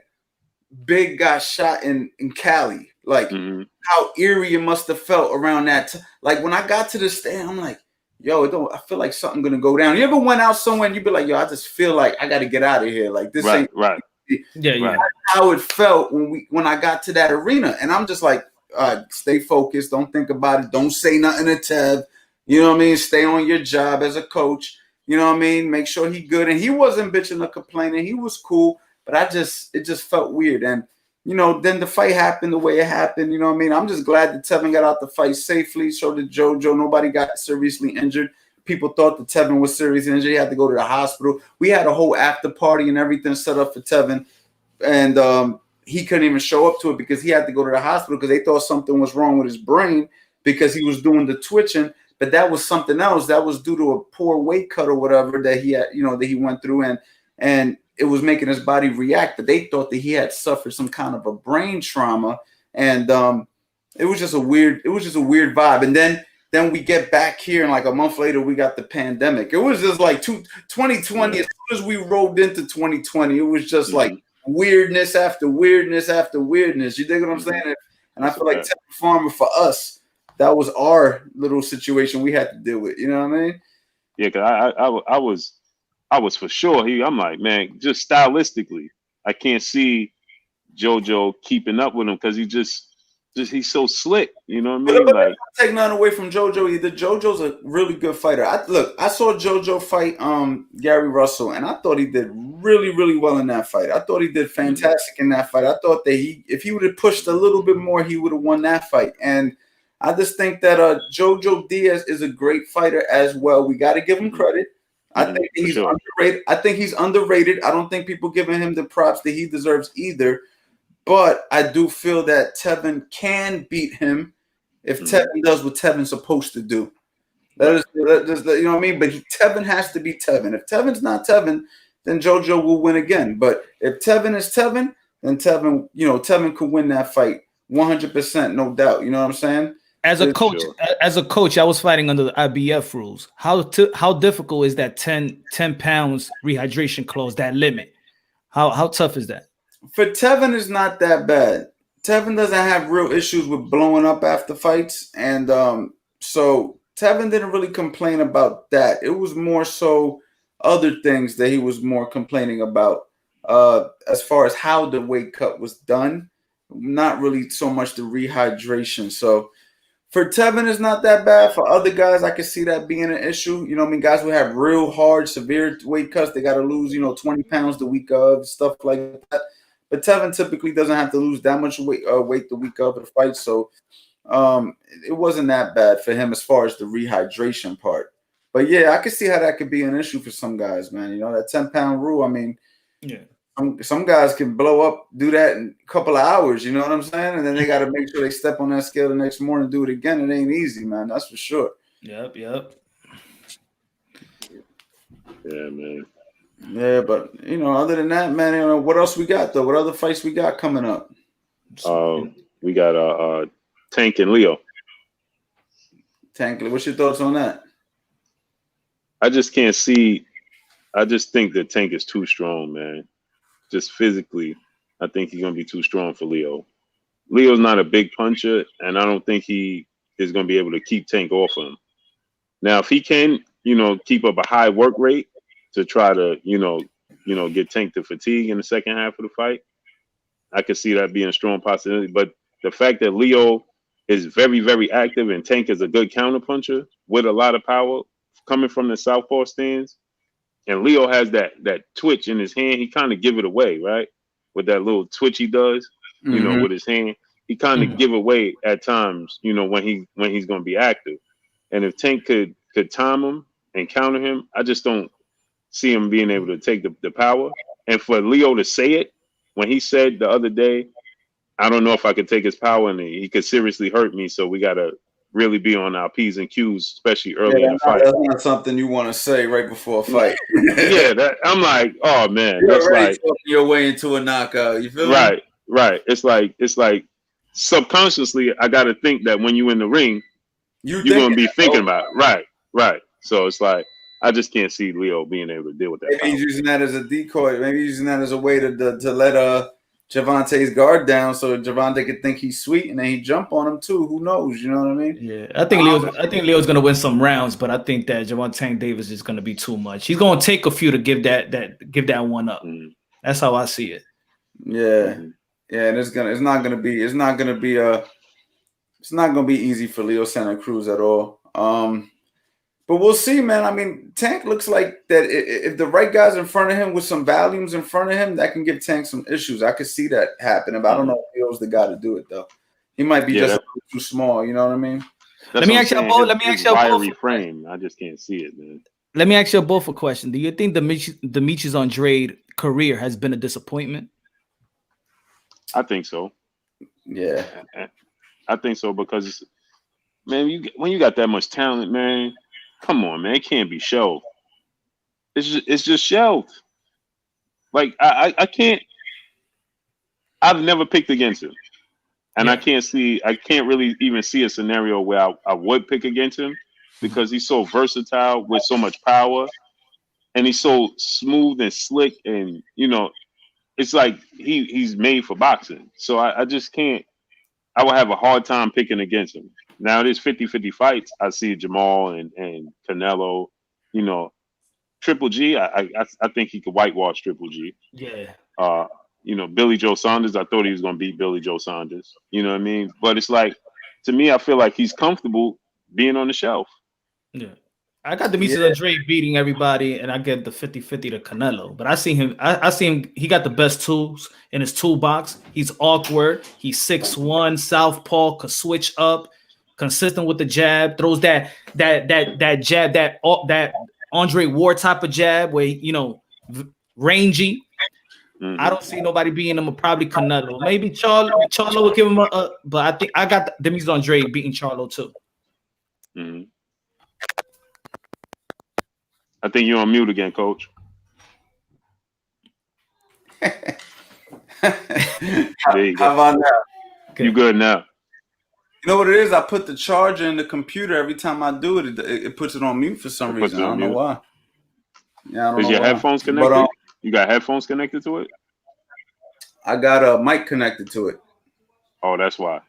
Speaker 1: Big got shot in Cali, like how eerie it must have felt around that. Like when I got to the stand, I'm like, yo, I feel like something gonna go down. You ever went out somewhere and you be like, yo, I just feel like I got to get out of here. Like this ain't
Speaker 15: right.
Speaker 14: Yeah.
Speaker 1: That's how it felt when I got to that arena, and I'm just like, stay focused, don't think about it, don't say nothing to Tev. You know what I mean? Stay on your job as a coach. You know what I mean? Make sure he good, and he wasn't bitching or complaining. He was cool, but it just felt weird, and you know, then the fight happened the way it happened. You know what I mean? I'm just glad that Tevin got out the fight safely. So did JoJo. Nobody got seriously injured. People thought that Tevin was seriously injured. He had to go to the hospital. We had a whole after party and everything set up for Tevin, and he couldn't even show up to it because he had to go to the hospital because they thought something was wrong with his brain because he was doing the twitching. But that was something else. That was due to a poor weight cut or whatever that he had, you know, that he went through, and it was making his body react. But they thought that he had suffered some kind of a brain trauma, and it was just a weird vibe. And then we get back here, and like a month later, we got the pandemic. It was just like 2020. As soon as we rolled into 2020, it was just like weirdness after weirdness after weirdness. You dig what I'm saying? And I feel like Tevin Farmer, for us, that was our little situation we had to deal with. You know what I mean?
Speaker 15: Yeah, cause I was for sure. I'm like, man, just stylistically, I can't see JoJo keeping up with him because he's so slick. You know what I mean?
Speaker 1: But
Speaker 15: Like,
Speaker 1: take nothing away from JoJo either. JoJo's a really good fighter. I saw JoJo fight Gary Russell, and I thought he did really, really well in that fight. I thought he did fantastic in that fight. I thought that if he would have pushed a little bit more, he would have won that fight. And I just think that JoJo Diaz is a great fighter as well. We got to give him credit. I think he's underrated. I think he's underrated. I don't think people giving him the props that he deserves either. But I do feel that Tevin can beat him if Tevin does what Tevin's supposed to do. That is, you know what I mean? But Tevin has to be Tevin. If Tevin's not Tevin, then JoJo will win again. But if Tevin is Tevin, then Tevin, you know, Tevin could win that fight 100%, no doubt. You know what I'm saying?
Speaker 14: As a coach, I was fighting under the IBF rules. How difficult is that 10 pounds rehydration clause, that limit? How tough is that?
Speaker 1: For Tevin, it's not that bad. Tevin doesn't have real issues with blowing up after fights, and so Tevin didn't really complain about that. It was more so other things that he was more complaining about, as far as how the weight cut was done, not really so much the rehydration. So for Tevin, it's not that bad. For other guys, I can see that being an issue. You know what I mean? Guys who have real hard, severe weight cuts, they got to lose, 20 pounds the week of, stuff like that. But Tevin typically doesn't have to lose that much weight the week of the fight. So it wasn't that bad for him as far as the rehydration part. But yeah, I can see how that could be an issue for some guys, man. That 10-pound rule, I mean,
Speaker 14: yeah.
Speaker 1: Some guys can blow up, do that in a couple of hours, you know what I'm saying? And then they got to make sure they step on that scale the next morning and do it again. It ain't easy, man. That's for sure.
Speaker 14: Yep.
Speaker 15: Yeah, man.
Speaker 1: Yeah, but other than that, man, what else we got though? What other fights we got coming up?
Speaker 15: We got Tank and Leo.
Speaker 1: Tank, what's your thoughts on that?
Speaker 15: I just can't see. I just think that Tank is too strong, man. Just physically, I think he's gonna be too strong for Leo. Leo's not a big puncher, and I don't think he is gonna be able to keep Tank off of him. Now, if he can, keep up a high work rate to try to, get Tank to fatigue in the second half of the fight, I could see that being a strong possibility. But the fact that Leo is very, very active and Tank is a good counterpuncher with a lot of power coming from the southpaw stance, and Leo has that twitch in his hand, he kind of give it away, right? With that little twitch he does, you know, with his hand, he kind of give away at times, you know, when he's going to be active. And if Tank could time him and counter him, I just don't see him being able to take the power. And for Leo to say it when he said the other day, I don't know if I could take his power and he could seriously hurt me. So we got to really be on our P's and Q's, especially early in the fight.
Speaker 1: That's not something you want to say right before a fight.
Speaker 15: Yeah, I'm like, oh man,
Speaker 1: You're
Speaker 15: that's
Speaker 1: already
Speaker 15: like
Speaker 1: talking your way into a knockout. You feel me?
Speaker 15: right. It's like subconsciously, I got to think that when you're in the ring, you're going to be thinking about it. Right. So it's like, I just can't see Leo being able to deal with that.
Speaker 1: Maybe he's using that as a decoy. Maybe he's using that as a way to let Javante's guard down so Javante could think he's sweet and then he jump on him too. Who knows? You know what I mean?
Speaker 14: Yeah, I think Leo's gonna win some rounds, but I think that Javante Davis is gonna be too much. He's gonna take a few to give that one up. That's how I see it.
Speaker 1: Yeah, and it's not gonna be easy for Leo Santa Cruz at all. But we'll see, man. I mean, Tank looks like that if the right guy's in front of him with some volumes in front of him, that can give Tank some issues. I could see that happening, but I don't know if Leo's the guy to do it, though. He might be just a little too small, you know what I mean?
Speaker 14: Let me ask you both.
Speaker 15: Frame. I just can't see it, man.
Speaker 14: Let me ask you both a question. Do you think Demetrius Andrade career has been a disappointment?
Speaker 15: I think so.
Speaker 1: Yeah.
Speaker 15: I think so because, man, when you got that much talent, man, come on, man. It can't be shelved. It's just shelved. Like, I can't. I've never picked against him. And I can't really even see a scenario where I would pick against him because he's so versatile with so much power. And he's so smooth and slick. And, you know, it's like he's made for boxing. So I just can't. I would have a hard time picking against him. Now, there's 50-50 fights. I see Jamal and Canelo, you know, Triple G. I think he could whitewash Triple G.
Speaker 14: Yeah.
Speaker 15: You know, Billy Joe Saunders. I thought he was going to beat Billy Joe Saunders. You know what I mean? But it's like, to me, I feel like he's comfortable being on the shelf.
Speaker 14: Yeah. I got Demetrius Andrade beating everybody, and I get the 50-50 to Canelo. But I see him. He got the best tools in his toolbox. He's awkward. He's 6'1", southpaw, could switch up, consistent with the jab, throws that jab, that Andre Ward type of jab where, you know, rangy. I don't see nobody beating him, probably Canelo. Maybe Charlo will give him but I think I got Demetrius Andrade beating Charlo too.
Speaker 15: I think you're on mute again, Coach. There you go.
Speaker 1: How about now?
Speaker 15: Okay. You good now?
Speaker 1: You know what it is? I put the charger in the computer every time I do it. It puts it on mute for some reason. I don't know why. Yeah, I don't know.
Speaker 15: Is your
Speaker 1: why.
Speaker 15: headphones connected?
Speaker 1: But,
Speaker 15: you got headphones connected to it?
Speaker 1: I got a mic connected to it.
Speaker 15: Oh, that's why.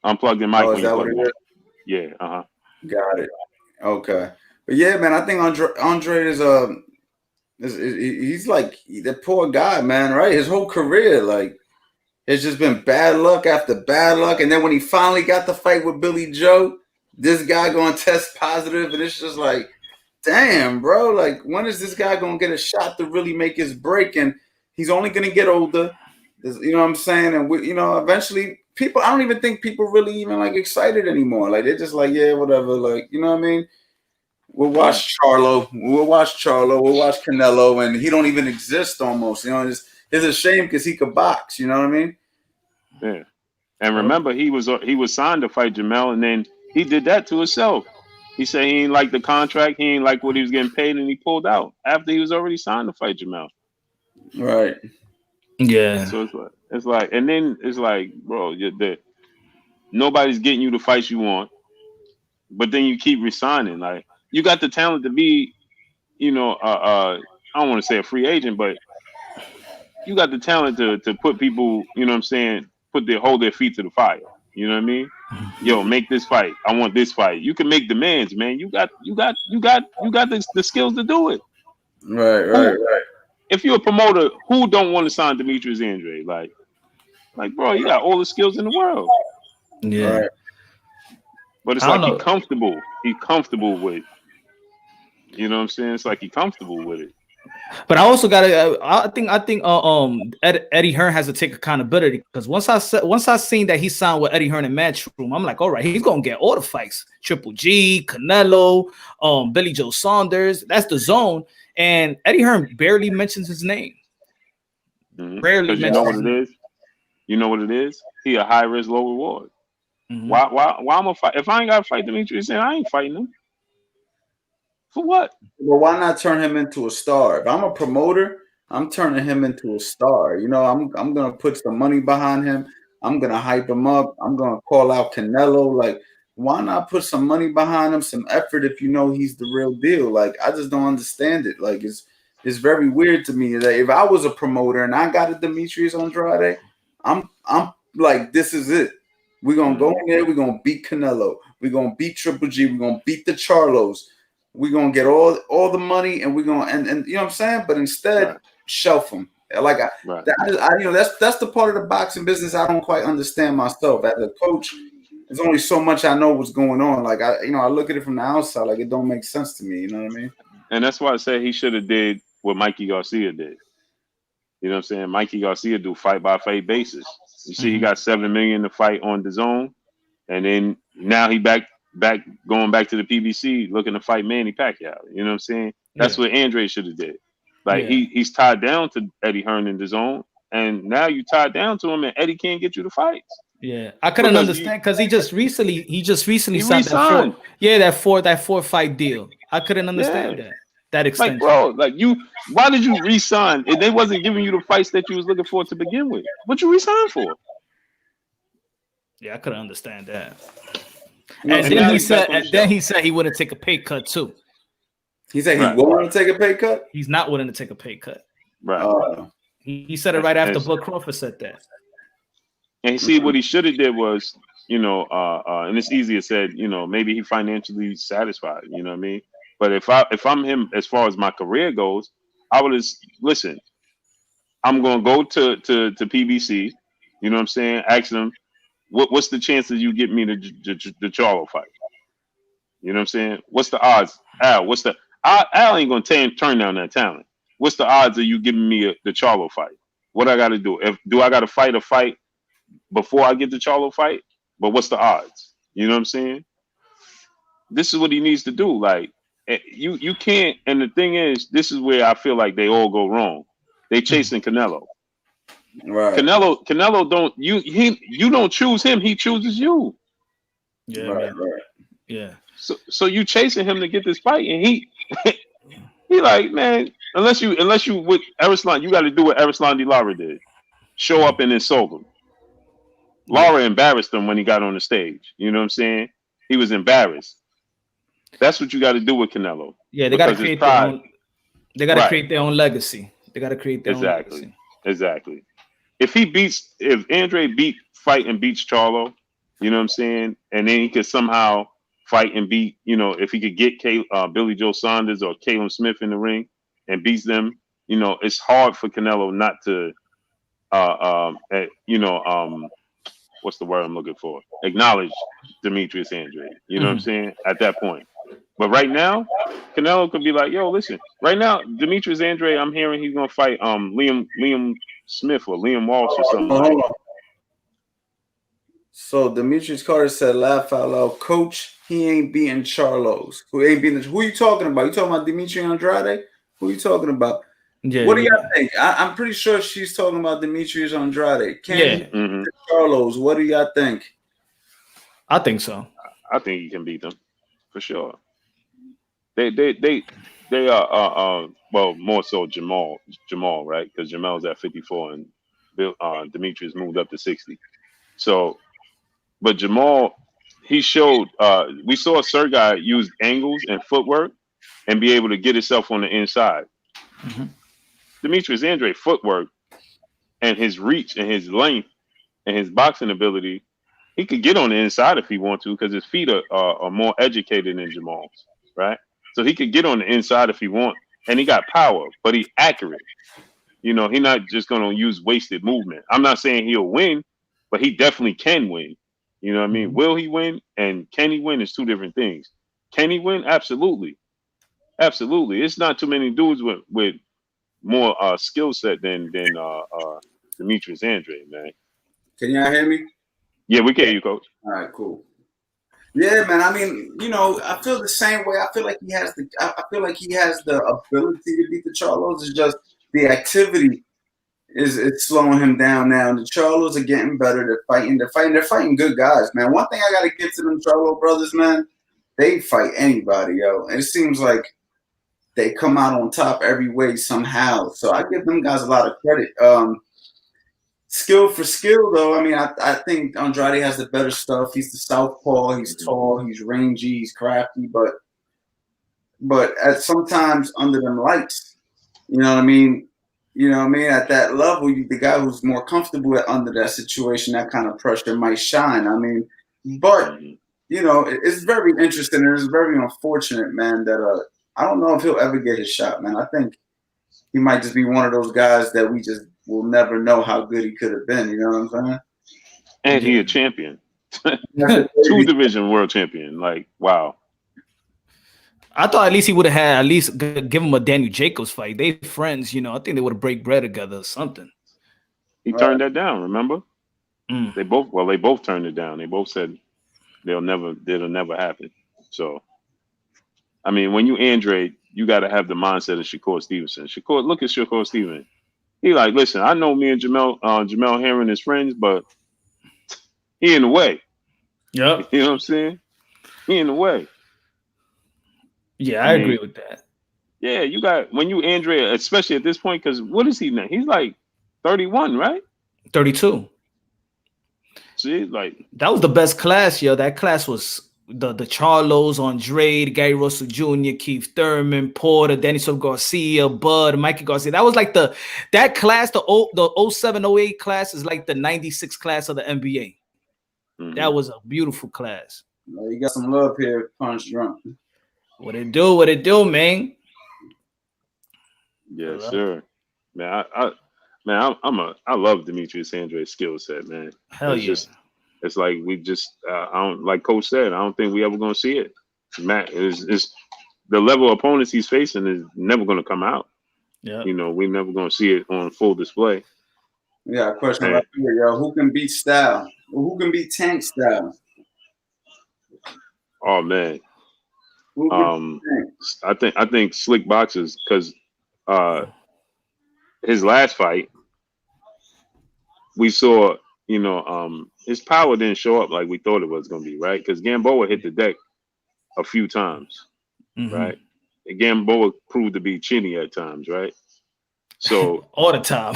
Speaker 15: Unplug the mic.
Speaker 1: Oh, is that what it is?
Speaker 15: Yeah.
Speaker 1: Got it. Okay. But yeah, man, I think Andre is he's like the poor guy, man, right? His whole career, like, it's just been bad luck after bad luck. And then when he finally got the fight with Billy Joe, this guy going to test positive, and it's just like, damn, bro, like, when is this guy going to get a shot to really make his break? And he's only going to get older. You know what I'm saying? And we, you know, eventually people, I don't even think people really even like excited anymore. Like, they're just like, yeah, whatever. Like, you know what I mean? We'll watch Charlo. We'll watch Canelo, and he don't even exist almost. You know, it's a shame because he could box. You know what I mean?
Speaker 15: Yeah. And remember, he was signed to fight Jamel, and then he did that to himself. He said he ain't like the contract, he ain't like what he was getting paid, and he pulled out after he was already signed to fight Jamel.
Speaker 1: Right.
Speaker 14: Yeah.
Speaker 15: So it's like, and then it's like, bro, nobody's getting you the fights you want, but then you keep resigning. Like, you got the talent to be, you know, I don't want to say a free agent, but you got the talent to put people, you know what I'm saying, hold their feet to the fire. You know what I mean? Yo, make this fight. I want this fight. You can make demands, man. You got the skills to do it.
Speaker 1: Right.
Speaker 15: If you're a promoter, who don't want to sign Demetrius Andrade? Like, Like, bro, you got all the skills in the world.
Speaker 14: Yeah.
Speaker 1: Right.
Speaker 15: But it's
Speaker 14: I don't
Speaker 15: like
Speaker 14: know.
Speaker 15: he comfortable. He comfortable with. You know what I'm saying? It's like he comfortable with it.
Speaker 14: But I also gotta. I think Eddie Hearn has to take accountability, because once I seen that he signed with Eddie Hearn in Matchroom, I'm like, all right, he's gonna get all the fights. Triple G, Canelo, Billy Joe Saunders. That's the zone, and Eddie Hearn barely mentions his name. Rarely
Speaker 15: Because you know
Speaker 14: mentions
Speaker 15: what
Speaker 14: his
Speaker 15: it
Speaker 14: name.
Speaker 15: is. You know what it is. He a high risk, low reward.
Speaker 14: Mhm.
Speaker 15: Why I'm gonna fight? If I ain't gotta fight Demetrius, then I ain't fighting him. For what?
Speaker 1: Well, why not turn him into a star? If I'm a promoter, I'm turning him into a star. You know, I'm gonna put some money behind him. I'm gonna hype him up. I'm gonna call out Canelo. Like, why not put some money behind him, some effort if you know he's the real deal? Like, I just don't understand it. Like, it's very weird to me that if I was a promoter and I got a Demetrius Andrade, I'm like, this is it. We're gonna go in there, we're gonna beat Canelo, we're gonna beat Triple G, we're gonna beat the Charlos. We're gonna get all the money, and we're gonna and you know what I'm saying. But instead, shelf them. Like that's the part of the boxing business I don't quite understand myself. As a coach, there's only so much I know what's going on. Like I look at it from the outside, like it don't make sense to me. You know what I mean?
Speaker 15: And that's why I said he should have did what Mikey Garcia did. You know what I'm saying? Mikey Garcia do fight by fight basis. You see, he got $7 million to fight on the zone, and then now he back going back to the PBC looking to fight Manny Pacquiao. You know what I'm saying? That's what Andre should have did. Like he's tied down to Eddie Hearn in the zone, and now you tied down to him, and Eddie can't get you the fights.
Speaker 14: Yeah, I couldn't understand because he just recently signed that four fight deal. I couldn't understand that extension.
Speaker 15: Like, bro, like why did you re-sign? If they wasn't giving you the fights that you was looking for to begin with, what you re-sign for?
Speaker 14: Yeah, I couldn't understand that.
Speaker 1: You know,
Speaker 14: And then he said he wouldn't take a pay cut too.
Speaker 1: He said he willing to take a pay cut.
Speaker 14: He's not willing to take a pay cut.
Speaker 15: Right.
Speaker 14: He said it right after Bud Crawford said that. And
Speaker 15: And see, what he should have did was, and it's easier said, maybe he financially satisfied. You know what I mean? But if I'm him, as far as my career goes, I would listen. I'm gonna go to PBC. You know what I'm saying? Ask them, what's the chances you get me the Charlo fight? You know what I'm saying? What's the odds? Al ain't gonna turn down that talent. What's the odds of you giving me the Charlo fight? What I got to do? Do I got to fight a fight before I get the Charlo fight? But what's the odds? You know what I'm saying? This is what he needs to do. Like you can't. And the thing is, this is where I feel like they all go wrong. They chasing Canelo.
Speaker 1: Right.
Speaker 15: Canelo don't you don't choose him. He chooses you.
Speaker 14: Yeah.
Speaker 1: Right.
Speaker 14: Yeah.
Speaker 15: So you chasing him to get this fight, and he like, man, unless you with Erislan, you got to do what Erislan de Lara did. Show up and insult him. Lara embarrassed him when he got on the stage. You know what I'm saying? He was embarrassed. That's what you got to do with Canelo.
Speaker 14: Yeah, they got to create their own. They got to create their own legacy. They got to create their own legacy.
Speaker 15: Exactly. If Andre fight and beats Charlo, you know what I'm saying, and then he could somehow fight and beat, if he could get Billy Joe Saunders or Caleb Smith in the ring and beats them, it's hard for Canelo not to, what's the word I'm looking for? Acknowledge Demetrius Andrade. You know what I'm saying? At that point. But right now, Canelo could be like, yo, listen, right now, Demetrius Andrade, I'm hearing he's gonna fight Liam Smith or Liam Walsh or something.
Speaker 1: Hold on. So Demetrius Carter said, laugh out loud, coach, he ain't beating Charlos. Who you talking about? You talking about Demetrius Andrade? Who you talking about?
Speaker 14: Yeah,
Speaker 1: what do y'all think? I'm pretty sure she's talking about Demetrius Andrade. Can he beat Charlos? What do y'all think?
Speaker 14: I think so.
Speaker 15: I think he can beat them for sure. They are well, more so Jamal, right? Because Jamal's at 54 and Demetrius moved up to 60. So, but Jamal, he showed. We saw Sergei use angles and footwork and be able to get himself on the inside. Demetrius Andrade footwork and his reach and his length and his boxing ability, he could get on the inside if he wants to because his feet are more educated than Jamal's, right? So he could get on the inside if he wants, and he got power, but he's accurate. You know, he's not just gonna use wasted movement. I'm not saying he'll win, but he definitely can win. You know what I mean? Will he win and can he win is two different things. Can he win? Absolutely. Absolutely. It's not too many dudes with more skill set than Demetrius Andre, man.
Speaker 1: Can y'all hear me?
Speaker 15: Yeah, we can hear you, coach.
Speaker 1: All right, cool. Yeah, man. I mean, you know, I feel the same way. I feel like he has the ability to beat the Charlos. It's just the activity is slowing him down now. The Charlos are getting better. They're fighting good guys, man. One thing I gotta give to them Charlo brothers, man, they fight anybody, yo. And it seems like they come out on top every way somehow. So I give them guys a lot of credit. Skill for skill, though. I mean, I think Andrade has the better stuff. He's the southpaw. He's tall. He's rangy. He's crafty. But at sometimes under them lights, you know what I mean. You know what I mean. At that level, the guy who's more comfortable under that situation, that kind of pressure might shine. I mean, but you know, it's very interesting and it's very unfortunate, man. That I don't know if he'll ever get his shot, man. I think he might just be one of those guys that we just will never know how good he could have been. You know what I'm saying?
Speaker 15: And he a champion. 2-division world champion. Like, wow.
Speaker 14: I thought at least he would have had at least give him a Daniel Jacobs fight. They friends, you know. I think they would have break bread together or something.
Speaker 15: He turned that down, remember? They both turned it down. They both said it'll never happen. So I mean, when you Andre, you gotta have the mindset of Shakur Stevenson. Look at Shakur Stevenson. He like, listen, I know me and Jamel Herring is friends, but he in the way.
Speaker 14: Yep.
Speaker 15: You know what I'm saying? He in the way.
Speaker 14: Yeah, I agree with that.
Speaker 15: Yeah, you got when you Andre, especially at this point, because what is he now? He's like 31, right?
Speaker 14: 32.
Speaker 15: See, like
Speaker 14: that was the best class, yo. That class was the Charlos, Andrade, Gary Russell Jr., Keith Thurman, Porter, Denison Garcia, Bud, Mikey Garcia. That was like that class, the 07, 08 class is like the 96 class of the NBA. That was a beautiful class.
Speaker 1: You got some love here, Punch Drunk.
Speaker 14: What it do, man?
Speaker 15: Yes, sir. Man, I love Demetrius Andre's skill set, man.
Speaker 14: Hell
Speaker 15: it's
Speaker 14: yeah.
Speaker 15: It's like we just I don't, like Coach said, I don't think we ever gonna see it. Matt is the level of opponents he's facing is never gonna come out.
Speaker 14: Yeah.
Speaker 15: You know, we're never gonna see it on full display.
Speaker 1: Yeah, question right here, yo. Who can beat Style? Who can beat Tank Style?
Speaker 15: Oh man. I think Slick Boxers, because his last fight, we saw, you know, his power didn't show up like we thought it was going to be, right? Because Gamboa hit the deck a few times, right? And Gamboa proved to be chinny at times, right? So
Speaker 14: all the time,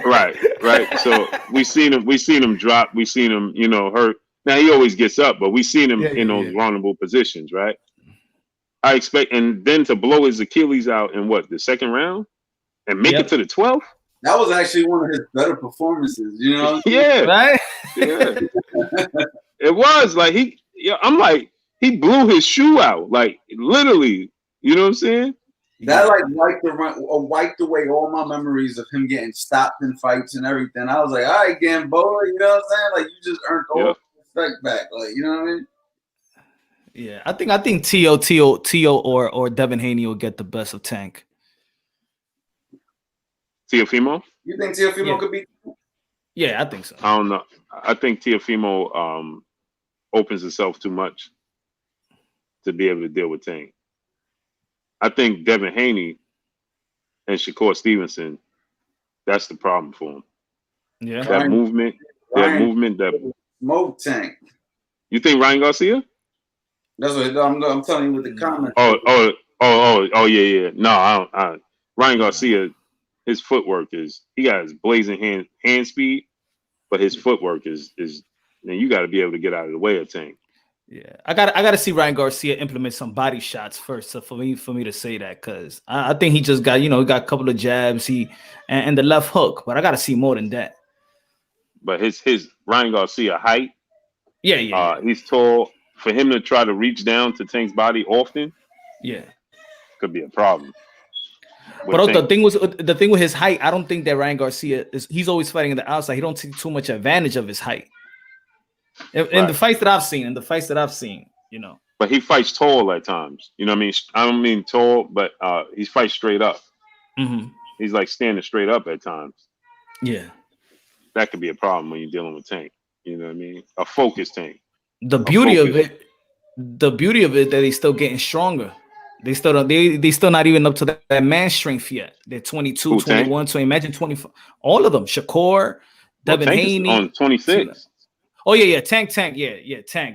Speaker 15: right. So we seen him drop, we seen him, you know, hurt. Now he always gets up, but we seen him in those vulnerable positions, right? I expect, and then to blow his Achilles out in what, the second round, and make it to the 12th.
Speaker 1: That was actually one of his better performances, you know?
Speaker 15: Yeah,
Speaker 14: right.
Speaker 15: Yeah, it was like I'm like he blew his shoe out, like literally. You know what I'm saying?
Speaker 1: That like wiped away all my memories of him getting stopped in fights and everything. I was like, all right, Gamboa, you know what I'm saying? Like you just earned all the respect back, like you know what I mean?
Speaker 14: Yeah, I think T.O. or Devin Haney will get the best of Tank.
Speaker 15: Teofimo?
Speaker 1: You think Teofimo could beat?
Speaker 14: Yeah, I think so.
Speaker 15: I don't know. I think Teofimo opens himself too much to be able to deal with Tank. I think Devin Haney and Shakur Stevenson, that's the problem for him.
Speaker 14: Yeah,
Speaker 15: that movement, that
Speaker 1: smoke Tank.
Speaker 15: You think Ryan Garcia?
Speaker 1: That's what I'm telling you with the comment.
Speaker 15: Oh, yeah. No, Ryan Garcia, his footwork he got his blazing hand speed, but his footwork is man, you got to be able to get out of the way of Tank.
Speaker 14: Yeah, I gotta see Ryan Garcia implement some body shots first, so for me to say that, because I think he just got, he got a couple of jabs, and the left hook, but I gotta see more than that.
Speaker 15: But his Ryan Garcia height,
Speaker 14: yeah,
Speaker 15: he's tall. For him to try to reach down to Tank's body often,
Speaker 14: yeah,
Speaker 15: could be a problem.
Speaker 14: But the thing with his height, I don't think that Ryan Garcia he's always fighting in the outside. He don't take too much advantage of his height. In the fights that I've seen, you know.
Speaker 15: But he fights tall at times. You know what I mean? I don't mean tall, but he fights straight up.
Speaker 14: Mm-hmm.
Speaker 15: He's like standing straight up at times.
Speaker 14: Yeah.
Speaker 15: That could be a problem when you're dealing with Tank. You know what I mean? A focused Tank.
Speaker 14: The beauty of it that he's still getting stronger. They still not even up to that man strength yet. They're 22, 21. So imagine 25. All of them. Shakur, Devin Haney.
Speaker 15: On 26.
Speaker 14: Oh yeah, Tank, Tank.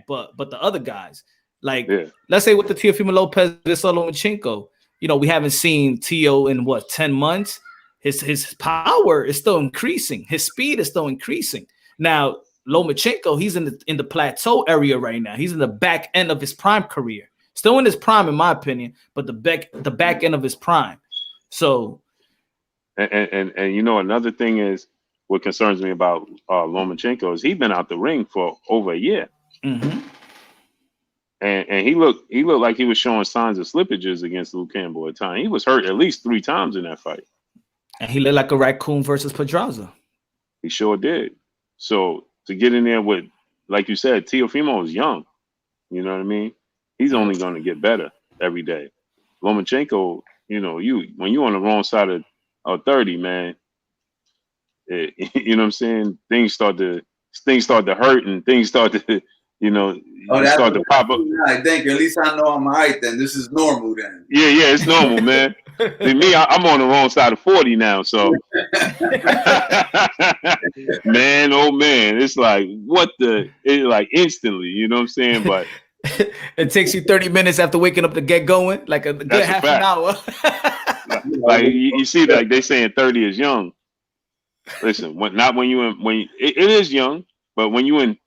Speaker 14: But the other guys, like let's say with the Teofimo Lopez, Lomachenko, you know, we haven't seen Tio in 10 months. His power is still increasing. His speed is still increasing. Now, Lomachenko, he's in the plateau area right now. He's in the back end of his prime career. Still in his prime, in my opinion, but the back end of his prime. So,
Speaker 15: and you know, another thing is what concerns me about Lomachenko is he's been out the ring for over a year,
Speaker 14: mm-hmm.
Speaker 15: and he looked like he was showing signs of slippages against Luke Campbell at times. He was hurt at least 3 times in that fight,
Speaker 14: and he looked like a raccoon versus Pedraza.
Speaker 15: He sure did. So to get in there with, like you said, Teofimo is young. You know what I mean? He's only going to get better every day. Lomachenko, you know, when you're on the wrong side of 30, man, you know what I'm saying? Things start to hurt and things start to, you know, start to pop up.
Speaker 1: I think at least I know I'm all right then. This is normal then.
Speaker 15: Yeah, it's normal, man. Me, I'm on the wrong side of 40 now, so man, oh man, it's like like instantly, you know what I'm saying? But
Speaker 14: it takes you 30 minutes after waking up to get going, like a good half an hour.
Speaker 15: Like you see, like they saying 30 is young. Listen, it is young, but when you in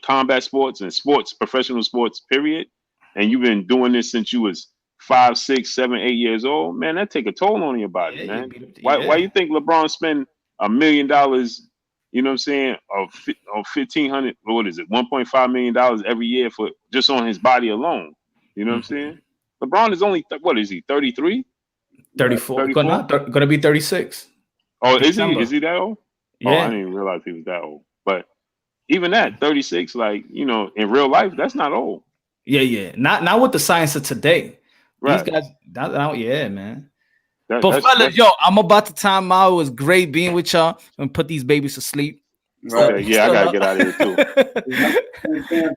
Speaker 15: combat sports and professional sports, period, and you've been doing this since you was 5, 6, 7, 8 years old, man, that take a toll on your body, man. Why you think LeBron spend $1 million? You know what I'm saying? Of 1,500, what is it? $1.5 million every year for just on his body alone. You know what I'm saying? LeBron is only what is he? 33?
Speaker 14: 34. Gonna be 36.
Speaker 15: Oh, December. Is he that old?
Speaker 14: Yeah.
Speaker 15: Oh, I didn't even realize he was that old. But even that 36, like, you know, in real life, that's not old.
Speaker 14: Yeah. Not with the science of today.
Speaker 15: Right.
Speaker 14: These guys, yeah, man. But fellas, yo, I'm about to time out. It was great being with y'all and put these babies to sleep.
Speaker 15: Okay, yeah, I gotta get out of here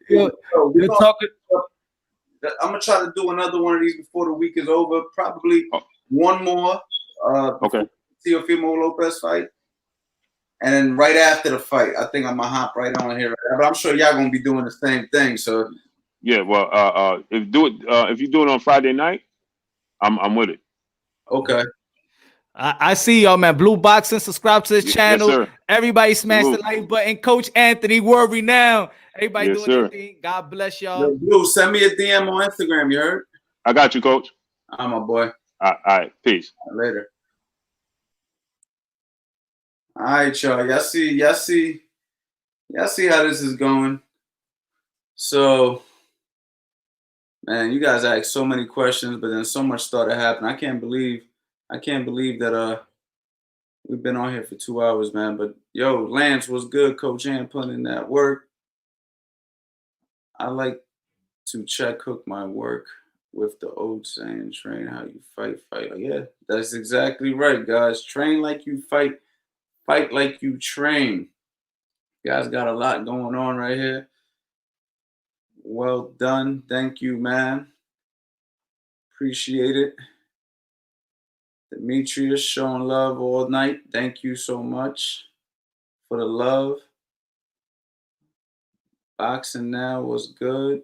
Speaker 15: too.
Speaker 1: I'm gonna try to do another one of these before the week is over. Probably one more.
Speaker 15: Okay.
Speaker 1: Teofimo Lopez fight, and then right after the fight, I think I'm gonna hop right on here. But I'm sure y'all gonna be doing the same thing. So
Speaker 15: yeah, well, if you do it on Friday night, I'm with it.
Speaker 1: Okay.
Speaker 14: I see y'all, man. Blue Boxing, subscribe to this channel.
Speaker 15: Yes, sir.
Speaker 14: Everybody smash the like button. Coach Anthony, worry now. Everybody
Speaker 15: Yes,
Speaker 14: doing
Speaker 15: sir.
Speaker 14: their thing. God bless y'all.
Speaker 1: Yo, Blue, send me a DM on Instagram. You heard?
Speaker 15: I got you, Coach.
Speaker 1: I'm a boy.
Speaker 15: All right. Peace.
Speaker 1: Later. All right, y'all. Y'all see how this is going. So, man, you guys asked so many questions, but then so much started happening. I can't believe that we've been on here for 2 hours, man. But yo, Lance was good. Coach Ann putting in that work. I like to check hook my work with the old saying, train how you fight. Yeah, that's exactly right, guys. Train like you fight like you train. You guys got a lot going on right here. Well done. Thank you, man. Appreciate it. Demetrius showing love all night. Thank you so much for the love. Boxing Now was good.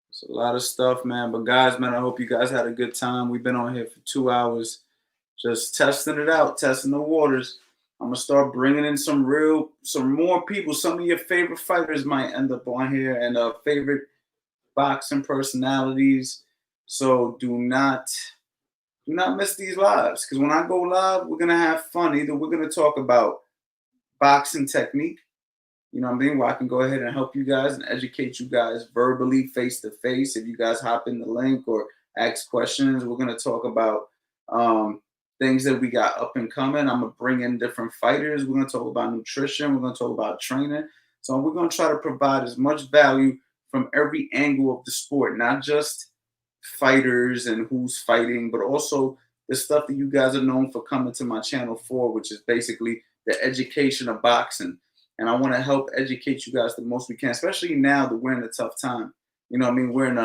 Speaker 1: It's a lot of stuff, man. But guys, man, I hope you guys had a good time. We've been on here for 2 hours, just testing it out, testing the waters. I'm gonna start bringing in some more people. Some of your favorite fighters might end up on here, and favorite boxing personalities. So do not miss these lives, because when I go live, we're gonna have fun. Either we're gonna talk about boxing technique, you know what I mean, where I can go ahead and help you guys and educate you guys verbally, face to face. If you guys hop in the link or ask questions, we're gonna talk about things that we got up and coming. I'm gonna bring in different fighters. We're gonna talk about nutrition. We're gonna talk about training. So we're gonna try to provide as much value from every angle of the sport, not just fighters and who's fighting, but also the stuff that you guys are known for coming to my channel for, which is basically the education of boxing. And I want to help educate you guys the most we can, especially now that we're in a tough time. You know what I mean? We're in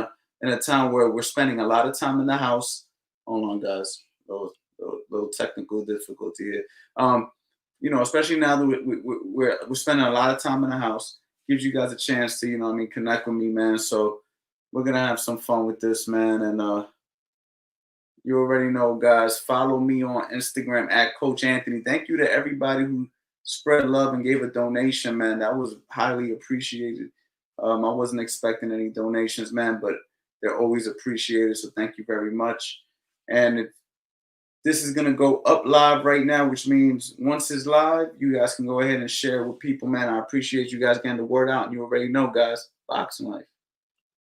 Speaker 1: a time where we're spending a lot of time in the house. Hold on, guys. Little technical difficulty here. You know, especially now that we're spending a lot of time in the house, gives you guys a chance to, you know what I mean, connect with me, man. So we're gonna have some fun with this, man. And you already know, guys, follow me on Instagram at Coach Anthony. Thank you to everybody who spread love and gave a donation, man. That was highly appreciated. I wasn't expecting any donations, man, but they're always appreciated. So thank you very much. And this is gonna go up live right now, which means once it's live, you guys can go ahead and share with people, man. I appreciate you guys getting the word out, and you already know, guys, boxing life.